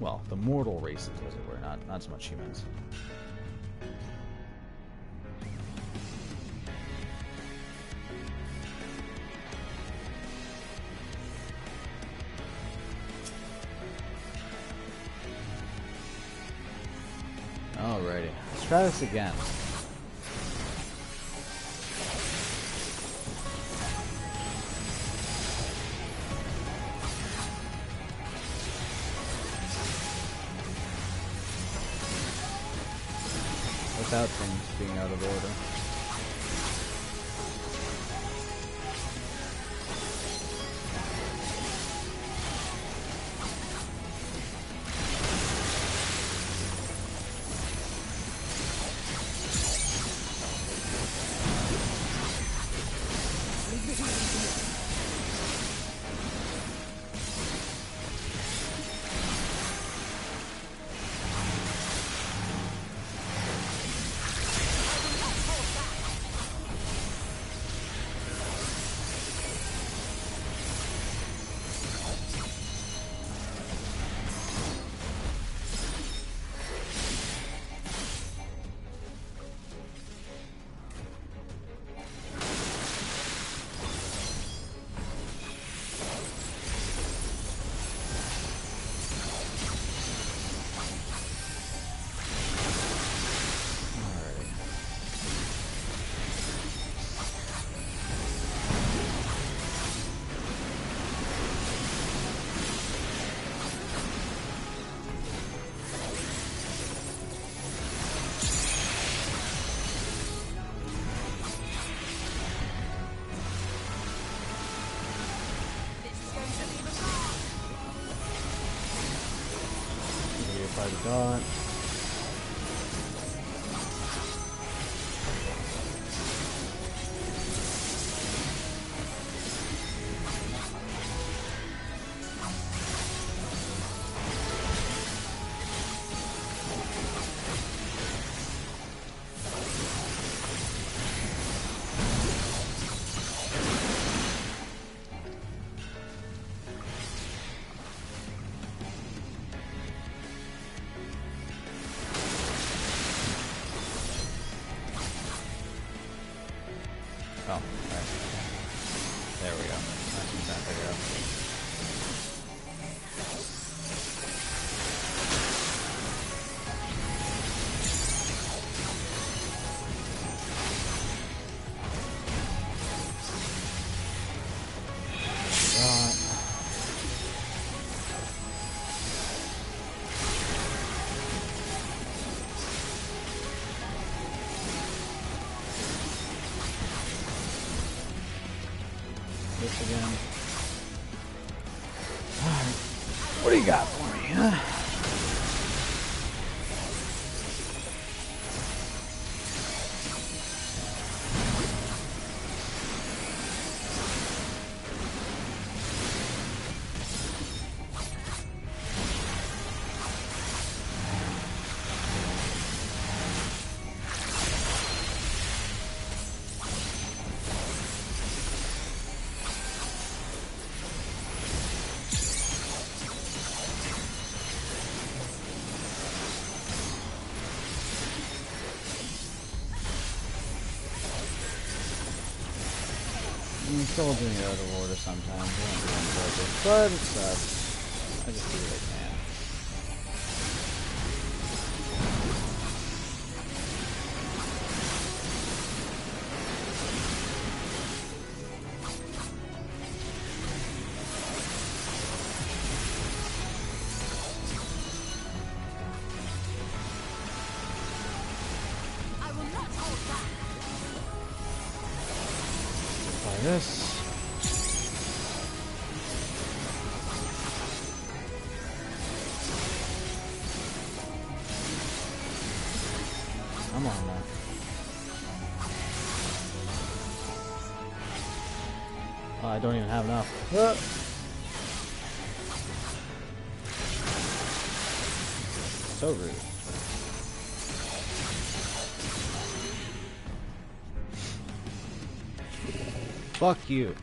Well, the mortal races, as it were, not so much humans. Alrighty, let's try this again. Let's without things being out of order. By the dot. Oh, right. There we go. That's what I'm trying to figure out. This again. Alright. What do you got for me, huh? I'm still doing it out of order sometimes. I don't do it on purpose, but it sucks. I just do what I can. I will not hold back. This. Come on now. Oh, I don't even have enough. So rude. Fuck you.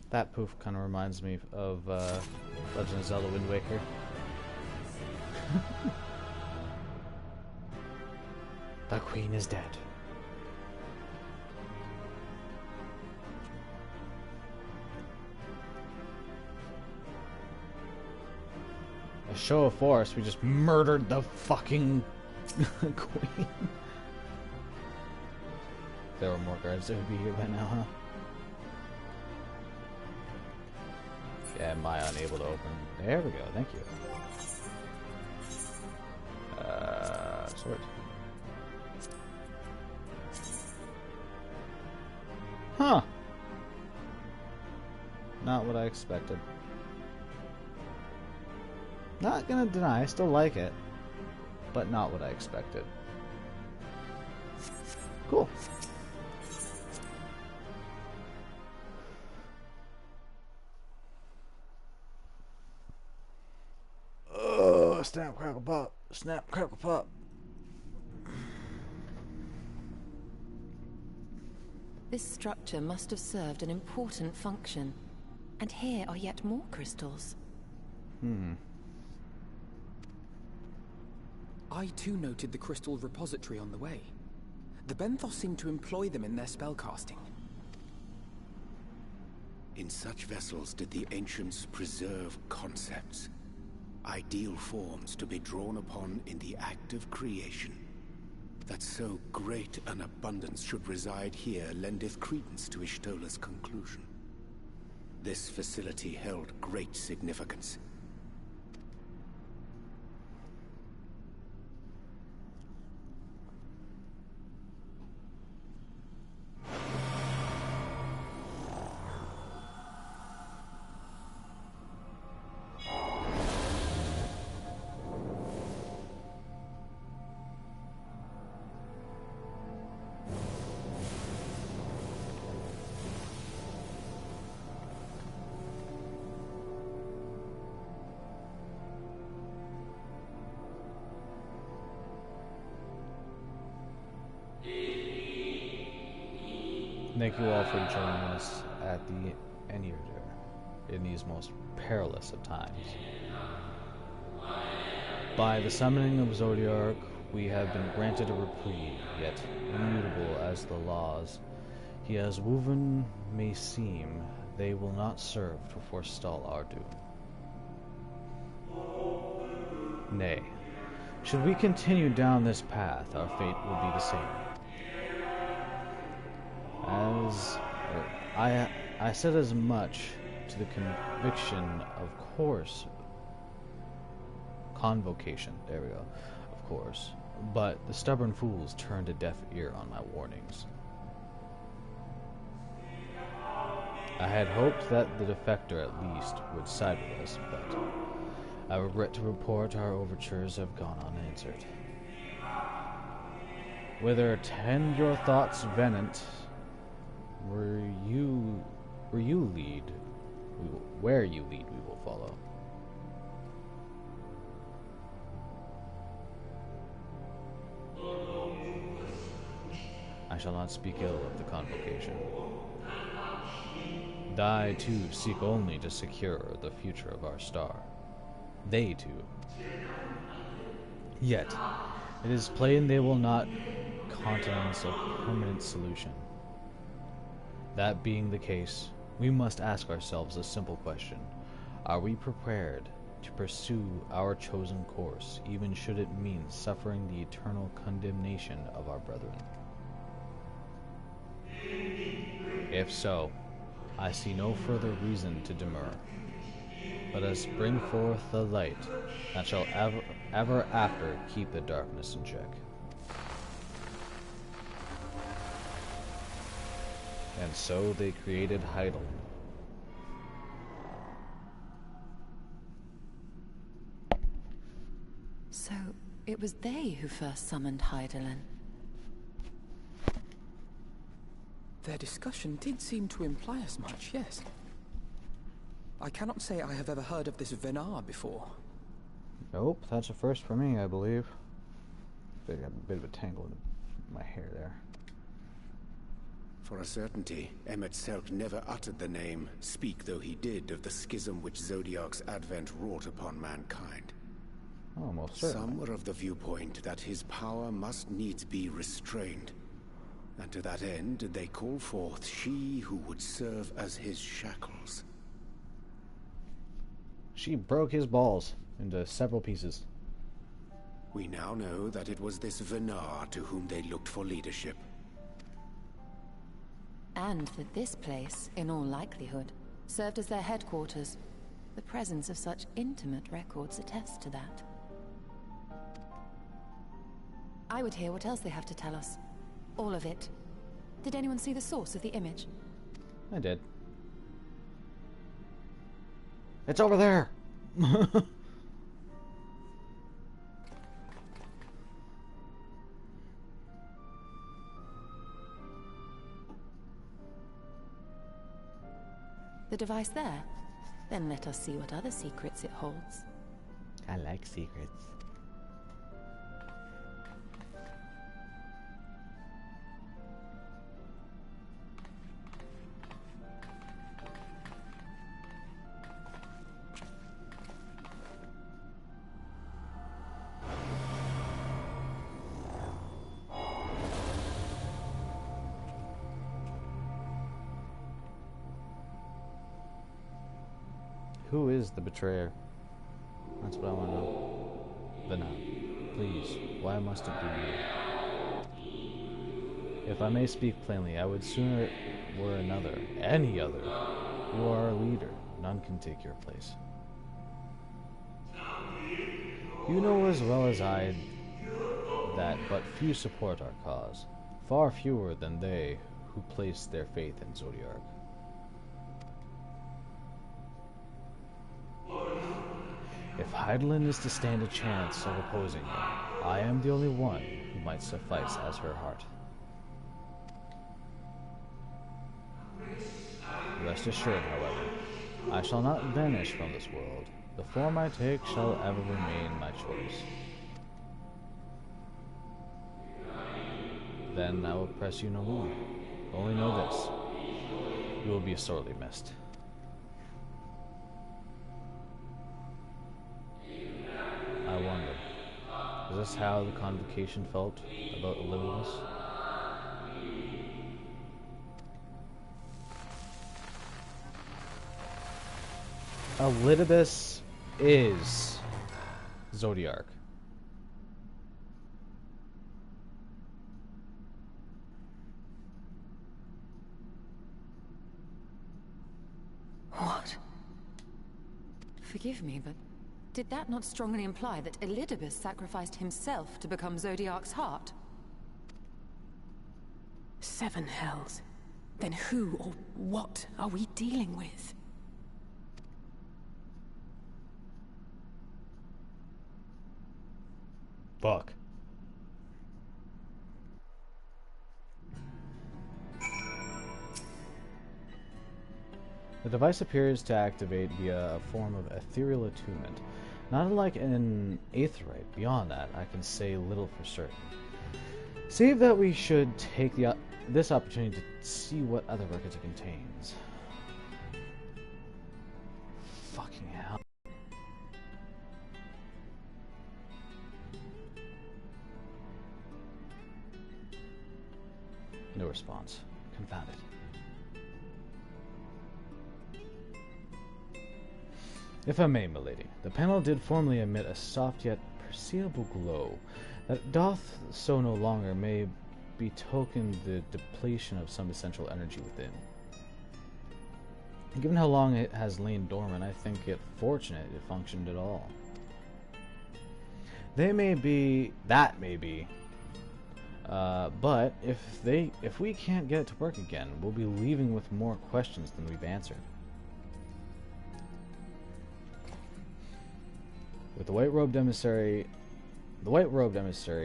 That poof kind of reminds me of Legend of Zelda Wind Waker. The queen is dead. A show of force, we just murdered the fucking queen. If there were more guards, they would be here by now, huh? Am I unable to open? There we go. Thank you. Sword. Huh. Not what I expected. Not gonna deny, I still like it, but not what I expected. Cool. Oh, snap, crackle, pop. Snap, crackle, pop. This structure must have served an important function. And here are yet more crystals. I too noted the crystal repository on the way. The Benthos seem to employ them in their spellcasting. In such vessels did the ancients preserve concepts, ideal forms to be drawn upon in the act of creation. That so great an abundance should reside here lendeth credence to Ishtola's conclusion. This facility held great significance. Thank you all for joining us at the Enirder in these most perilous of times. By the summoning of Zodiark, we have been granted a reprieve, yet immutable as the laws he has woven may seem, they will not serve to forestall our doom. Nay, should we continue down this path, our fate will be the same. I said as much to the convocation, there we go, of course, but the stubborn fools turned a deaf ear on my warnings. I had hoped that the defector at least would side with us, but I regret to report our overtures have gone unanswered. Whither tend your thoughts, Venant? Where you lead, we will follow. I shall not speak ill of the convocation. They too seek only to secure the future of our star. They too. Yet, it is plain they will not countenance a permanent solution. That being the case, we must ask ourselves a simple question. Are we prepared to pursue our chosen course, even should it mean suffering the eternal condemnation of our brethren? If so, I see no further reason to demur. Let us bring forth the light that shall ever after keep the darkness in check. And so they created Heidel. So, it was they who first summoned Heidelin. Their discussion did seem to imply as much, yes. I cannot say I have ever heard of this Venar before. Nope, that's a first for me, I believe. I got a bit of a tangle in my hair there. For a certainty, Emet-Selch never uttered the name, speak though he did, of the schism which Zodiark's advent wrought upon mankind. Oh, most certainly. Some were of the viewpoint that his power must needs be restrained, and to that end did they call forth she who would serve as his shackles. She broke his balls into several pieces. We now know that it was this Venar to whom they looked for leadership. And that this place, in all likelihood, served as their headquarters, The presence of such intimate records attests to that. I would hear what else they have to tell us. All of it. Did anyone see the source of the image? I did. It's over there! The device there? Then let us see what other secrets it holds. I like secrets. Who is the betrayer? That's what I want to know. But now, please, why must it be you? If I may speak plainly, I would sooner it were another, any other. You are our leader. None can take your place. You know as well as I that but few support our cause. Far fewer than they who place their faith in Zodiark. If Heidelin is to stand a chance of opposing him, I am the only one who might suffice as her heart. Rest assured, however, I shall not vanish from this world. The form I take shall ever remain my choice. Then I will press you no more. Only know this. You will be sorely missed. I wonder, is this how the convocation felt about Elizabeth? Elidibus is Zodiark. What? Forgive me, but did that not strongly imply that Elidibus sacrificed himself to become Zodiark's heart? 7 hells. Then who or what are we dealing with? Fuck. The device appears to activate via a form of ethereal attunement. Not unlike an aetherite. Beyond that, I can say little for certain. Save that we should take this opportunity to see what other records it contains. Fucking hell. No response. Confound it. If I may, milady, the panel did formerly emit a soft yet perceivable glow. That doth so no longer may betoken the depletion of some essential energy within. Given how long it has lain dormant, I think it fortunate it functioned at all. That may be, but if we can't get it to work again, we'll be leaving with more questions than we've answered. With the white-robed emissary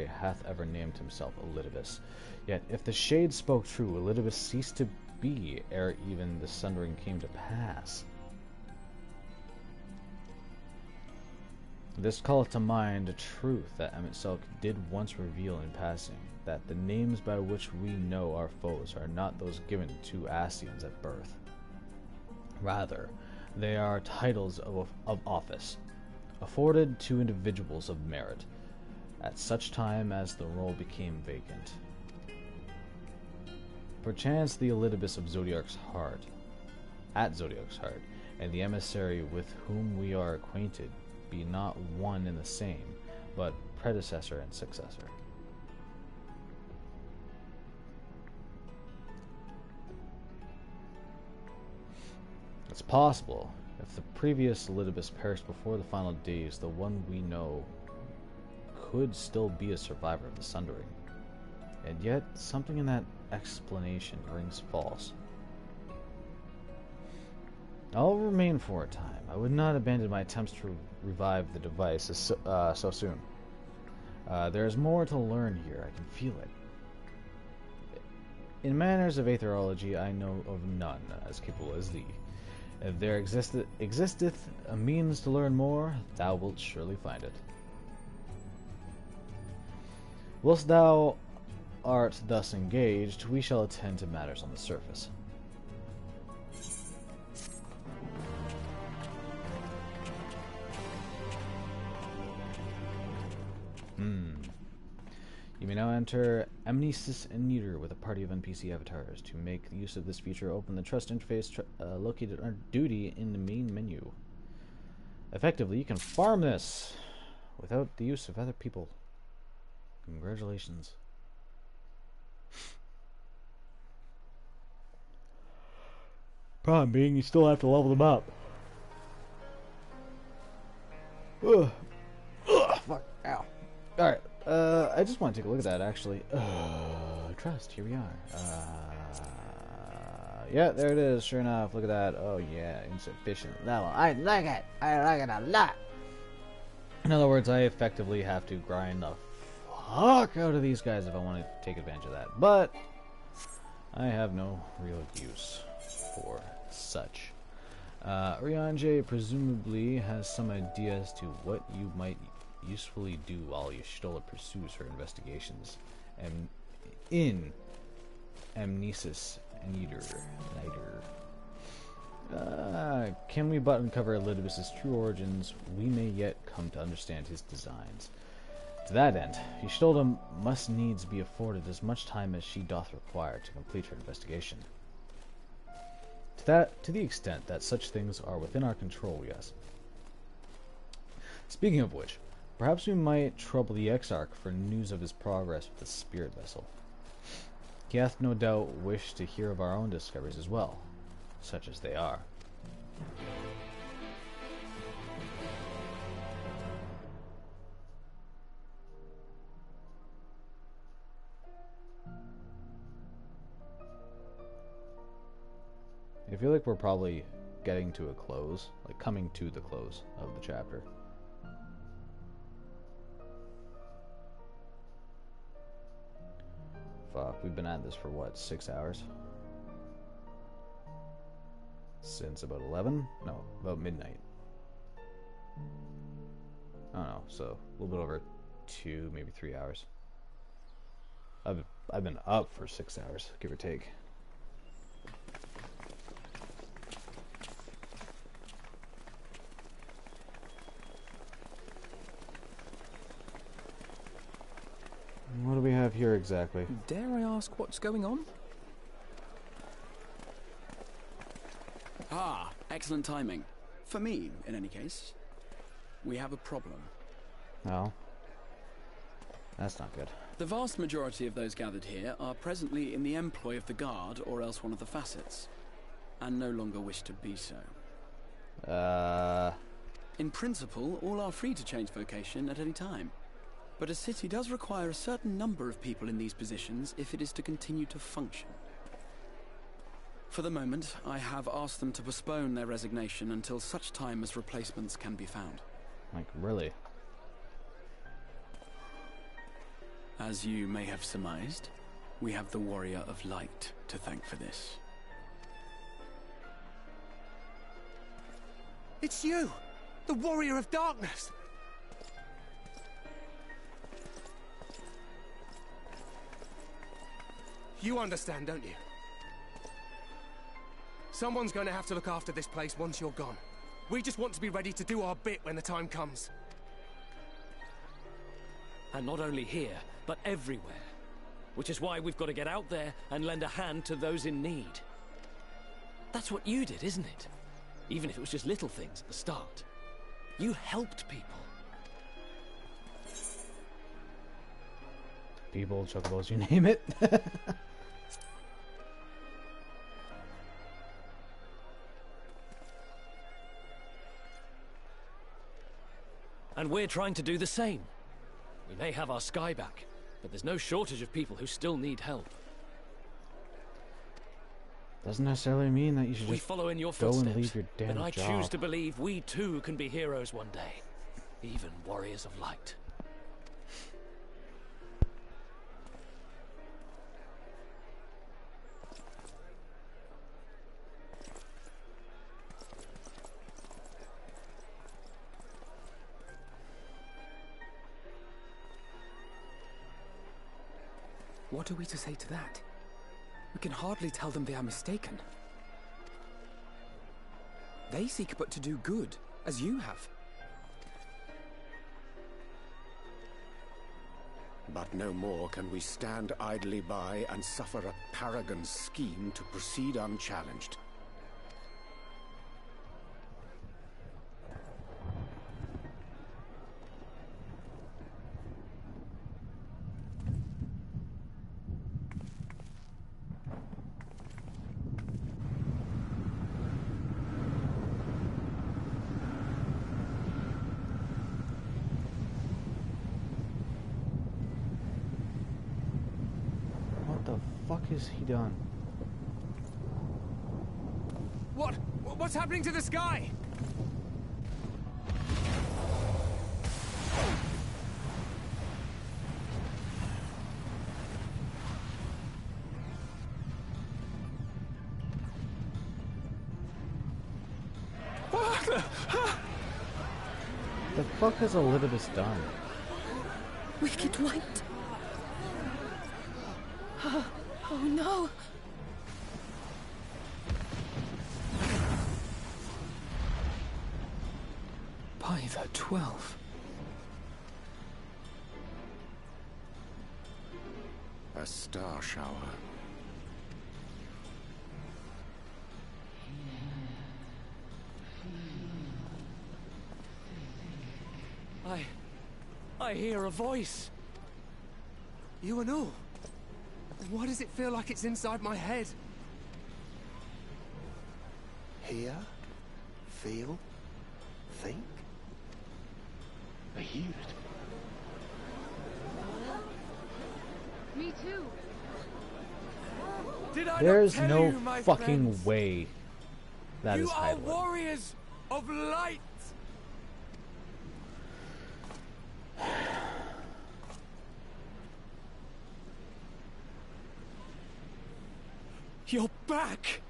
hath ever named himself Elidibus. Yet, if the shade spoke true, Elidibus ceased to be ere even the sundering came to pass. This calleth to mind a truth that Emet-Selch did once reveal in passing, that the names by which we know our foes are not those given to Ascians at birth. Rather, they are titles of office, afforded to individuals of merit, at such time as the role became vacant. Perchance the Elidibus of Zodiark's heart, at Zodiark's heart, and the emissary with whom we are acquainted, be not one and the same, but predecessor and successor. It's possible, If the previous Elidibus perished before the final days, the one we know could still be a survivor of the Sundering. And yet, something in that explanation rings false. I'll remain for a time. I would not abandon my attempts to revive the device so soon. There is more to learn here. I can feel it. In matters of aetherology, I know of none as capable as thee. If there existeth a means to learn more, thou wilt surely find it. Whilst thou art thus engaged, we shall attend to matters on the surface. You may now enter Amnesis and Neater with a party of NPC avatars. To make use of this feature, open the Trust interface located under Duty in the main menu. Effectively, you can farm this without the use of other people. Congratulations. Problem being, you still have to level them up. Ugh. Ugh, fuck. Ow. Alright. I just want to take a look at that, actually. Trust, here we are. Yeah, there it is, sure enough. Look at that. Oh, yeah, insufficient level. I like it. I like it a lot. In other words, I effectively have to grind the fuck out of these guys if I want to take advantage of that. But I have no real use for such. Rianjay presumably has some idea as to what you might usefully do while Y'shtola pursues her investigations in Amnesis and Neater. Can we but uncover Elidibus' true origins, we may yet come to understand his designs. To that end, Y'shtola must needs be afforded as much time as she doth require to complete her investigation. To the extent that such things are within our control, yes. Speaking of which, perhaps we might trouble the Exarch for news of his progress with the spirit vessel. He hath no doubt wished to hear of our own discoveries as well, such as they are. I feel like we're probably getting to a close, like coming to the close of the chapter. Fuck, we've been at this for what, 6 hours? Since about 11? No, about midnight. I don't know, so a little bit over 2, maybe 3 hours. I've been up for 6 hours, give or take. What do we have here exactly? Dare I ask what's going on? Ah, excellent timing. For me, in any case. We have a problem. No. That's not good. The vast majority of those gathered here are presently in the employ of the Guard or else one of the facets, and no longer wish to be so. In principle, all are free to change vocation at any time. But a city does require a certain number of people in these positions if it is to continue to function. For the moment, I have asked them to postpone their resignation until such time as replacements can be found. Like, really? As you may have surmised, we have the Warrior of Light to thank for this. It's you! The Warrior of Darkness! You understand, don't you? Someone's going to have to look after this place once you're gone. We just want to be ready to do our bit when the time comes. And not only here, but everywhere. Which is why we've got to get out there and lend a hand to those in need. That's what you did, isn't it? Even if it was just little things at the start. You helped people. People, chocobos, you name it. And we're trying to do the same. We may have our sky back, but there's no shortage of people who still need help. Doesn't necessarily mean that you should We just follow in your go footsteps, and leave your damn and I job. choose to believe we too can be heroes one day. Even warriors of light. What are we to say to that? We can hardly tell them they are mistaken. They seek but to do good, as you have. But no more can we stand idly by and suffer a paragon's scheme to proceed unchallenged. What the fuck has he done? What's happening to the sky? The fuck has Elizabeth done? Wicked light. Oh no. By the 12. A star shower. I hear a voice. You and all. Why does it feel like it's inside my head? Hear? Feel? Think? I hear it. Me too. Did I There's not tell no you, my fucking friends? way that You is are Hydewood. warriors of light. You're back!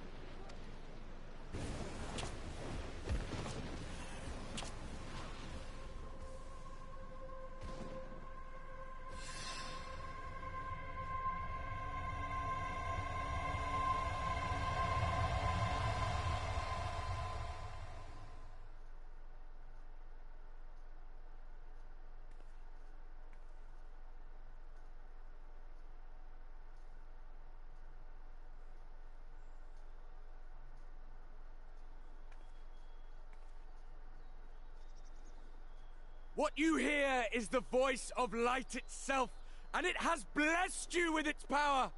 What you hear is the voice of light itself, and it has blessed you with its power.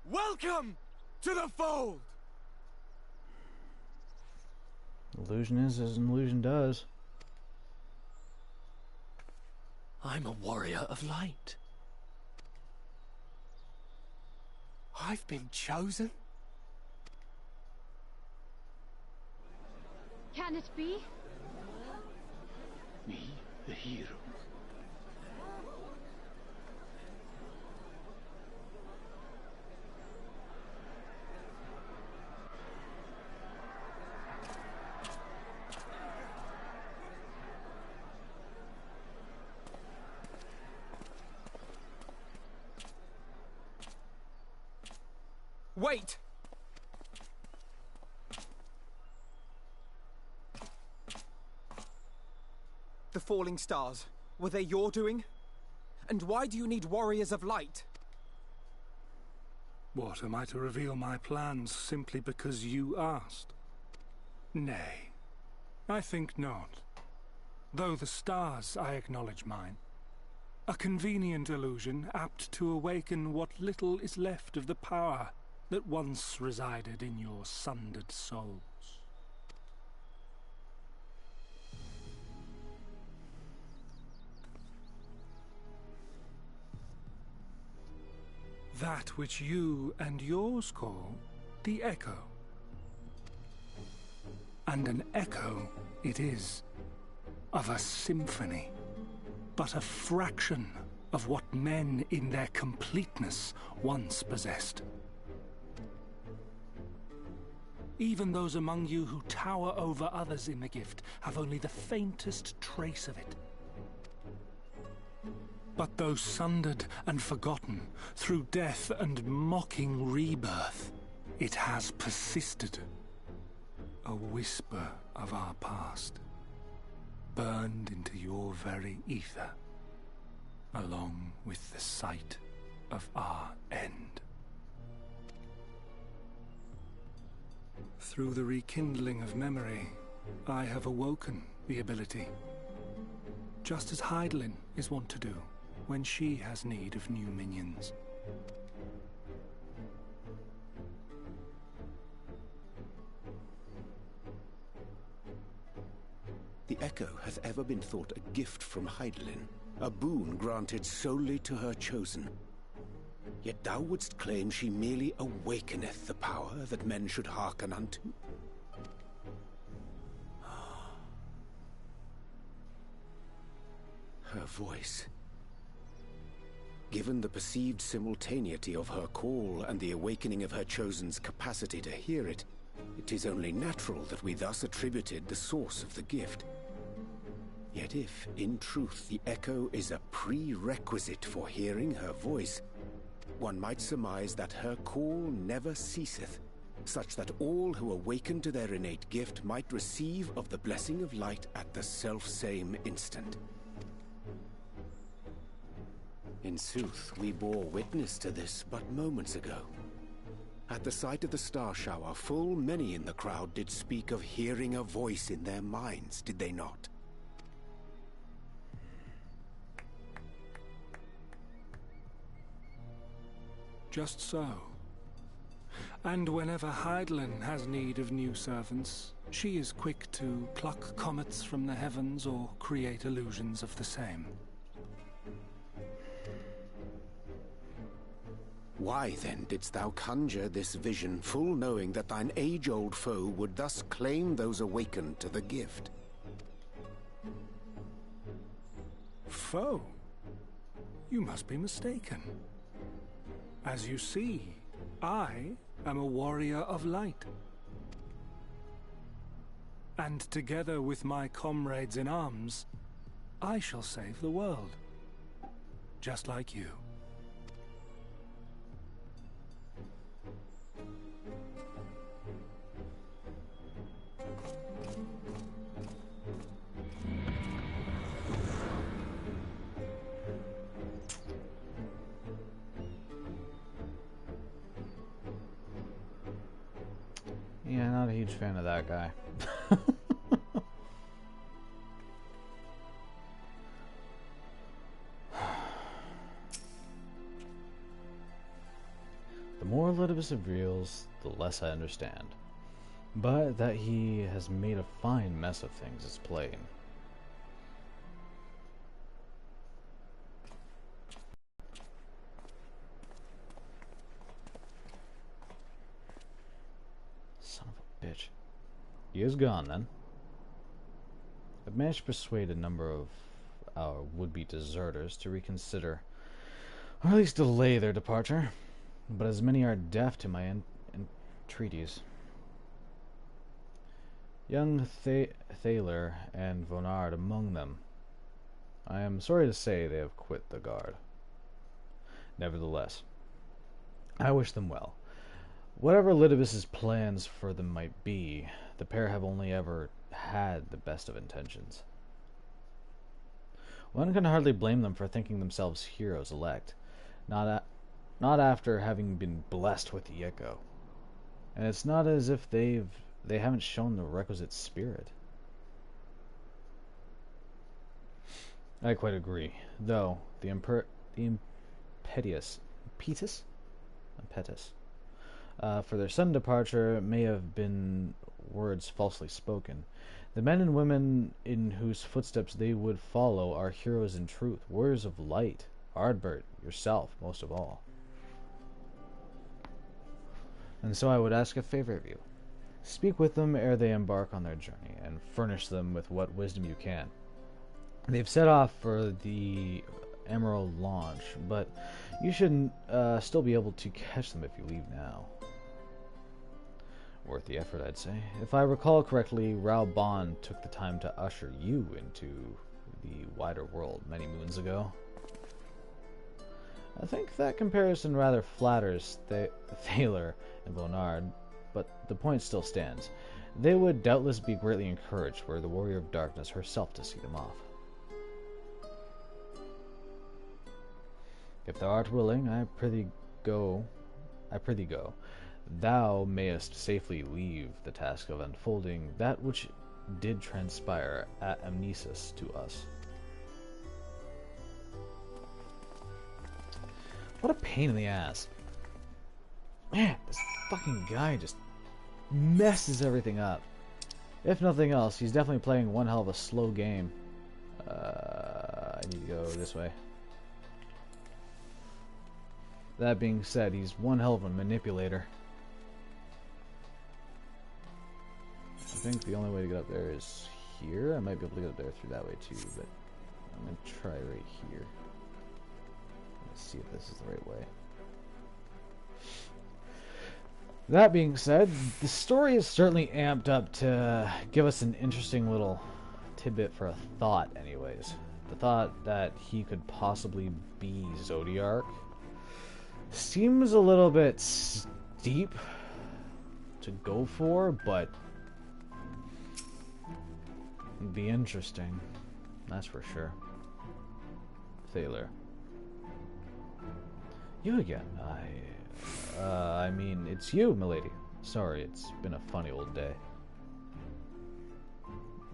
Welcome to the fold! Illusion is as an illusion does. I'm a warrior of light. I've been chosen? Can it be? Me, the hero. Wait! The falling stars, were they your doing? And why do you need warriors of light? What, am I to reveal my plans simply because you asked? Nay, I think not. Though the stars, I acknowledge mine. A convenient illusion, apt to awaken what little is left of the power that once resided in your sundered souls. that which you and yours call the echo. And an echo it is, of a symphony, but a fraction of what men in their completeness once possessed. Even those among you who tower over others in the gift have only the faintest trace of it. But though sundered and forgotten through death and mocking rebirth, it has persisted. A whisper of our past, burned into your very ether, along with the sight of our end. Through the rekindling of memory, I have awoken the ability, just as Heidelin is wont to do when she has need of new minions. The Echo hath ever been thought a gift from Heidelin, a boon granted solely to her chosen. Yet thou wouldst claim she merely awakeneth the power that men should hearken unto? Her voice. Given the perceived simultaneity of her call and the awakening of her chosen's capacity to hear it, it is only natural that we thus attributed the source of the gift. Yet if, in truth, the echo is a prerequisite for hearing her voice, one might surmise that her call never ceaseth, such that all who awaken to their innate gift might receive of the blessing of light at the self-same instant. In sooth, we bore witness to this but moments ago. At the sight of the star shower, full many in the crowd did speak of hearing a voice in their minds, did they not? Just so. And whenever Heidelin has need of new servants, she is quick to pluck comets from the heavens or create illusions of the same. Why then didst thou conjure this vision, full knowing that thine age-old foe would thus claim those awakened to the gift? Foe? You must be mistaken. As you see, I am a warrior of light. And together with my comrades in arms, I shall save the world. Just like you. Yeah, not a huge fan of that guy. The more Elidibus reveals, the less I understand. But that he has made a fine mess of things is plain. Son of a bitch. He is gone then. I've managed to persuade a number of our would-be deserters to reconsider, or at least delay their departure, but as many are deaf to my entreaties. Young Thaler and Vonard among them. I am sorry to say they have quit the guard. Nevertheless, I wish them well. Whatever Elidibus's plans for them might be, the pair have only ever had the best of intentions. One can hardly blame them for thinking themselves heroes elect, not after having been blessed with the echo. And it's not as if they haven't shown the requisite spirit. I quite agree, though the impetus for their sudden departure may have been words falsely spoken. The men and women in whose footsteps they would follow are heroes in truth, warriors of light. Ardbert, yourself, most of all. And so I would ask a favor of you. Speak with them ere they embark on their journey, and furnish them with what wisdom you can. They've set off for the Emerald launch, but you should still be able to catch them if you leave now. Worth the effort, I'd say. If I recall correctly, Rao Bond took the time to usher you into the wider world many moons ago. I think that comparison rather flatters Thaler and Bonard, but the point still stands. They would doubtless be greatly encouraged were the Warrior of Darkness herself to see them off. If thou art willing, I prithee go. Thou mayest safely leave the task of unfolding that which did transpire at Amnesis to us. What a pain in the ass. Man, this fucking guy just messes everything up. If nothing else, he's definitely playing one hell of a slow game. I need to go this way. That being said, he's one hell of a manipulator. I think the only way to get up there is here. I might be able to get up there through that way too, but I'm going to try right here. Let's see if this is the right way. That being said, the story is certainly amped up to give us an interesting little tidbit for a thought anyways. The thought that he could possibly be Zodiark seems a little bit steep to go for, but it'd be interesting, that's for sure. Thaler. You again. I mean, it's you, milady. Sorry, it's been a funny old day.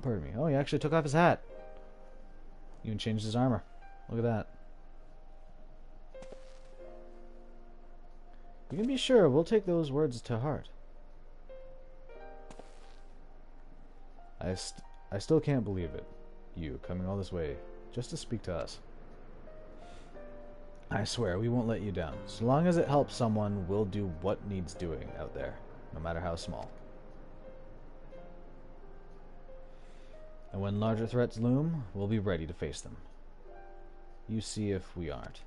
Pardon me. Oh, he actually took off his hat. Even changed his armor. Look at that. You can be sure we'll take those words to heart. I still can't believe it. You coming all this way just to speak to us. I swear, we won't let you down. So long as it helps someone, we'll do what needs doing out there, no matter how small. And when larger threats loom, we'll be ready to face them. You see if we aren't.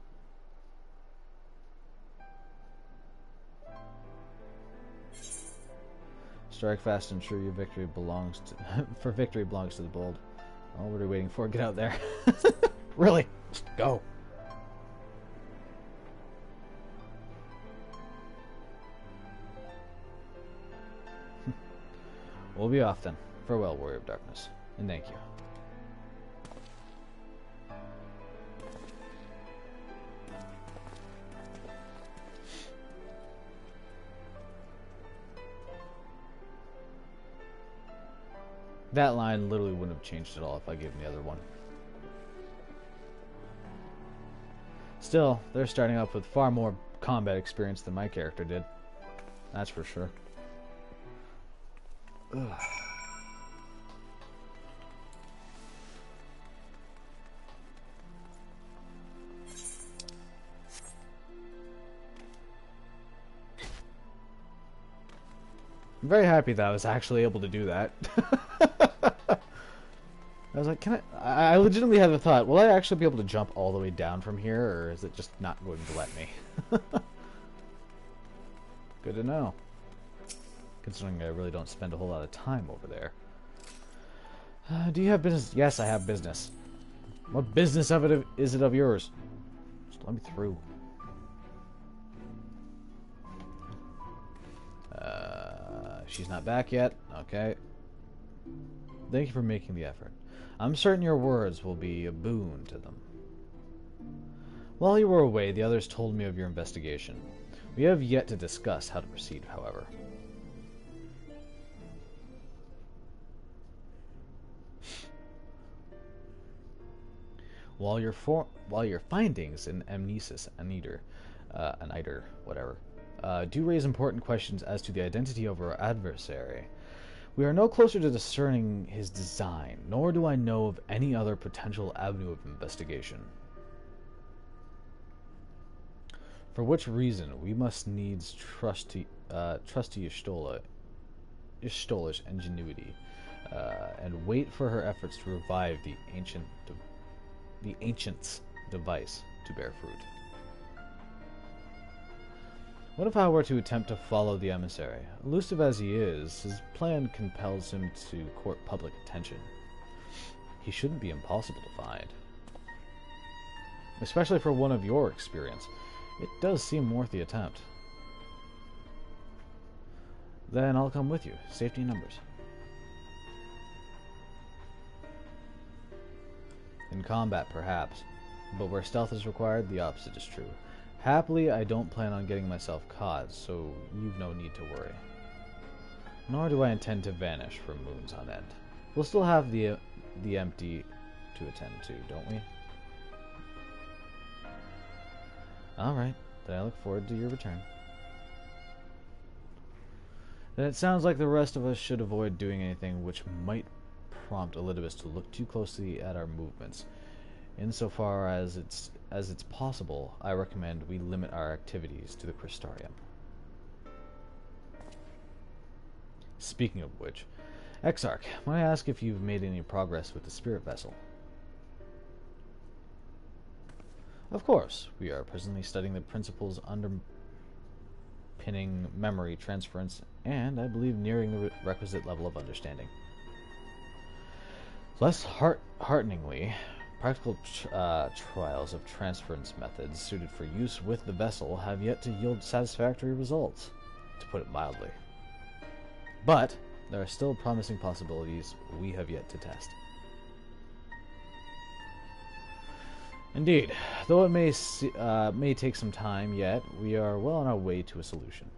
Strike fast and true, your victory belongs to for victory belongs to the bold. Oh, what are we waiting for? Get out there. Really? Just go. We'll be off then. Farewell, Warrior of Darkness, and thank you. That line literally wouldn't have changed at all if I gave him the other one. Still, they're starting off with far more combat experience than my character did. That's for sure. Ugh. I'm very happy that I was actually able to do that. I was like, I legitimately had the thought, will I actually be able to jump all the way down from here, or is it just not going to let me? Good to know. Considering I really don't spend a whole lot of time over there. Do you have business? Yes, I have business. What business of it is it of yours? Just let me through. She's not back yet. Okay. Thank you for making the effort. I'm certain your words will be a boon to them. While you were away, the others told me of your investigation. We have yet to discuss how to proceed, however. While your findings in Amnesis, Aniter, whatever, do raise important questions as to the identity of our adversary, we are no closer to discerning his design, nor do I know of any other potential avenue of investigation. For which reason, we must needs trust trust to Ystola's ingenuity, and wait for her efforts to revive the ancient's device to bear fruit. What if I were to attempt to follow the emissary? Elusive as he is, his plan compels him to court public attention. He shouldn't be impossible to find. Especially for one of your experience, it does seem worth the attempt. Then I'll come with you. Safety in numbers. In combat, perhaps, but where stealth is required, the opposite is true. Happily, I don't plan on getting myself caught, so you've no need to worry. Nor do I intend to vanish for moons on end. We'll still have the empty to attend to, don't we? Alright, then I look forward to your return. Then it sounds like the rest of us should avoid doing anything which might prompt Elidibus to look too closely at our movements. Insofar as it's possible, I recommend we limit our activities to the Crystarium. Speaking of which, Exarch, might I ask if you've made any progress with the spirit vessel? Of course, we are presently studying the principles underpinning memory transference, and I believe nearing the requisite level of understanding. Less hearteningly, practical trials of transference methods suited for use with the vessel have yet to yield satisfactory results, to put it mildly. But there are still promising possibilities we have yet to test. Indeed, though it may take some time yet, we are well on our way to a solution.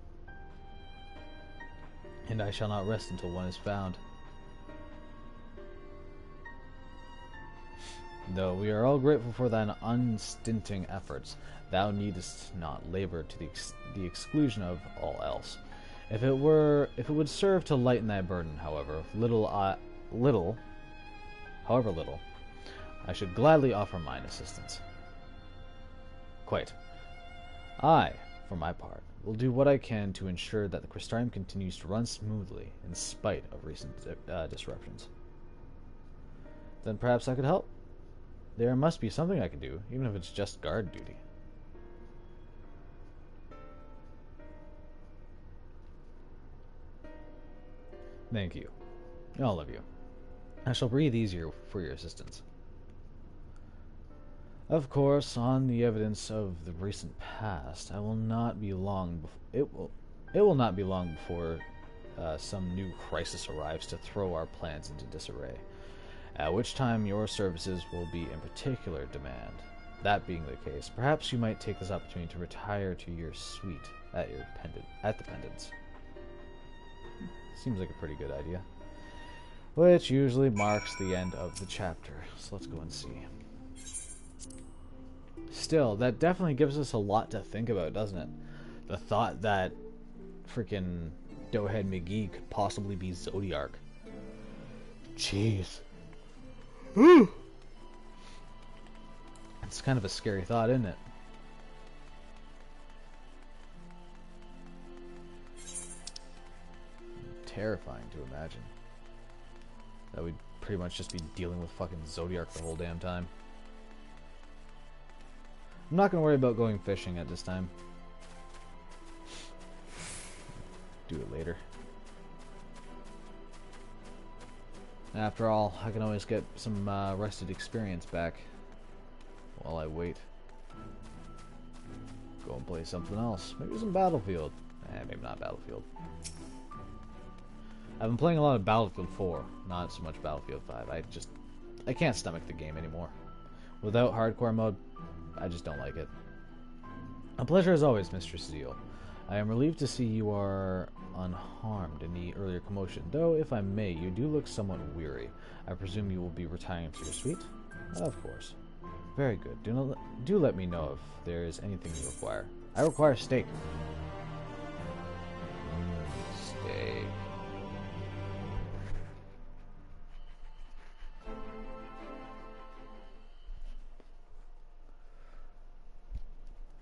And I shall not rest until one is found. Though we are all grateful for thine unstinting efforts, thou needest not labor to the exclusion of all else. If it would serve to lighten thy burden, however little, I should gladly offer mine assistance. Quite. I, for my part, will do what I can to ensure that the Crystarium continues to run smoothly in spite of recent disruptions. Then perhaps I could help. There must be something I can do, even if it's just guard duty. Thank you. All of you. I shall breathe easier for your assistance. Of course, on the evidence of the recent past, it will not be long before some new crisis arrives to throw our plans into disarray. At which time your services will be in particular demand. That being the case, perhaps you might take this opportunity to retire to your suite at the Pendants. Seems like a pretty good idea. Which usually marks the end of the chapter. So let's go and see. Still, that definitely gives us a lot to think about, doesn't it? The thought that freaking Doughhead McGee could possibly be Zodiark. Jeez. It's kind of a scary thought, isn't it? Terrifying to imagine. That we'd pretty much just be dealing with fucking Zodiark the whole damn time. I'm not going to worry about going fishing at this time. Do it later. After all, I can always get some rested experience back while I wait. Go and play something else. Maybe some Battlefield. Maybe not Battlefield. I've been playing a lot of Battlefield 4, not so much Battlefield 5. I can't stomach the game anymore. Without hardcore mode, I just don't like it. A pleasure as always, Mistress Zeal. I am relieved to see you are unharmed in the earlier commotion, though, if I may, you do look somewhat weary. I presume you will be retiring to your suite? Of course. Very good. Do let me know if there is anything you require. I require steak. Steak.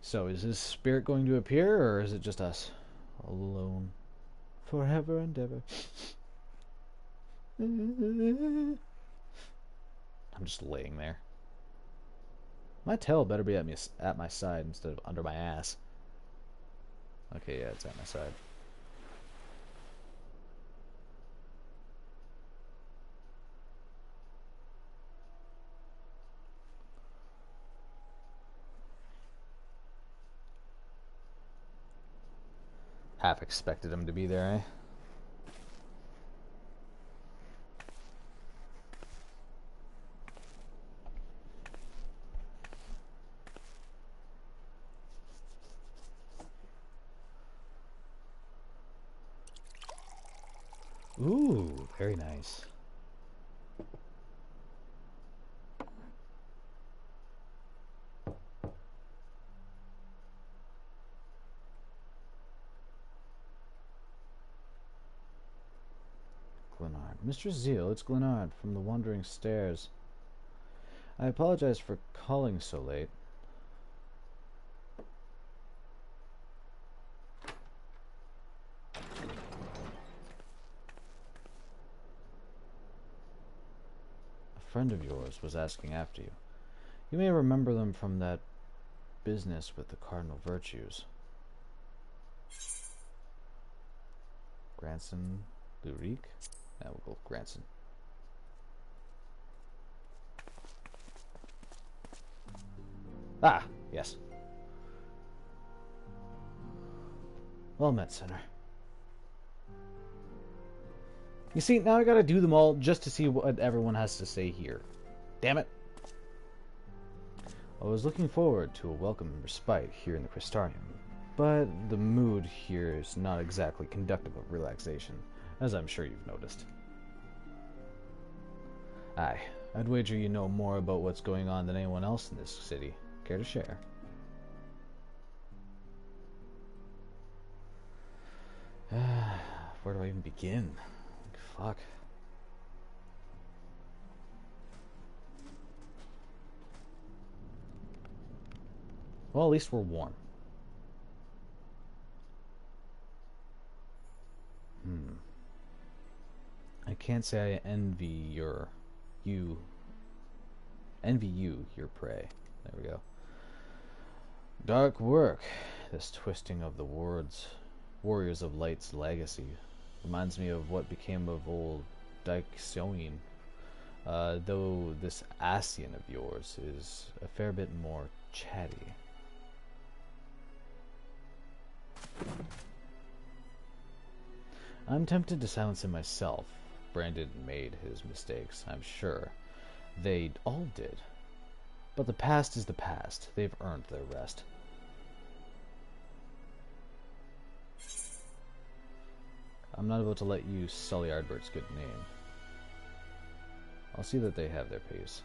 So, is his spirit going to appear, or is it just us? alone forever and ever. I'm just laying there. My tail better be at my side instead of under my ass. Okay, yeah, it's at my side. Half expected him to be there, eh? Ooh, very nice. Glenard. Mr. Zeal, it's Glenard from the Wandering Stairs. I apologize for calling so late. A friend of yours was asking after you. You may remember them from that business with the cardinal virtues. Granson Lurik? Now we'll go with Granson. Ah, yes. Well met, Sinner. You see, now I gotta do them all just to see what everyone has to say here. Damn it. I was looking forward to a welcome respite here in the Crystarium, but the mood here is not exactly conductive of relaxation, as I'm sure you've noticed. Aye, I'd wager you know more about what's going on than anyone else in this city. Care to share? Where do I even begin? Fuck. Well, at least we're warm. I can't say I envy your prey. There we go. Dark work. This twisting of the Warriors of Light's legacy reminds me of what became of old Daixion. Though this Asian of yours is a fair bit more chatty. I'm tempted to silence him myself. Brandon made his mistakes, I'm sure. They all did. But the past is the past. They've earned their rest. I'm not about to let you sully Ardbert's good name. I'll see that they have their peace.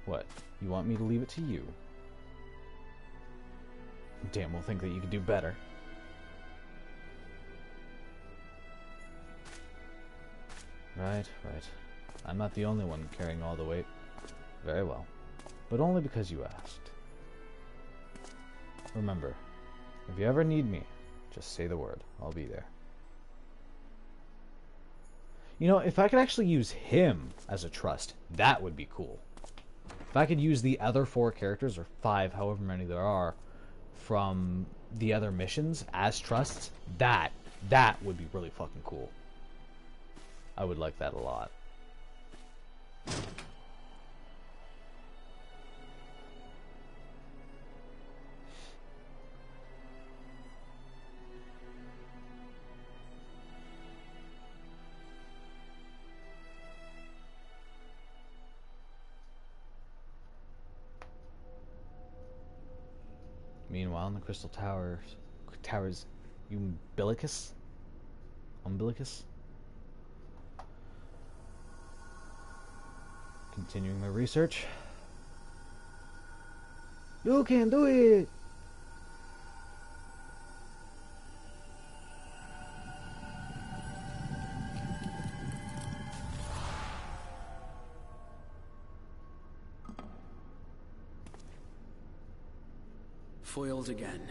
What? You want me to leave it to you? Damn, we'll think that you can do better. Right. I'm not the only one carrying all the weight. Very well. But only because you asked. Remember, if you ever need me, just say the word. I'll be there. You know, if I could actually use him as a trust, that would be cool. If I could use the other 4 characters, or 5, however many there are, from the other missions as trusts, that would be really fucking cool. I would like that a lot. Meanwhile, in the Crystal Towers, Umbilicus? Continuing my research. You can do it! Foiled again.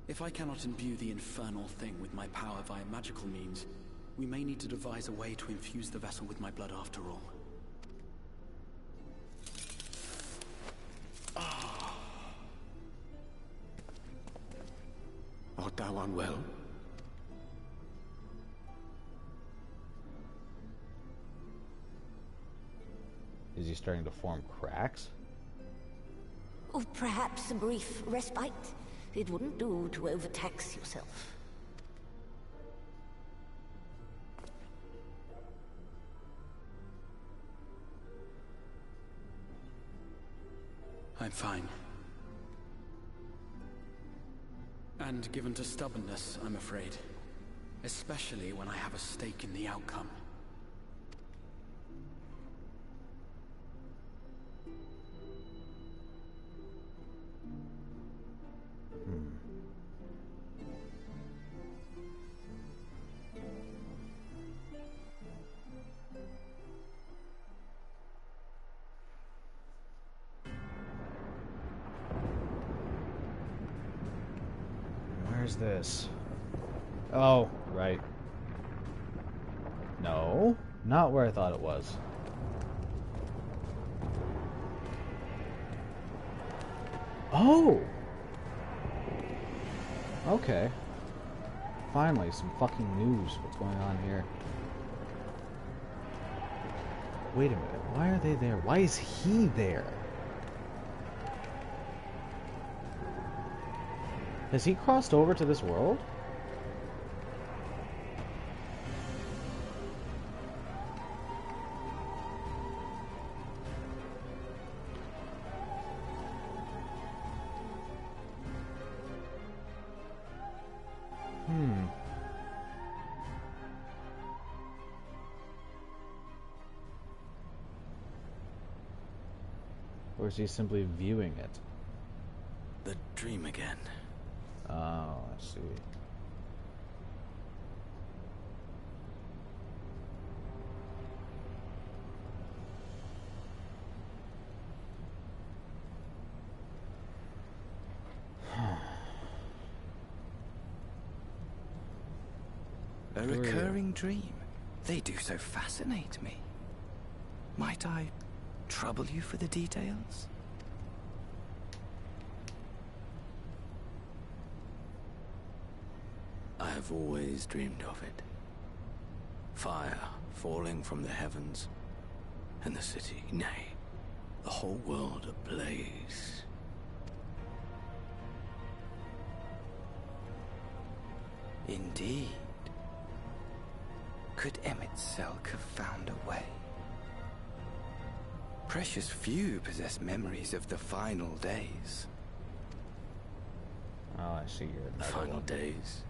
If I cannot imbue the infernal thing with my power via magical means, we may need to devise a way to infuse the vessel with my blood after all. Art thou unwell? Is he starting to form cracks? Oh, perhaps a brief respite. It wouldn't do to overtax yourself. I'm fine. And given to stubbornness, I'm afraid. Especially when I have a stake in the outcome. Where's this? Oh, right. No, not where I thought it was. Oh! Okay. Finally, some fucking news. What's going on here? Wait a minute. Why are they there? Why is he there? Has he crossed over to this world? Or is he simply viewing it? The dream again. Oh, I see. A recurring dream. They do so fascinate me. Might I trouble you for the details? I have always dreamed of it. Fire falling from the heavens, and the city, nay, the whole world ablaze. Indeed. Could Emet-Selch have found a way? Precious few possess memories of the final days. Oh, I see you're the final days.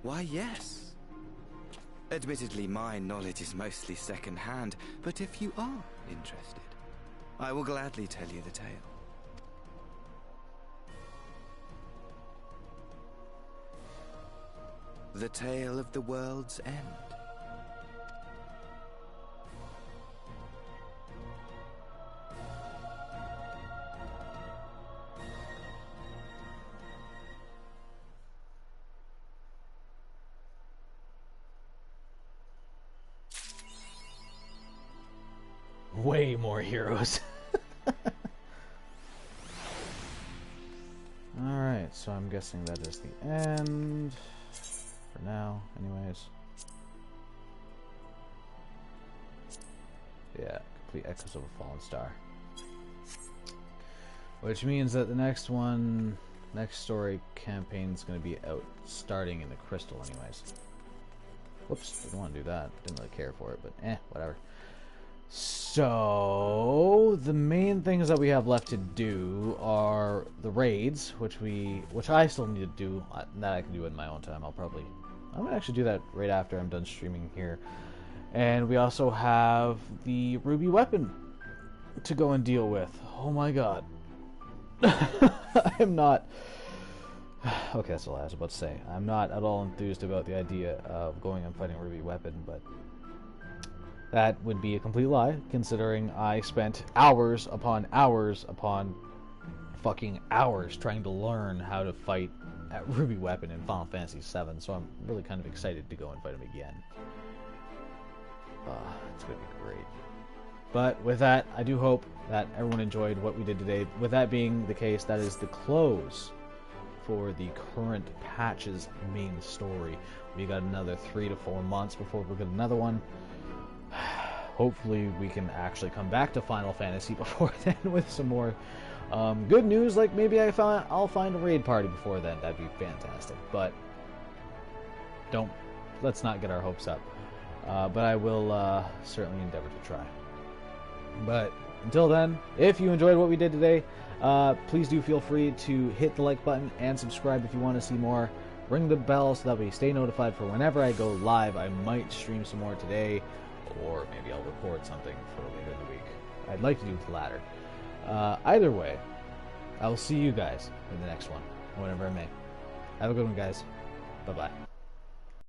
Why, yes. Admittedly, my knowledge is mostly second-hand, but if you are interested, I will gladly tell you the tale. The tale of the world's end. Way more heroes. Alright, so I'm guessing that is the end. For now, anyways. Yeah, complete Echoes of a Fallen Star. Which means that the next story campaign is going to be out starting in the Crystal anyways. Whoops, didn't want to do that. Didn't really care for it, but whatever. So the main things that we have left to do are the raids, which I still need to do. That I can do in my own time. I'm gonna actually do that right after I'm done streaming here. And we also have the ruby weapon to go and deal with. Oh my god. I'm not. okay, that's all I was about to say. I'm not at all enthused about the idea of going and fighting Ruby Weapon, but that would be a complete lie, considering I spent hours upon fucking hours trying to learn how to fight at Ruby Weapon in Final Fantasy VII, so I'm really kind of excited to go and fight him again. It's going to be great. But with that, I do hope that everyone enjoyed what we did today. With that being the case, that is the close for the current patch's main story. We got another 3 to 4 months before we get another one. Hopefully we can actually come back to Final Fantasy before then with some more good news, like maybe I'll find a raid party before then. That'd be fantastic. But let's not get our hopes up. But I will certainly endeavor to try. But until then, if you enjoyed what we did today, please do feel free to hit the like button and subscribe if you want to see more. Ring the bell so that we stay notified for whenever I go live. I might stream some more today, or maybe I'll record something for later in the week. I'd like to do the latter. Either way, I will see you guys in the next one, whenever I may. Have a good one, guys. Bye-bye.